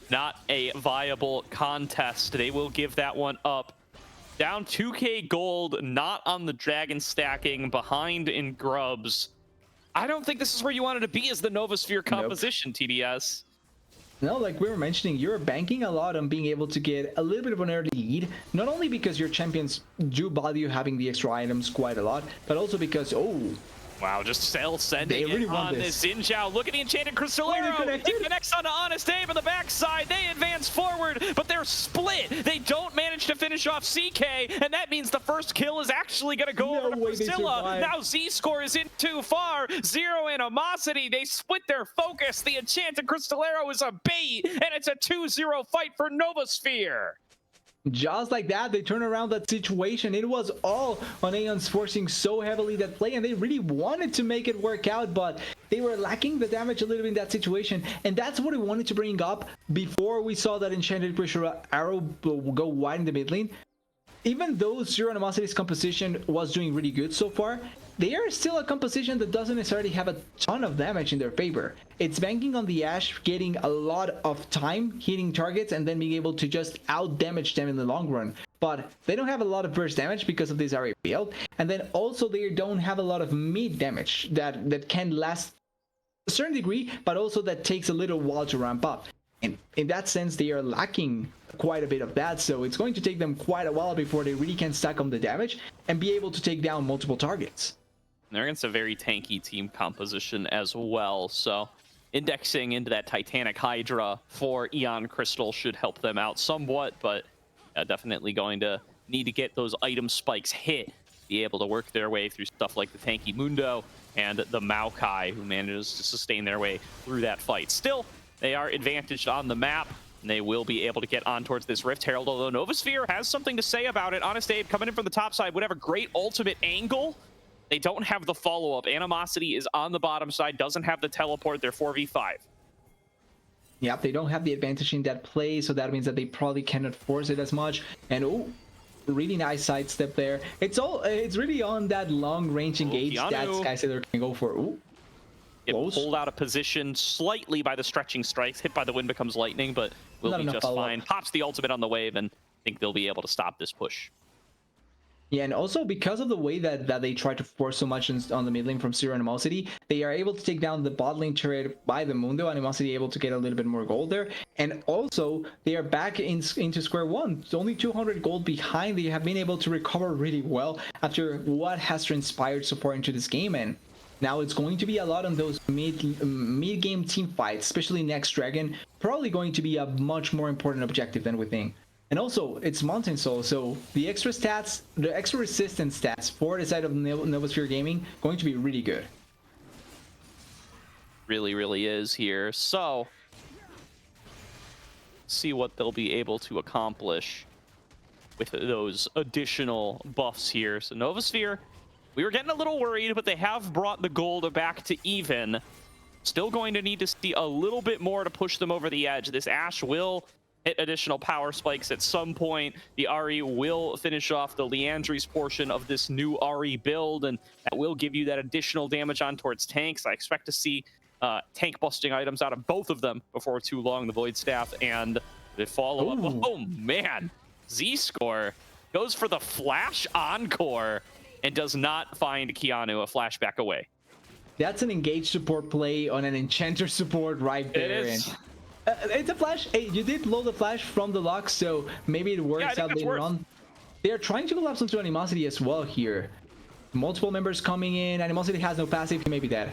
not a viable contest. They will give that one up. Down 2k gold, not on the Dragon stacking, behind in grubs. I don't think this is where you wanted to be as the Novasphere composition, nope. TDS. No, like we were mentioning, you're banking a lot on being able to get a little bit of an early lead, not only because your champions do value having the extra items quite a lot, but also because, wow, just Cell sending it on this Xin Zhao. Look at the Enchanted Crystal Arrow. He connects onto Honest Abe on the backside. They advance forward, but they're split. They don't manage to finish off CK, and that means the first kill is actually going to go over to Priscilla. Now Z-Score is in too far. Zero Animosity. They split their focus. The Enchanted Crystal Arrow is a bait, and it's a 2-0 fight for Novasphere. Just like that, they turn around that situation. It was all on Aeon's forcing so heavily that play, and they really wanted to make it work out, but they were lacking the damage a little bit in that situation, and that's what we wanted to bring up before we saw that Enchanted Crystal Arrow go wide in the mid lane. Even though Zero Animosity's composition was doing really good so far, they are still a composition that doesn't necessarily have a ton of damage in their favor. It's banking on the Ashe getting a lot of time hitting targets and then being able to just out damage them in the long run. But they don't have a lot of burst damage because of this RA build, and then also they don't have a lot of mid damage that can last a certain degree, but also that takes a little while to ramp up. And in that sense, they are lacking quite a bit of that, so it's going to take them quite a while before they really can stack on the damage and be able to take down multiple targets. They're against a very tanky team composition as well, so indexing into that Titanic Hydra for Eon Crystal should help them out somewhat, but definitely going to need to get those item spikes hit, be able to work their way through stuff like the tanky Mundo and the Maokai, who manages to sustain their way through that fight. Still, they are advantaged on the map, and they will be able to get on towards this Rift Herald, although Novasphere has something to say about it. Honest Abe coming in from the top side would have a great ultimate angle. They don't have the follow-up. Animosity is on the bottom side, doesn't have the teleport. They're 4v5. Yep, they don't have the advantage in that play, so that means that they probably cannot force it as much. And really nice sidestep there. It's really on that long-range engage that Skysailor can go for. It pulled out of position slightly by the stretching strikes. Hit by the wind becomes lightning, but will be just fine. Pops the ultimate on the wave, and I think they'll be able to stop this push. Yeah, and also because of the way that they try to force so much on the mid lane from Zero Animosity, they are able to take down the bot lane turret by the Mundo. Animosity able to get a little bit more gold there. And also, they are back into square one. It's only 200 gold behind. They have been able to recover really well after what has transpired so far into this game. And now it's going to be a lot on those mid-game team fights, especially next Dragon. Probably going to be a much more important objective than we think. And also, it's Mountain Soul, so the extra stats, the extra resistance stats for the side of Novasphere Gaming, going to be really good. Really is here. So, see what they'll be able to accomplish with those additional buffs here. So Novasphere, we were getting a little worried, but they have brought the gold back to even. Still going to need to see a little bit more to push them over the edge. This Ashe will hit additional power spikes at some point. The Ahri will finish off the Leandry's portion of this new Ahri build, and that will give you that additional damage on towards tanks. I expect to see tank busting items out of both of them before too long. The Void Staff and the follow-up. Oh man, Z-Score goes for the flash encore and does not find Keanu a flashback away. That's an engaged support play on an enchanter support right there. It is. It's a flash. Hey, you did load the flash from the lock, so maybe it works out later on. They are trying to collapse onto Animosity as well here. multiple members coming in. Animosity has no passive, he may be dead.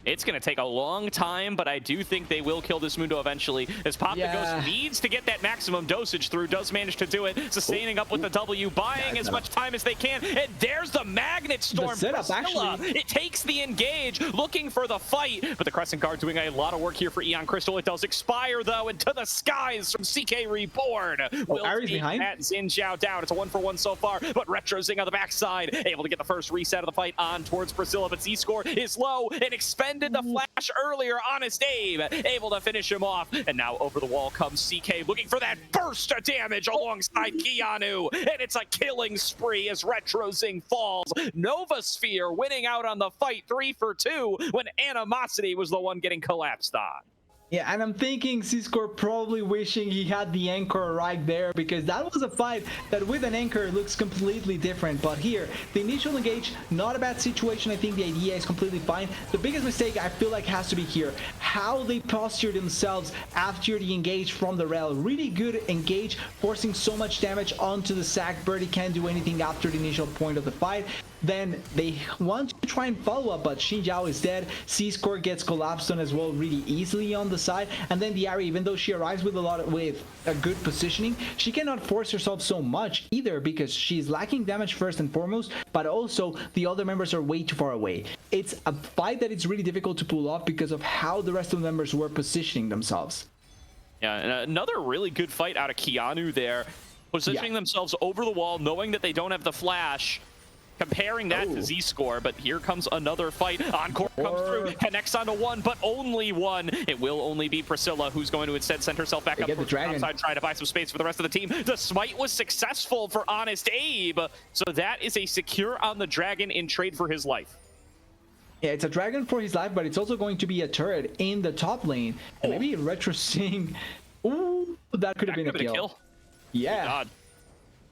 It's going to take a long time, but I do think they will kill this Mundo eventually. As Pop the Ghost needs to get that maximum dosage through, does manage to do it, sustaining up with the W, buying as much time as they can, and there's the Magnet Storm. The setup, actually. It takes the engage, looking for the fight, but the Crescent Guard doing a lot of work here for Aeon Crystal. It does expire, though, into the skies from CK Reborn. Will Aries take behind. that Xin Zhao down. It's a 1-for-1 so far, but Retro Zing on the backside, able to get the first reset of the fight on towards Priscilla, but Z-Score is low and expended the flash earlier. Honest Abe able to finish him off, and now over the wall comes CK looking for that burst of damage alongside Keanu, and it's a killing spree as Retro Zing falls. Novasphere winning out on the fight 3 for 2 when Animosity was the one getting collapsed on. Yeah, and I'm thinking Z-Score probably wishing he had the anchor right there, because that was a fight that with an anchor looks completely different. But here, the initial engage, not a bad situation. I think the idea is completely fine. The biggest mistake I feel like has to be here, how they posture themselves after the engage from the rail. Really good engage, forcing so much damage onto the sack. Birdie can't do anything after the initial point of the fight. Then they want to try and follow up, but Xin Zhao is dead. Z-Score gets collapsed on as well really easily on the side, and then the Ari, even though she arrives with a good positioning, she cannot force herself so much either, because she's lacking damage first and foremost, but also the other members are way too far away. It's a fight that it's really difficult to pull off because of how the rest of the members were positioning themselves. Yeah, and another really good fight out of Keanu there, positioning themselves over the wall, knowing that they don't have the flash. Comparing that to Z-Score, but here comes another fight. Encore comes through, connects onto one, but only one. It will only be Priscilla who's going to instead send herself back up the dragon outside, trying to buy some space for the rest of the team. The smite was successful for Honest Abe, so that is a secure on the dragon in trade for his life. Yeah, it's a dragon for his life, but it's also going to be a turret in the top lane. And maybe Retro Zing. Ooh, that could have been a kill. Yeah. Oh, God.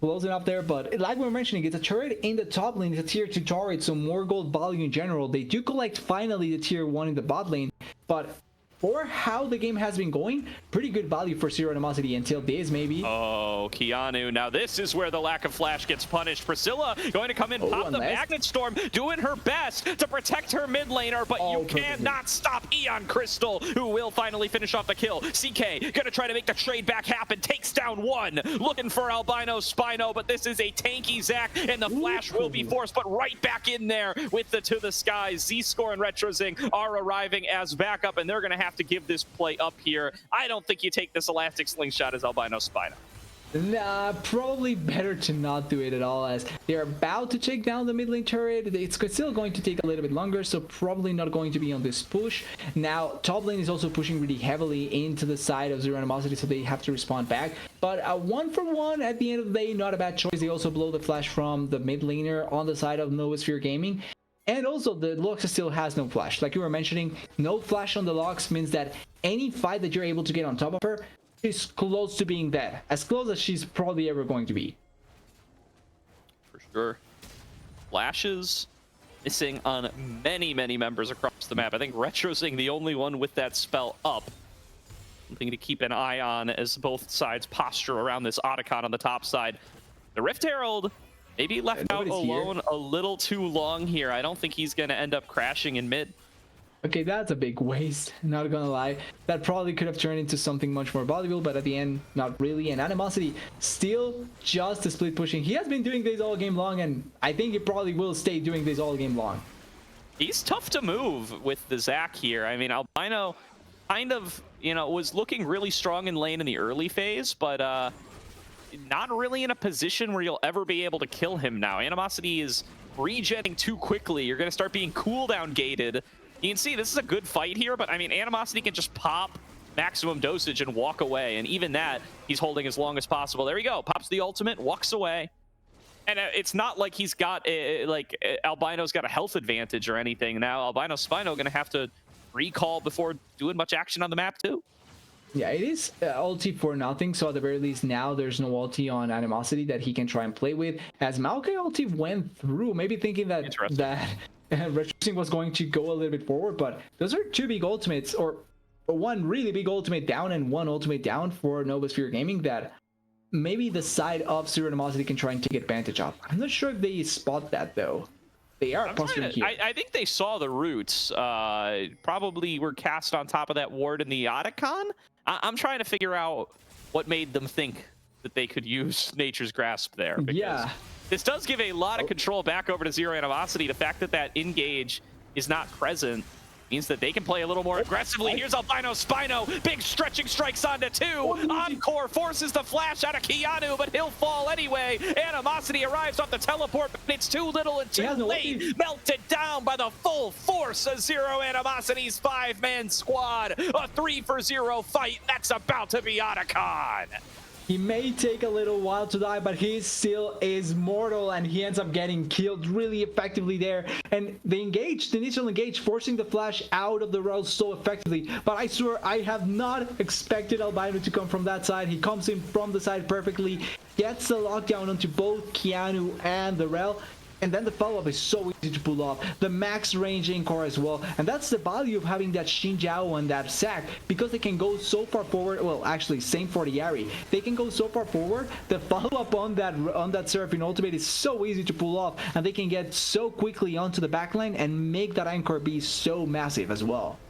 Closing up there, but like we were mentioning, it's a turret in the top lane. It's a tier 2 turret, so more gold value in general. They do collect finally the tier 1 in the bot lane, but for how the game has been going, pretty good value for Zero Animosity until this, maybe. Oh, Keanu. Now this is where the lack of flash gets punished. Priscilla going to come in, pop the Magnet Storm, doing her best to protect her mid laner, but you cannot stop Aeon Crystal, who will finally finish off the kill. CK gonna try to make the trade back happen, takes down one, looking for Albino Spino, but this is a tanky Zac, and the flash will be forced, but right back in there with the to the skies. Z-Score and Retro Zing are arriving as backup, and they're gonna have to give this play up here. I don't think you take this elastic slingshot as Albino Spino. Nah, probably better to not do it at all, as they're about to take down the mid lane turret. It's still going to take a little bit longer, so probably not going to be on this push. Now, top lane is also pushing really heavily into the side of Zero Animosity, so they have to respond back. But a 1-for-1 at the end of the day, not a bad choice. They also blow the flash from the mid laner on the side of Novasphere Gaming. And also, the Lux still has no flash. Like you were mentioning, no flash on the Lux means that any fight that you're able to get on top of her is close to being dead. As close as she's probably ever going to be. For sure. Flashes missing on many, many members across the map. I think Retro Zing the only one with that spell up. Something to keep an eye on as both sides posture around this Otacon on the top side. The Rift Herald maybe left out alone a little too long here. I don't think he's going to end up crashing in mid. Okay, that's a big waste, not gonna lie. That probably could have turned into something much more valuable, but at the end, not really. And Animosity still just a split pushing. He has been doing this all game long, and I think he probably will stay doing this all game long. He's tough to move with the Zac here. I mean, Albino kind of, you know, was looking really strong in lane in the early phase, but not really in a position where you'll ever be able to kill him now. Animosity is regenning too quickly. You're going to start being cooldown gated. You can see this is a good fight here, but I mean, Animosity can just pop maximum dosage and walk away, and even that, he's holding as long as possible. There we go. Pops the ultimate, walks away. And it's not like he's got, Albino's got a health advantage or anything. Now, Albino Spino going to have to recall before doing much action on the map, too. Yeah, it is ulti for nothing, so at the very least now there's no ulti on Animosity that he can try and play with. As Maokai ulti went through, maybe thinking that Retro Zing was going to go a little bit forward, but those are two big ultimates, or one really big ultimate down and one ultimate down for Novasphere Gaming that maybe the side of Zero Animosity can try and take advantage of. I'm not sure if they spot that though. They are posturing here. I think they saw the roots. Probably were cast on top of that ward in the Otacon. I'm trying to figure out what made them think that they could use Nature's Grasp there. Because Yeah. this does give a lot of control back over to Zero Animosity. The fact that that engage is not present means that they can play a little more aggressively. Here's Albino Spino. Big stretching strikes onto two. Encore forces the flash out of Keanu, but he'll fall anyway. Animosity arrives off the teleport, but it's too little and too late. Melted down by the full force of Zero Animosity's 5-man squad. A 3-for-0 fight. That's about to be Otacon. He may take a little while to die, but he still is mortal, and he ends up getting killed really effectively there. And the initial engage, forcing the flash out of the route so effectively. But I swear, I have not expected Albino to come from that side. He comes in from the side perfectly, gets the lockdown onto both Keanu and the Rel. And then the follow-up is so easy to pull off. The max range in core as well. And that's the value of having that Xin Zhao and that Sack, because they can go so far forward. Well, actually, same for the Yari. They can go so far forward. The follow-up on that Seraphine ultimate is so easy to pull off. And they can get so quickly onto the backline and make that anchor be so massive as well.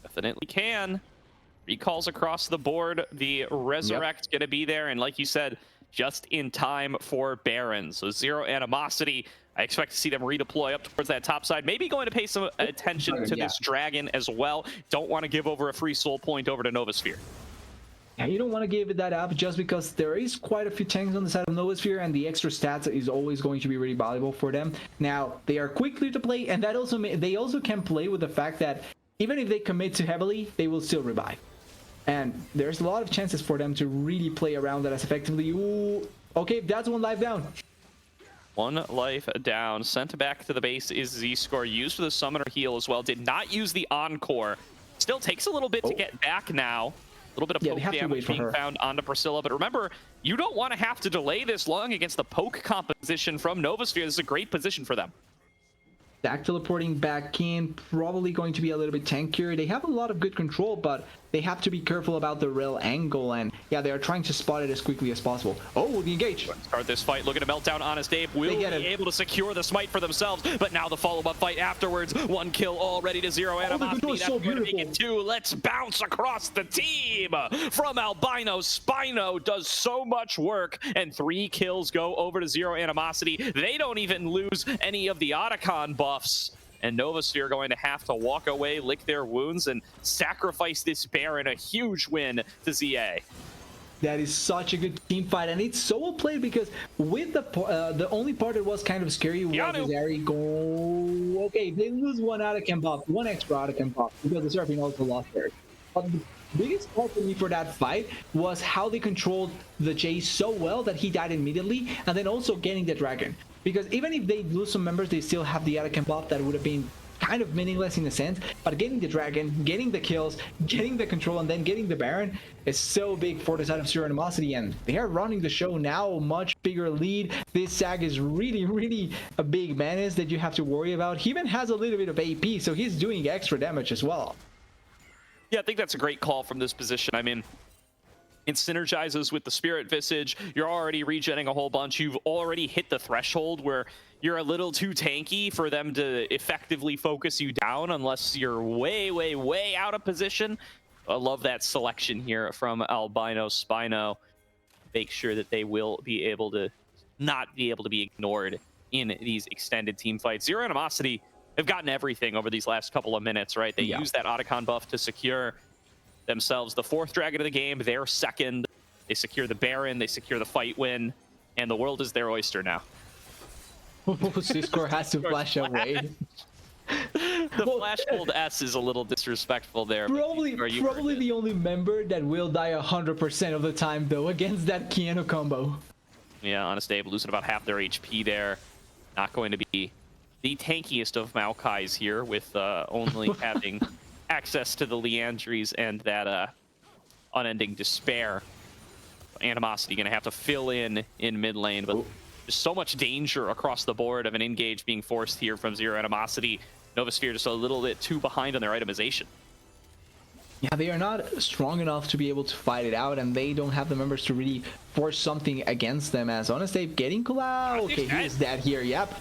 Definitely can. Recalls across the board. The Resurrect's going to be there. And like you said, just in time for Baron. So Zero Animosity, I expect to see them redeploy up towards that top side. Maybe going to pay some attention to this Dragon as well. Don't want to give over a free soul point over to Novasphere. Yeah, you don't want to give that up just because there is quite a few tanks on the side of Novasphere, and the extra stats is always going to be really valuable for them. Now, they are quickly to play, and that also they also can play with the fact that even if they commit too heavily, they will still revive. And there's a lot of chances for them to really play around that as effectively. Ooh, okay, that's one life down. One life down. Sent back to the base is Z-Score. Used for the summoner heal as well. Did not use the Encore. Still takes a little bit to get back now. A little bit of poke damage being found onto Priscilla. But remember, you don't want to have to delay this long against the poke composition from Novasphere. This is a great position for them. Stack teleporting back in, probably going to be a little bit tankier. They have a lot of good control, but they have to be careful about the rail angle, and yeah, they are trying to spot it as quickly as possible. Oh, the engage. Start this fight. Look at a meltdown. Honest Abe will be able to secure the smite for themselves, but now the follow-up fight afterwards. One kill already to Zero Animosity. That's so going to make it two. Let's bounce across the team from Albino. Spino does so much work, and 3 kills go over to Zero Animosity. They don't even lose any of the Otacon buffs. And Novasphere going to have to walk away, lick their wounds, and sacrifice this Baron. A huge win to ZA. That is such a good team fight, and it's so well played because with the only part that was kind of scary was Zari go. Okay, they lose one Otacon buff, one extra Otacon buff because the Seraphine also lost theirs. But the biggest part for me for that fight was how they controlled the Chase so well that he died immediately, and then also getting the Dragon. Because even if they lose some members, they still have the Otacon buff that would have been kind of meaningless in a sense. But getting the Dragon, getting the kills, getting the control, and then getting the Baron is so big for the side of Zero Animosity. And they are running the show now, much bigger lead. This Sag is really, really a big menace that you have to worry about. He even has a little bit of AP, so he's doing extra damage as well. Yeah, I think that's a great call from this position. I mean, it synergizes with the Spirit Visage. You're already regenning a whole bunch. You've already hit the threshold where you're a little too tanky for them to effectively focus you down unless you're way, way, way out of position. I love that selection here from Albino Spino. Make sure that they will be able to not be able to be ignored in these extended team fights. Zero Animosity have gotten everything over these last couple of minutes, right? They use that Otacon buff to secure themselves the 4th Dragon of the game. They're 2nd. They secure the Baron. They secure the fight win. And the world is their oyster now. Siscore has to flash away. The Flash Gold S is a little disrespectful there. Probably the only member that will die 100% of the time, though, against that Keanu combo. Yeah, Honest Abe losing about half their HP there. Not going to be the tankiest of Maokai's here, with only having access to the Leandries and that unending despair. Animosity going to have to fill in mid lane, but there's so much danger across the board of an engage being forced here from Zero Animosity. Novasphere just a little bit too behind on their itemization. Yeah, they are not strong enough to be able to fight it out, and they don't have the members to really force something against them. As Honest Abe getting Kula. Okay, he is dead here. Yep.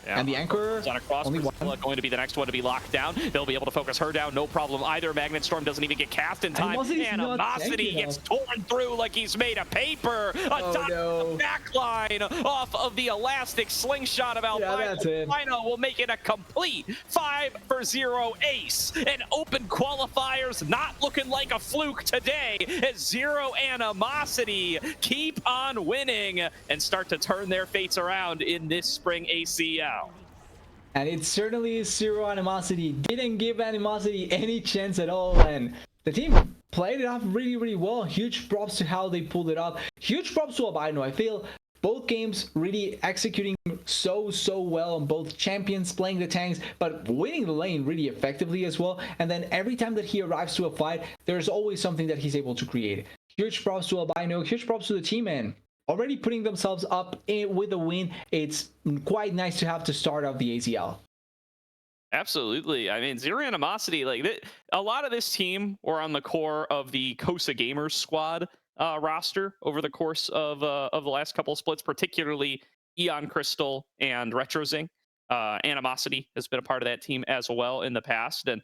Yeah. And the Anchor, on across, only one. Priscilla going to be the next one to be locked down. They'll be able to focus her down, no problem either. Magnet Storm doesn't even get cast in time. Animosity gets torn through like he's made of paper. The back line off of the elastic slingshot of Albino. Albino will make it a complete 5-for-0 ace. And open qualifiers not looking like a fluke today as Zero Animosity keep on winning and start to turn their fates around in this spring ACL. And it certainly is Zero Animosity. Didn't give Animosity any chance at all, and the team played it off really, really well. Huge props to how they pulled it off. Huge props to Albino. I feel both games really executing so well on both champions, playing the tanks, but winning the lane really effectively as well. And then every time that he arrives to a fight, there's always something that he's able to create. Huge props to Albino. Huge props to the team, man. Already putting themselves up with a win. It's quite nice to have to start off the ACL. Absolutely. I mean, Zero Animosity, like a lot of this team were on the core of the Kosa Gamers squad roster over the course of the last couple of splits, particularly Eon Crystal and RetroZing. Animosity has been a part of that team as well in the past, and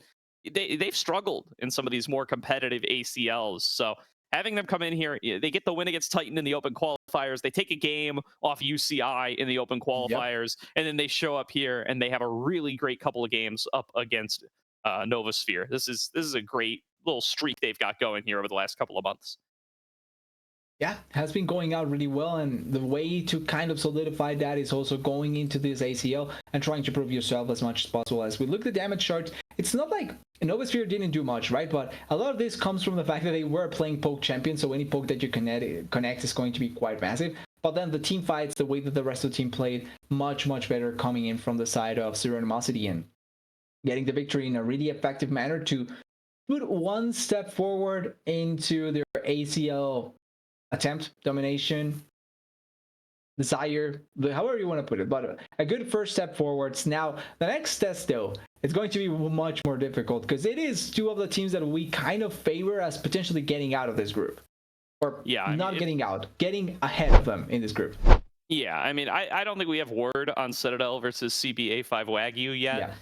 they've struggled in some of these more competitive ACLs. So having them come in here, they get the win against Titan in the open qualifiers. They take a game off UCI in the open qualifiers, and then they show up here and they have a really great couple of games up against Novasphere. This is a great little streak they've got going here over the last couple of months. Yeah, has been going out really well, and the way to kind of solidify that is also going into this ACL and trying to prove yourself as much as possible. As we look at the damage charts, it's not like Novasphere didn't do much, right? But a lot of this comes from the fact that they were playing poke champions, so any poke that you connect is going to be quite massive. But then the team fights, the way that the rest of the team played, much better coming in from the side of Zero Animosity and getting the victory in a really effective manner to put one step forward into their ACL attempt, domination, desire, however you want to put it, but a good first step forwards. Now, the next test, though, it's going to be much more difficult because it is two of the teams that we kind of favor as potentially getting out of this group. Or getting out, getting ahead of them in this group. Yeah, I mean, I don't think we have word on Citadel versus CBA5 Wagyu yet. Yeah.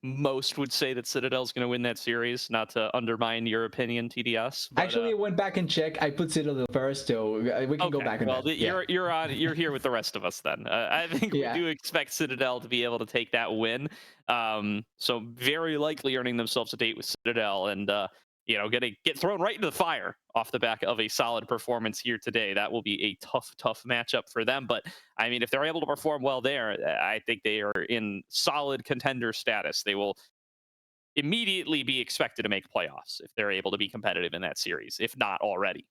Most would say that Citadel's going to win that series, not to undermine your opinion, TDS. But, actually, I went back and checked. I put Citadel first, so we can go back and you're here with the rest of us then. I think we do expect Citadel to be able to take that win. So very likely earning themselves a date with Citadel and gonna get thrown right into the fire off the back of a solid performance here today. That will be a tough matchup for them. But I mean, if they're able to perform well there, I think they are in solid contender status. They will immediately be expected to make playoffs if they're able to be competitive in that series, if not already.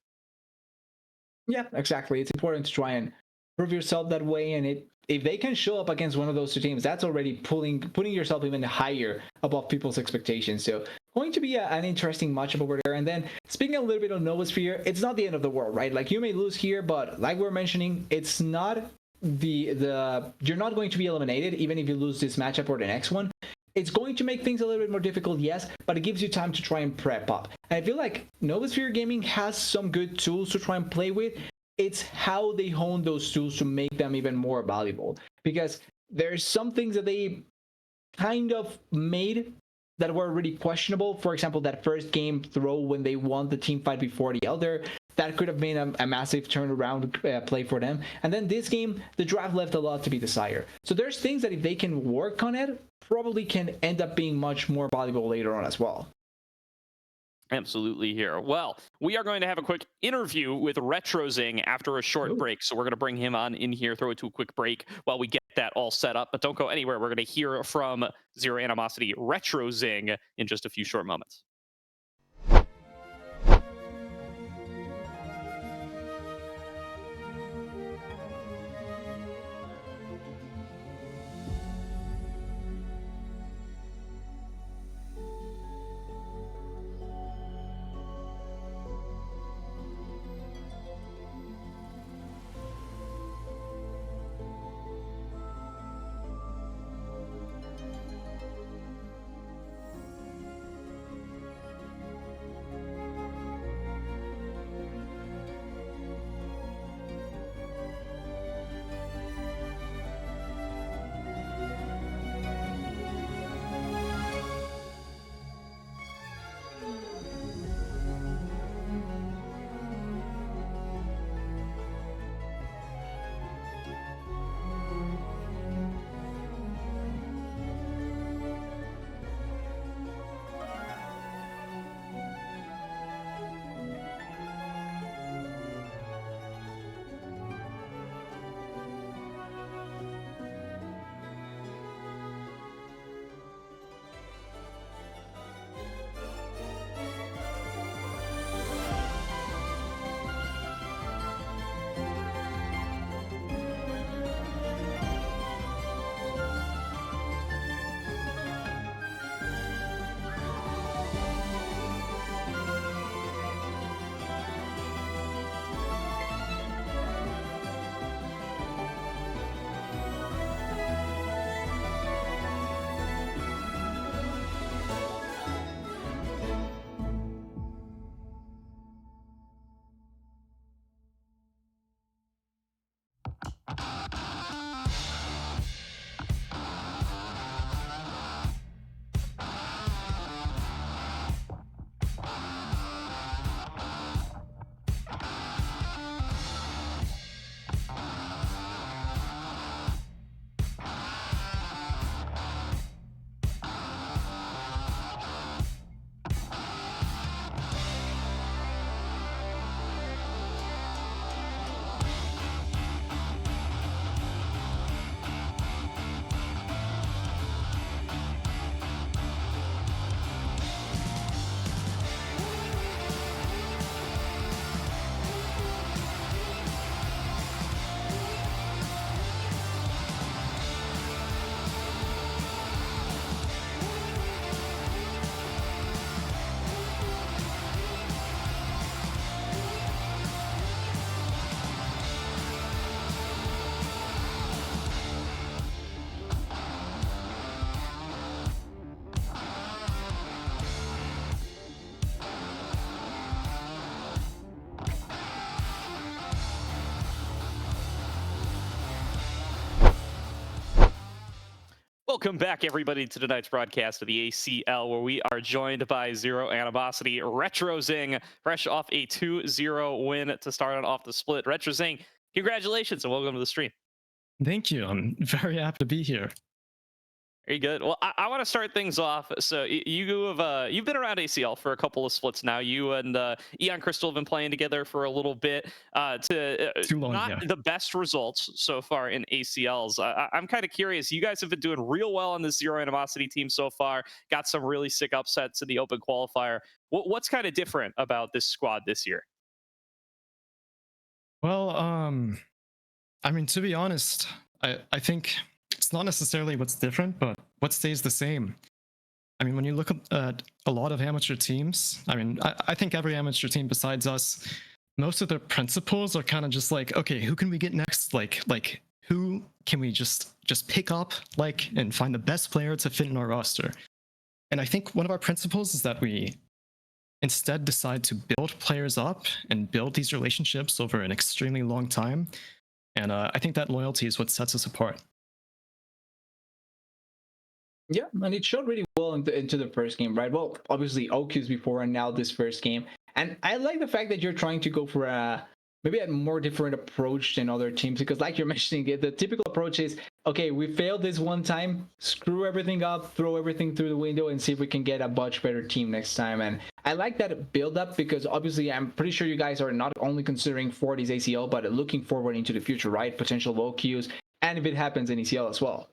Yeah, exactly. It's important to try and prove yourself that way, and if they can show up against one of those two teams, that's already putting yourself even higher above people's expectations. So going to be an interesting matchup over there. And then speaking a little bit on Novasphere, it's not the end of the world, right? Like, you may lose here, but like we're mentioning, it's not you're not going to be eliminated even if you lose this matchup or the next one. It's going to make things a little bit more difficult, yes, but it gives you time to try and prep up. And I feel like Novasphere Gaming has some good tools to try and play with. It's how they hone those tools to make them even more valuable. Because there's some things that they kind of made that were really questionable. For example, that first game throw when they won the team fight before the other, that could have been a massive turnaround play for them. And then this game, the draft left a lot to be desired. So there's things that if they can work on it, probably can end up being much more valuable later on as well. Absolutely here. Well, we are going to have a quick interview with RetroZing after a short break. So we're going to bring him on in here, throw it to a quick break while we get that all set up. But don't go anywhere. We're going to hear from Zero Animosity RetroZing in just a few short moments. Welcome back, everybody, to tonight's broadcast of the ACL, where we are joined by Zero Animosity, Retro Zing, fresh off a 2-0 win to start on off the split. Retro Zing, congratulations and welcome to the stream. Thank you. I'm very happy to be here. Very good. Well, I want to start things off. So you've been around ACL for a couple of splits now. You and Eon Crystal have been playing together for a little bit. Too long, Not yeah. the best results so far in ACLs. I'm kind of curious. You guys have been doing real well on this Zero Animosity team so far. Got some really sick upsets in the open qualifier. What's kind of different about this squad this year? Well, I mean, to be honest, I think it's not necessarily what's different, but what stays the same. I mean, when you look at a lot of amateur teams, I mean, I think every amateur team besides us, most of their principles are kind of just like, okay, who can we get next? Like who can we just pick up, like, and find the best player to fit in our roster? And I think one of our principles is that we instead decide to build players up and build these relationships over an extremely long time. And I think that loyalty is what sets us apart. Yeah, and it showed really well into the first game, right? Well, obviously Aegis before and now this first game. And I like the fact that you're trying to go for maybe a more different approach than other teams, because like you're mentioning, the typical approach is, okay, we failed this one time, screw everything up, throw everything through the window and see if we can get a much better team next time. And I like that build up, because obviously I'm pretty sure you guys are not only considering 40's ACL, but looking forward into the future, right? Potential low queues, and if it happens in ACL as well.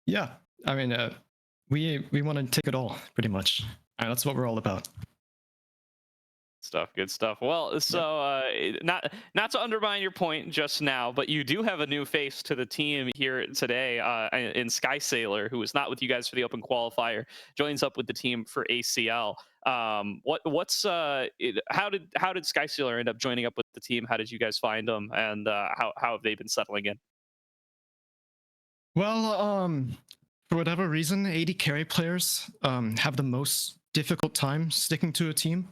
Yeah, I mean, we want to take it all, pretty much. That's what we're all about. Good stuff. Well, so not to undermine your point just now, but you do have a new face to the team here today in Sky Sailor, who is not with you guys for the open qualifier, joins up with the team for ACL. How did Sky Sailor end up joining up with the team? How did you guys find them, and how have they been settling in? Well, for whatever reason, AD carry players have the most difficult time sticking to a team.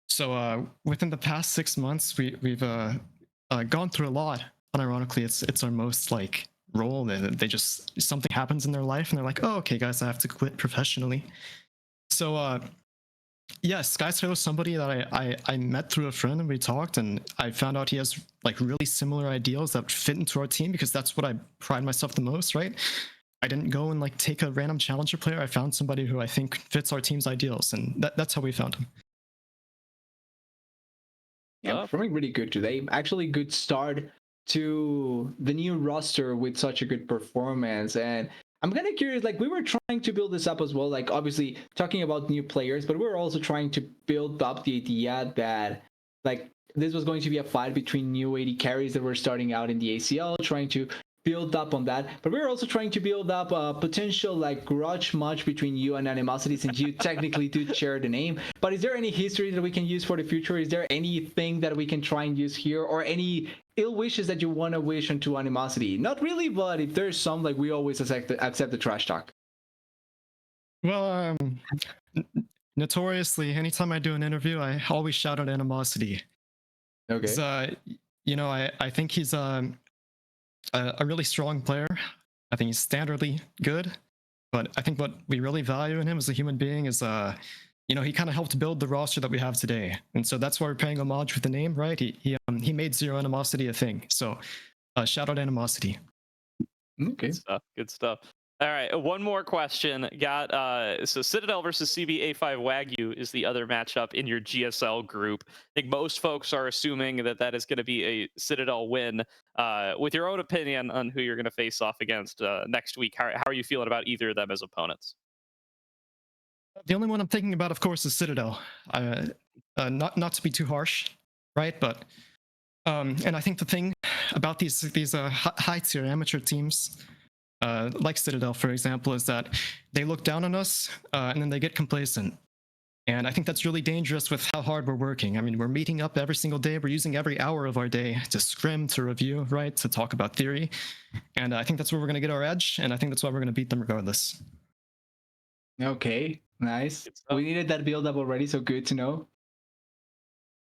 So within the past 6 months, we've gone through a lot. Unironically, it's our most like role. They just, something happens in their life and they're like, oh, okay, guys, I have to quit professionally. So yeah, Sky Sailor is somebody that I met through a friend, and we talked, and I found out he has like really similar ideals that fit into our team, because that's what I pride myself the most, right? I didn't go and like take a random challenger player. I found somebody who I think fits our team's ideals, and that's how we found him. Yeah, performing really good today. Actually, good start to the new roster with such a good performance. And I'm kind of curious, like we were trying to build this up as well, like obviously talking about new players, but we were also trying to build up the idea that like this was going to be a fight between new AD carries that were starting out in the ACL, trying to build up on that. But we were also trying to build up a potential like grudge match between you and Animosity, since you technically do share the name. But is there any history that we can use for the future? Is there anything that we can try and use here, or any ill wishes that you want to wish onto Animosity? Not really, but if there's some, like we always accept the trash talk. Well, notoriously, anytime I do an interview, I always shout out Animosity. Okay. You know, I think he's a really strong player. I think he's standardly good, but I think what we really value in him as a human being is, you know, he kind of helped build the roster that we have today, and so that's why we're paying homage with the name, right? He made Zero Animosity a thing. So, shout out Animosity. Okay. Good stuff. All right, one more question. Got so Citadel versus CBA5 Wagyu is the other matchup in your GSL group. I think most folks are assuming that is going to be a Citadel win. With your own opinion on who you're going to face off against next week, how are you feeling about either of them as opponents? The only one I'm thinking about, of course, is Citadel. Not to be too harsh, right? But and I think the thing about these high tier amateur teams, like Citadel, for example, is that they look down on us and then they get complacent. And I think that's really dangerous with how hard we're working. I mean, we're meeting up every single day. We're using every hour of our day to scrim, to review, right? To talk about theory. And I think that's where we're going to get our edge. And I think that's why we're going to beat them regardless. Okay, nice. We needed that build up already, so good to know.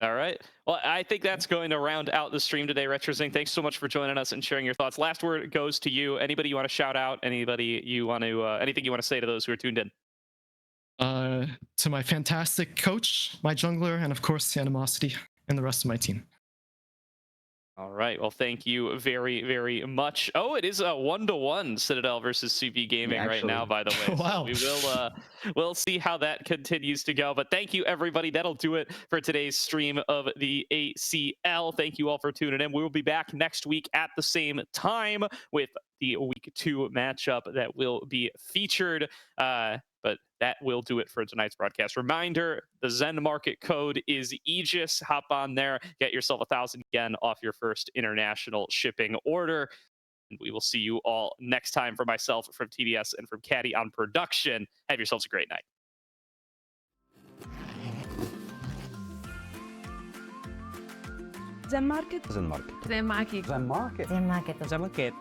All right. Well, I think that's going to round out the stream today, RetroZing. Thanks so much for joining us and sharing your thoughts. Last word goes to you. Anybody you want to shout out? Anybody you want to? Anything you want to say to those who are tuned in? To my fantastic coach, my jungler, and of course, Animosity, and the rest of my team. All right. Well, thank you very, very much. Oh, it is a 1-1 Citadel versus CP Gaming right now, by the way. Wow. So we'll see how that continues to go. But thank you, everybody. That'll do it for today's stream of the ACL. Thank you all for tuning in. We will be back next week at the same time with the week 2 matchup that will be featured. But that will do it for tonight's broadcast. Reminder, the Zen Market code is Aegis. Hop on there, get yourself 1,000 yen off your first international shipping order. And we will see you all next time. For myself, from TDS, and from Caddy on production, have yourselves a great night. Zen Market. Zen Market. Zen Market. Zen Market. Zen Market. Zen Market.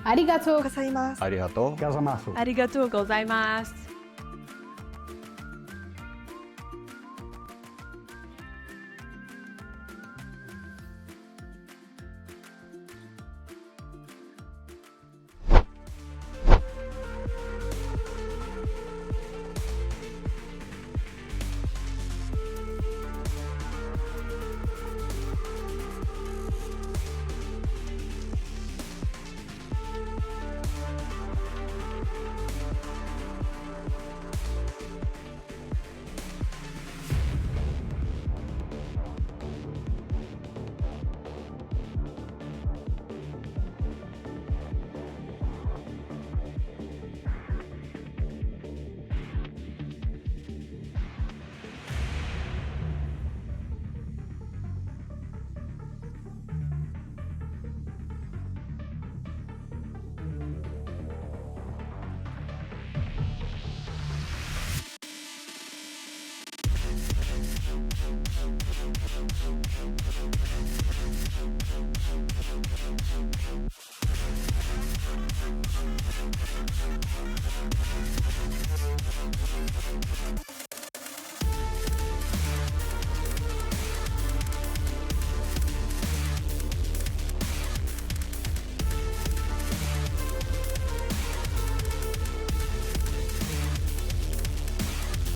ありがとうございます。ありがとうございます。ありがとうございます。